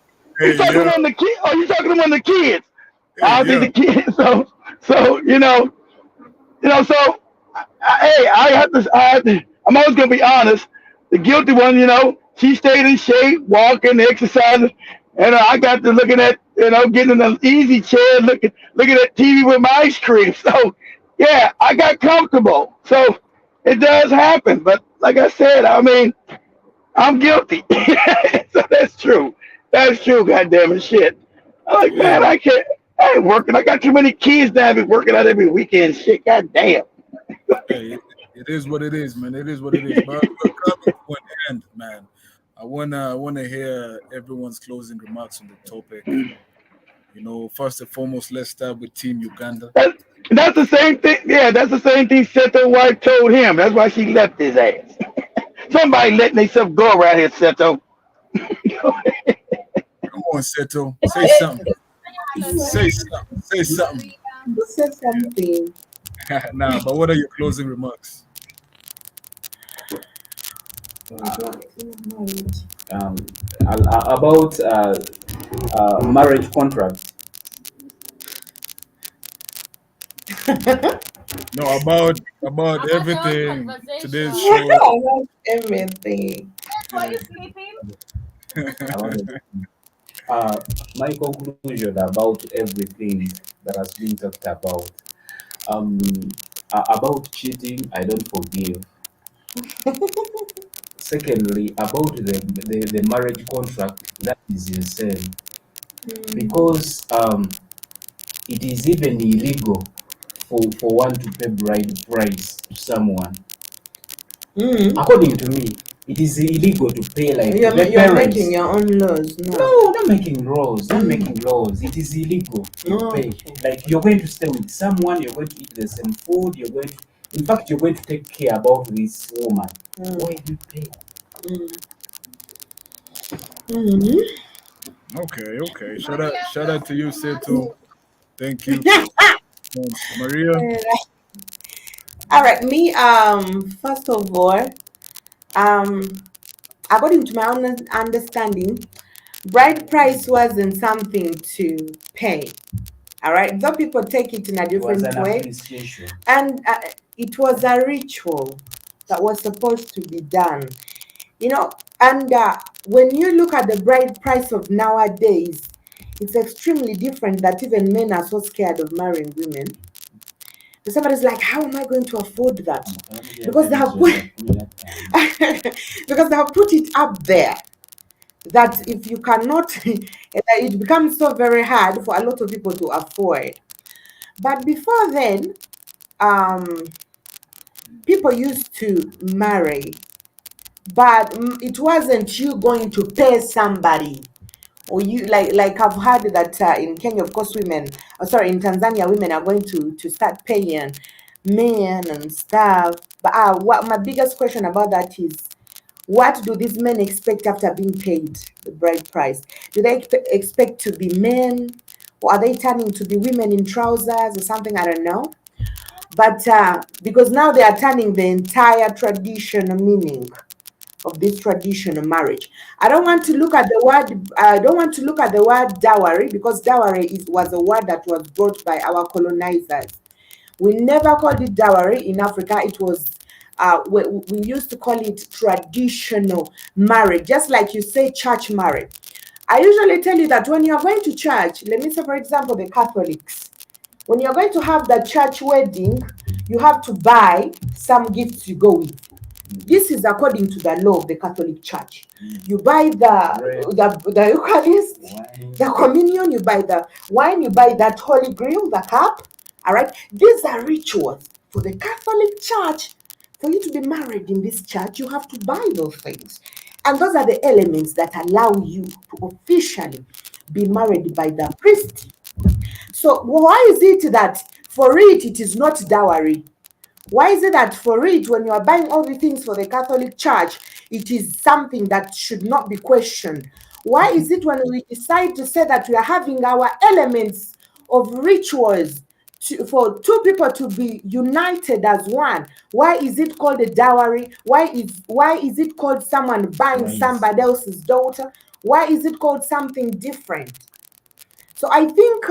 Hey, talking to yo, one of the kids? Or you talking to one of the kids?" hey, I don't think yo. the kids. So so hey, I'm always gonna be honest. The guilty one, she stayed in shape, walking, exercising, and I got to looking at, getting in an easy chair, looking at TV with my ice cream. So, yeah, I got comfortable. So it does happen, but like I said, I mean, I'm guilty. So that's true. That's true. Goddamn it, shit. I'm like, Yeah. man, I can't. I ain't working. I got too many kids now. I be working out every weekend. Shit, goddamn. Hey, it is what it is, man. It is what it is. But we're coming to an end, man. I wanna hear everyone's closing remarks on the topic. First and foremost, let's start with Team Uganda. That's the same thing. Yeah, that's the same thing Seto's wife told him. That's why she left his ass. Somebody letting themselves go around here, Seto. Come on, Seto. Say something. Say something. Say something. Who said something? Nah, but what are your closing remarks? Um, about marriage contract. No, about About the whole everything. Today's conversation. show. I like everything. Why are you sleeping? About my conclusion about everything that has been talked about. Um, about cheating, I don't forgive. Secondly, about the marriage contract, that is insane because it is even illegal for one to pay bride price to someone. According to me, it is illegal to pay like the You're parents. making your own laws now. No, not making laws. Not making laws. It is illegal to Oh, pay. okay. Like you're going to stay with someone, you're going to eat the same food, in fact, you're going to take care about this woman. Why do you pay? Okay. Shout out to you, Seto. Thank you. Maria. All right, me. First of all, um, according to my own understanding, bride price wasn't something to pay. All right, though people take it in a It was different an way, appreciation. and it was a ritual that was supposed to be done. And when you look at the bride price of nowadays, it's extremely different. That even men are so scared of marrying women. So somebody's like, how am I going to afford that? Because they have put because they have put it up there that if you cannot, it becomes so very hard for a lot of people to afford. But before then, um, people used to marry, but it wasn't you going to pay somebody. Or you like I've heard that in Kenya, of course, sorry, in Tanzania, women are going to start paying men and stuff. But what my biggest question about that is, what do these men expect after being paid the bride price? Do they expect to be men, or are they turning to be women in trousers or something? I don't know. But because now they are turning the entire traditional meaning of this traditional marriage. I don't want to look at the word. I don't want to look at the word dowry, because dowry was a word that was brought by our colonizers. We never called it dowry in Africa. It was we used to call it traditional marriage, just like you say church marriage. I usually tell you that when you are going to church, let me say, for example, the Catholics, when you're going to have the church wedding, you have to buy some gifts to go with. This is according to the law of the Catholic Church. You buy the Eucharist, the communion, you buy the wine, you buy that Holy Grail, the cup. All right. These are rituals for the Catholic Church. For you to be married in this church, you have to buy those things. And those are the elements that allow you to officially be married by the priest. So why is it that for it is not dowry? Why is it that for it, when you are buying all the things for the Catholic Church, it is something that should not be questioned? Why is it when we decide to say that we are having our elements of rituals for two people to be united as one? Why is it called a dowry? Why is it called someone buying somebody else's daughter? Why is it called something different? So I think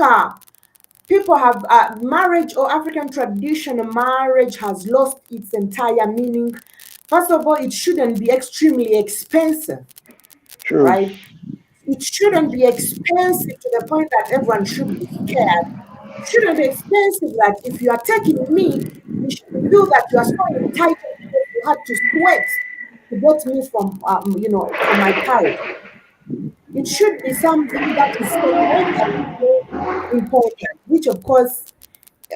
people have marriage or African traditional marriage has lost its entire meaning. First of all, it shouldn't be extremely expensive, True. right? It shouldn't be expensive to the point that everyone should be scared. It shouldn't be expensive that if you are taking me, you should feel that you are so entitled because you had to sweat to get me from, from my parents. It should be something that is so important, which of course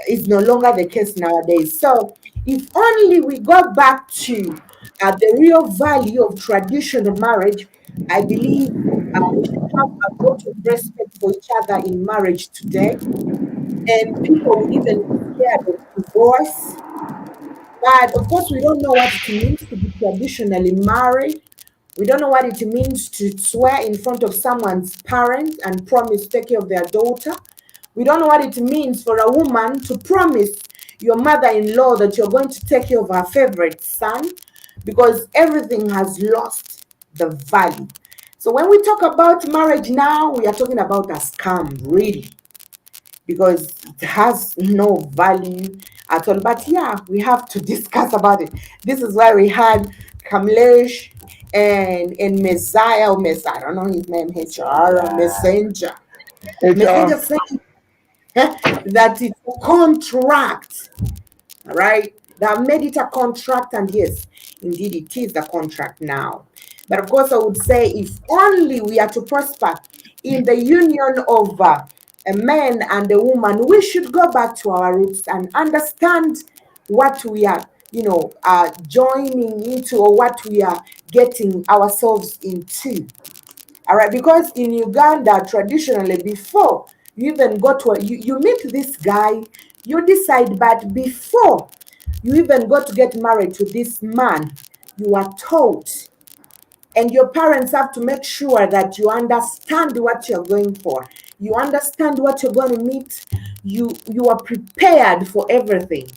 is no longer the case nowadays. So if only we go back to the real value of traditional marriage, I believe we should have a lot of respect for each other in marriage today. And people would even be scared of divorce. But of course, we don't know what it means to be traditionally married. We don't know what it means to swear in front of someone's parent and promise to take care of their daughter. We don't know what it means for a woman to promise your mother-in-law that you're going to take care of her favorite son, because everything has lost the value. So when we talk about marriage now, we are talking about a scam, really, because it has no value at all. But yeah, we have to discuss about it. This is why we had Kamlesh and Messiah, or Messiah, I don't know his name, HR, Messenger. Messenger HR. saying that it's a contract, right? They have made it a contract, and yes, indeed, it is a contract now. But of course, I would say if only we are to prosper in the union of a man and a woman, we should go back to our roots and understand what we are, joining into, or what we are getting ourselves into. All right, because in Uganda, traditionally, before you even go to you meet this guy, you decide, but before you even go to get married to this man, you are taught, and your parents have to make sure that you understand what you're going for. You understand what you're going to meet. You are prepared for everything.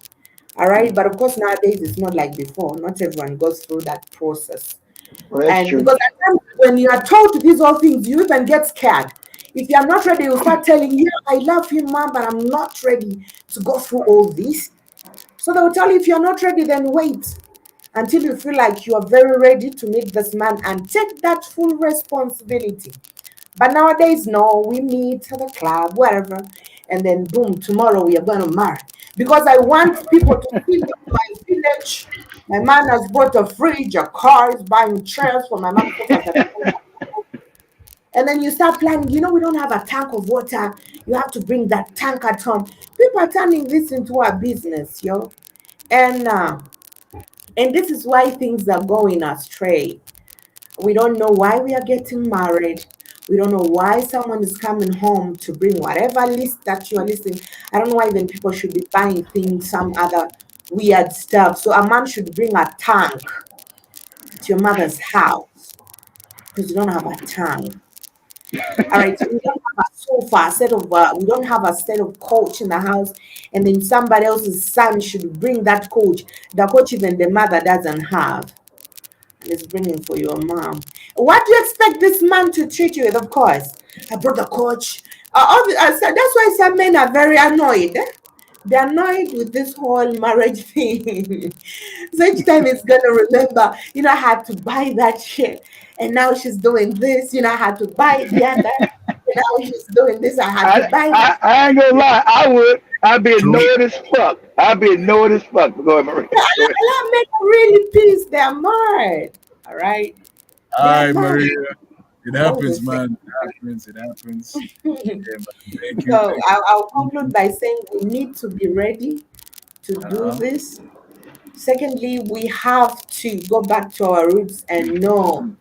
All right, but of course nowadays it's not like before. Not everyone goes through that process. Well, that's And true. because at times when you are told these all things, you even get scared. If you are not ready, you start telling you, I love you, mom, but I'm not ready to go through all this. So they will tell you, if you're not ready, then wait until you feel like you are very ready to meet this man and take that full responsibility. But nowadays, no, we meet at the club, wherever, and then boom, tomorrow we are going to marry. Because I want people to see that my village, my man has brought a fridge, a car, is buying chairs for my mom. And then you start planning, we don't have a tank of water. You have to bring that tank at home. People are turning this into a business, yo. And this is why things are going astray. We don't know why we are getting married. We don't know why someone is coming home to bring whatever list that you are listing. I don't know why even people should be buying things, some other weird stuff. So a man should bring a tank to your mother's house because you don't have a tank. All right, so we don't have a sofa, we don't have a set of coach in the house, and then somebody else's son should bring that coach. The coach even the mother doesn't have. Is bringing for your mom. What do you expect this man to treat you with? Of course, I brought the coach. So that's why some men are very annoyed. They're annoyed with this whole marriage thing. So each time it's gonna remember, I had to buy that shit. and now she's doing this. I had to buy the other. And now she's doing this. I had to buy that. I ain't gonna lie. I'd be True. annoyed as fuck. I'd be annoyed as fuck. Go ahead, Maria. Go ahead. That make them really pissed. They're mad. All right. All right, They're mad. Maria. It happens, Always man. It happens. Yeah, man. Thank you. So Thank I'll conclude by saying we need to be ready to do this. Secondly, we have to go back to our roots and know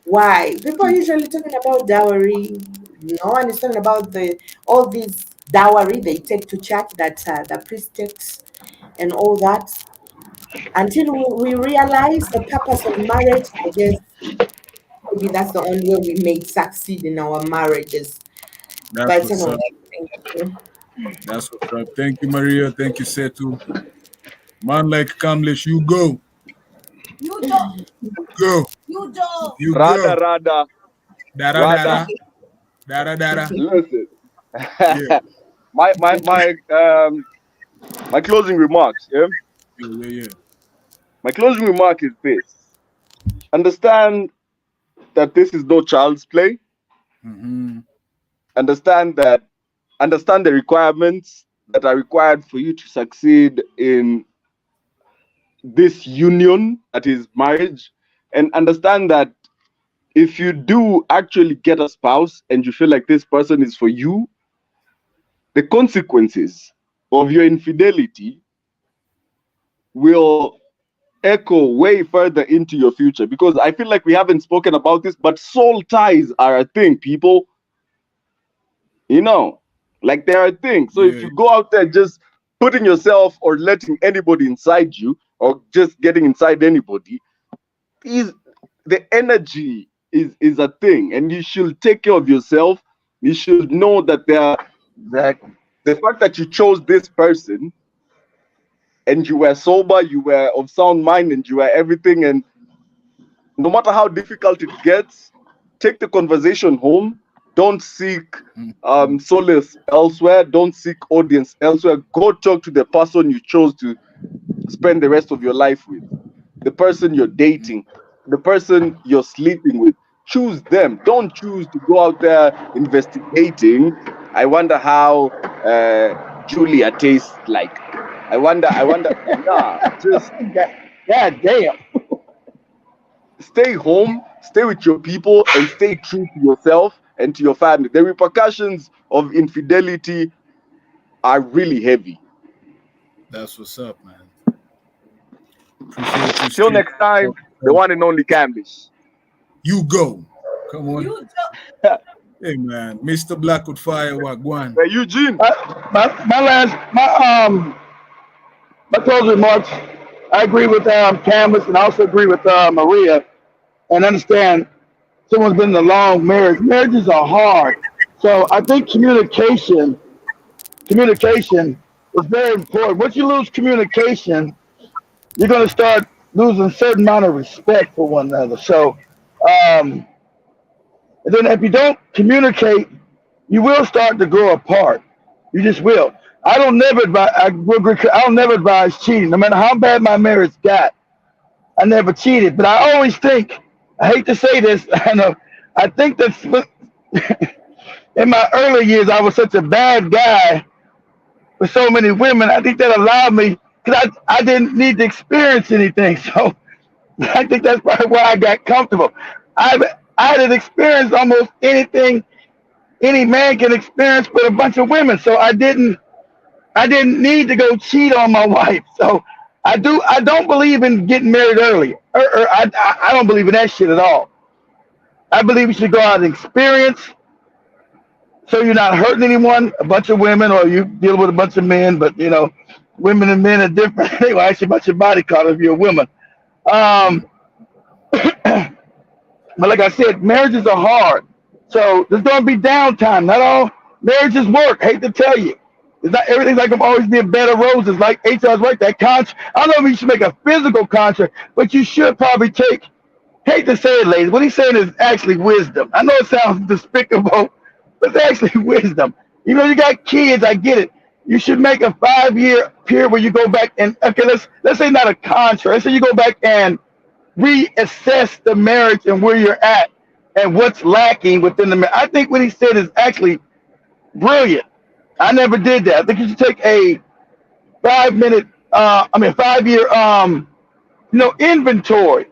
why. People are usually talking about dowry. No one is talking about all this dowry they take to church that the priest takes and all that. Until we realize the purpose of marriage, I guess maybe that's the only way we may succeed in our marriages. That's But what's up. thank you. That's what's up. Thank you, Maria. Thank you, Setu. Man like Kamlesh, you go. You don't. Go. You don't. You Rada, go. rada, Dara, rada. dara. Dara, dara. Listen. Yeah. My closing remarks. Yeah. Yeah. My closing remark is this: understand that this is no child's play. Mm-hmm. Understand the requirements that are required for you to succeed in this union that is marriage, and understand that if you do actually get a spouse and you feel like this person is for you, the consequences of your infidelity will echo way further into your future, because I feel like we haven't spoken about this, but soul ties are a thing, people. Like they're a thing. So if Yeah. you go out there just putting yourself or letting anybody inside you, or just getting inside anybody, the energy is a thing, and you should take care of yourself. You should know that the fact that you chose this person and you were sober, you were of sound mind, and you were everything, and no matter how difficult it gets, take the conversation home. Don't seek solace elsewhere. Don't seek audience elsewhere. Go talk to the person you chose to spend the rest of your life with, the person you're dating, the person you're sleeping with. Choose them. Don't choose to go out there investigating. I wonder how Julia tastes like. I wonder. Nah, just God damn. stay home, stay with your people, and stay true to yourself and to your family. The repercussions of infidelity are really heavy. That's what's up, man. Appreciate you. Till next time, the one and only Camlish. You go. Come on. You don't. Hey, man. Mr. Blackwood Fire, Wagwan. Hey, Eugene. My closing remarks. I agree with Canvas, and I also agree with Maria, and understand someone's been in a long marriage. Marriages are hard, so I think communication is very important. Once you lose communication, you're going to start losing a certain amount of respect for one another. So, and then if you don't communicate, you will start to grow apart. You just will. I don't never advise cheating. No matter how bad my marriage got, I never cheated. But I always think, I hate to say this, I know, I think that in my early years, I was such a bad guy with so many women. I think that allowed me, because I didn't need to experience anything. So I think that's probably why I got comfortable. I had experienced almost anything any man can experience with a bunch of women. So I didn't need to go cheat on my wife. So I don't believe in getting married early. I don't believe in that shit at all. I believe you should go out and experience, so you're not hurting anyone, a bunch of women, or you deal with a bunch of men. But women and men are different. They will ask you about your body color if you're a woman. But like I said, marriages are hard. So there's going to be downtime. Not all marriages work. Hate to tell you. It's not everything's like I'm always be a bed of roses. Like HR's right, that contract. I don't know if you should make a physical contract, but you should probably take, hate to say it, ladies, what he's saying is actually wisdom. I know it sounds despicable, but it's actually wisdom. You know, you got kids, I get it. You should make a 5-year period where you go back and, okay, let's say not a contract. Let's say you go back and reassess the marriage and where you're at and what's lacking within the marriage. I think what he said is actually brilliant. I never did that. I think you should take a 5 minute, 5 year, inventory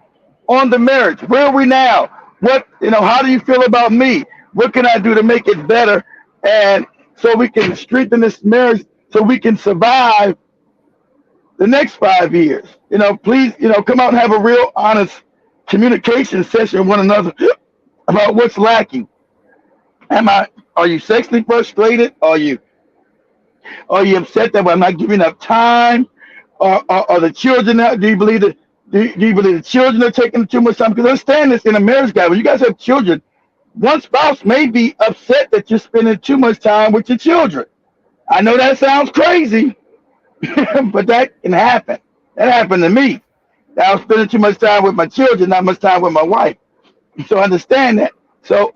on the marriage. Where are we now? How do you feel about me? What can I do to make it better? And so we can strengthen this marriage so we can survive the next 5 years. Please, come out and have a real honest communication session with one another about what's lacking. Are you sexually frustrated? Are you upset that I'm not giving enough time? Or the children? Do you believe that? Do you believe the children are taking too much time? Because understand this in a marriage, guy. When you guys have children, one spouse may be upset that you're spending too much time with your children. I know that sounds crazy, but that can happen. That happened to me. I was spending too much time with my children, not much time with my wife. So understand that. So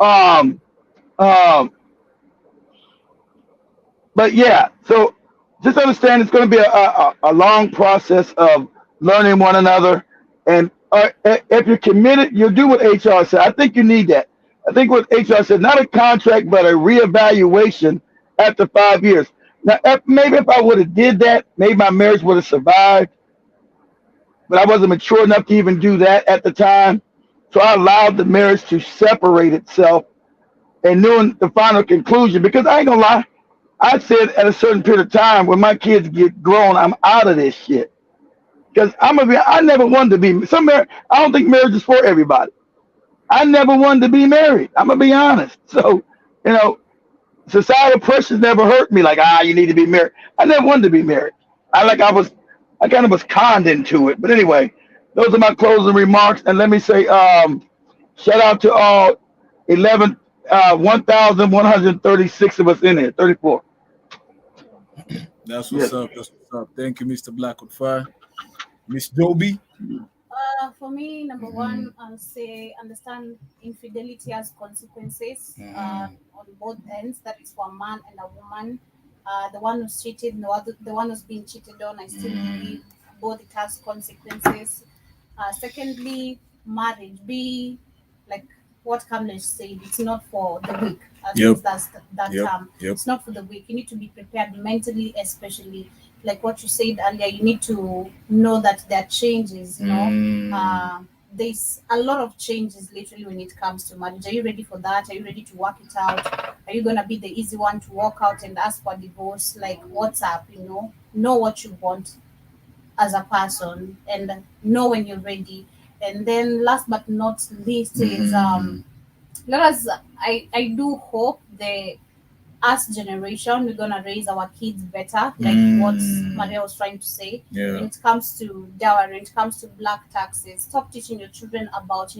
but yeah, so just understand it's going to be a long process of learning one another. And if you're committed, you'll do what HR said. I think you need that. I think what HR said, not a contract, but a reevaluation after 5 years. Now, maybe if I would have did that, maybe my marriage would have survived. But I wasn't mature enough to even do that at the time. So I allowed the marriage to separate itself and knowing the final conclusion. Because I ain't going to lie, I said at a certain period of time, when my kids get grown, I'm out of this shit. Because I never wanted to be I don't think marriage is for everybody. I never wanted to be married. I'm gonna be honest. So, societal pressures never hurt me. Like, you need to be married. I never wanted to be married. I kind of was conned into it. But anyway, those are my closing remarks. And let me say, shout out to all 1,136 of us in here, 34. That's what's up. That's what's up. Thank you, Mr. Black on Fire. Miss Joby. For me, number one, I'll say understand infidelity has consequences on both ends. That is for a man and a woman. The one who's cheated, the one who's been cheated on, I still believe both it has consequences. Secondly, marriage. Be like what Kamlesh said, it's not for the weak. At least that's that term. It's not for the weak. You need to be prepared mentally, especially like what you said earlier. You need to know that there are changes. There's a lot of changes literally when it comes to marriage. Are you ready for that? Are you ready to work it out? Are you gonna be the easy one to walk out and ask for divorce? Like, what's up? Know what you want as a person and know when you're ready. And then last but not least is let us I do hope the us generation we're gonna raise our kids better, like what Maria was trying to say. When it comes to dowry, when it comes to black taxes, stop teaching your children about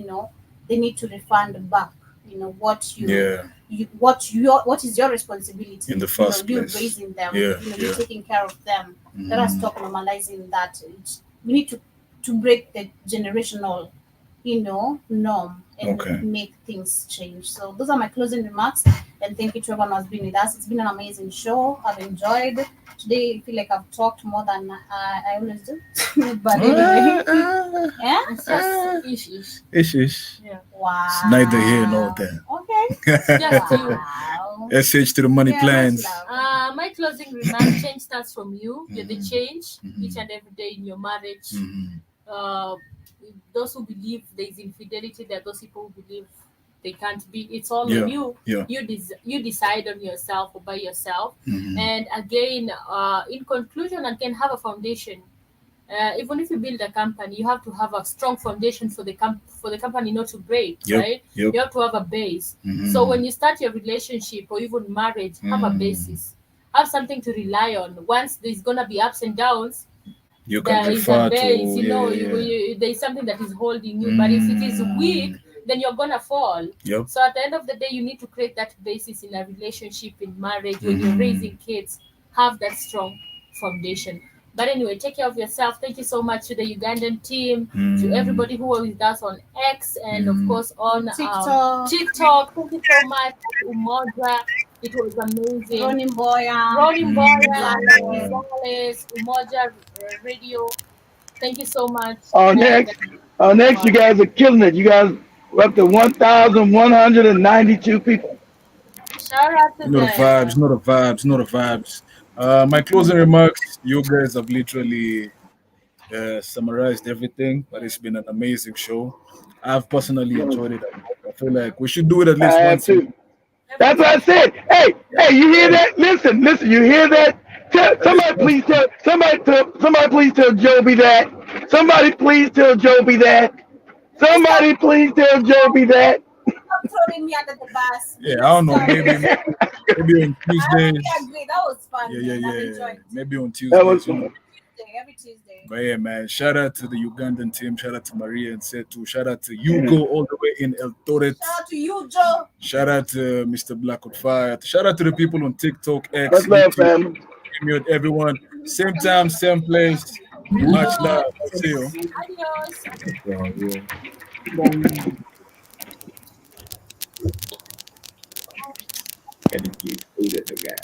they need to refund back what is your responsibility in the first you place. raising them, you're taking care of them. Let us stop normalizing that. We need to break the generational norm and make things change. So those are my closing remarks, and thank you to everyone who's been with us. It's been an amazing show. I've enjoyed today. I feel like I've talked more than I always do. But anyway, It's just Ish. yeah. Wow, It's neither here nor there. Okay. Just you. Wow. SH to the money Yeah, plans. much love. My closing remark: change starts from you. You're the change each and every day in your marriage. Those who believe there is infidelity, there are those people who believe they can't be. It's all on you. You decide on yourself or by yourself. And again, in conclusion, again, have a foundation. Even if you build a company, you have to have a strong foundation for the company not to break, right? You have to have a base. So when you start your relationship or even marriage, have a basis, have something to rely on. Once there's gonna be ups and downs, You can there is refer a base. to There is something that is holding you. But if it is weak, then you're gonna fall. So at the end of the day, you need to create that basis in a relationship, in marriage, when you're raising kids. Have that strong foundation. But anyway, take care of yourself. Thank you so much to the Ugandan team, to everybody who was with us on X and of course on TikTok. Thank you so much, Umoja. It was amazing. Ronnie Boya, Gonzalez, Umoja Radio. Thank you so much. Next. Next, you guys are killing it. You guys are up to 1,192 people. Shout out to You know the them. vibes, know the vibes, know the vibes. My closing remarks, you guys have literally summarized everything, but it's been an amazing show. I've personally enjoyed it a lot. I feel like we should do it at I least have once a too. That's what I said. Hey, hey, you hear that? Listen, listen. You hear that? Somebody please tell. Somebody please tell Joby that. Somebody please tell Joby that. Stop, Somebody please tell Joby that. stop throwing me under the bus. Yeah, Please I don't know, stop. maybe on I really Tuesdays. agree. That was fun, Yeah, man. I've yeah, yeah. enjoyed it. Maybe on That was Tuesdays, you know. fun. Every Tuesday. But yeah, man, shout out to the Ugandan team, shout out to Maria and Setu, shout out to Yeah. Hugo all the way in El Toret, Shout out to you, Joe. shout out to Mr. Blackwood Fire, shout out to the people on TikTok, X, Much love, YouTube, family. Premium, everyone. Same time, same place. Much love. I'll see you. Adios. Yeah, yeah. Can you keep it together?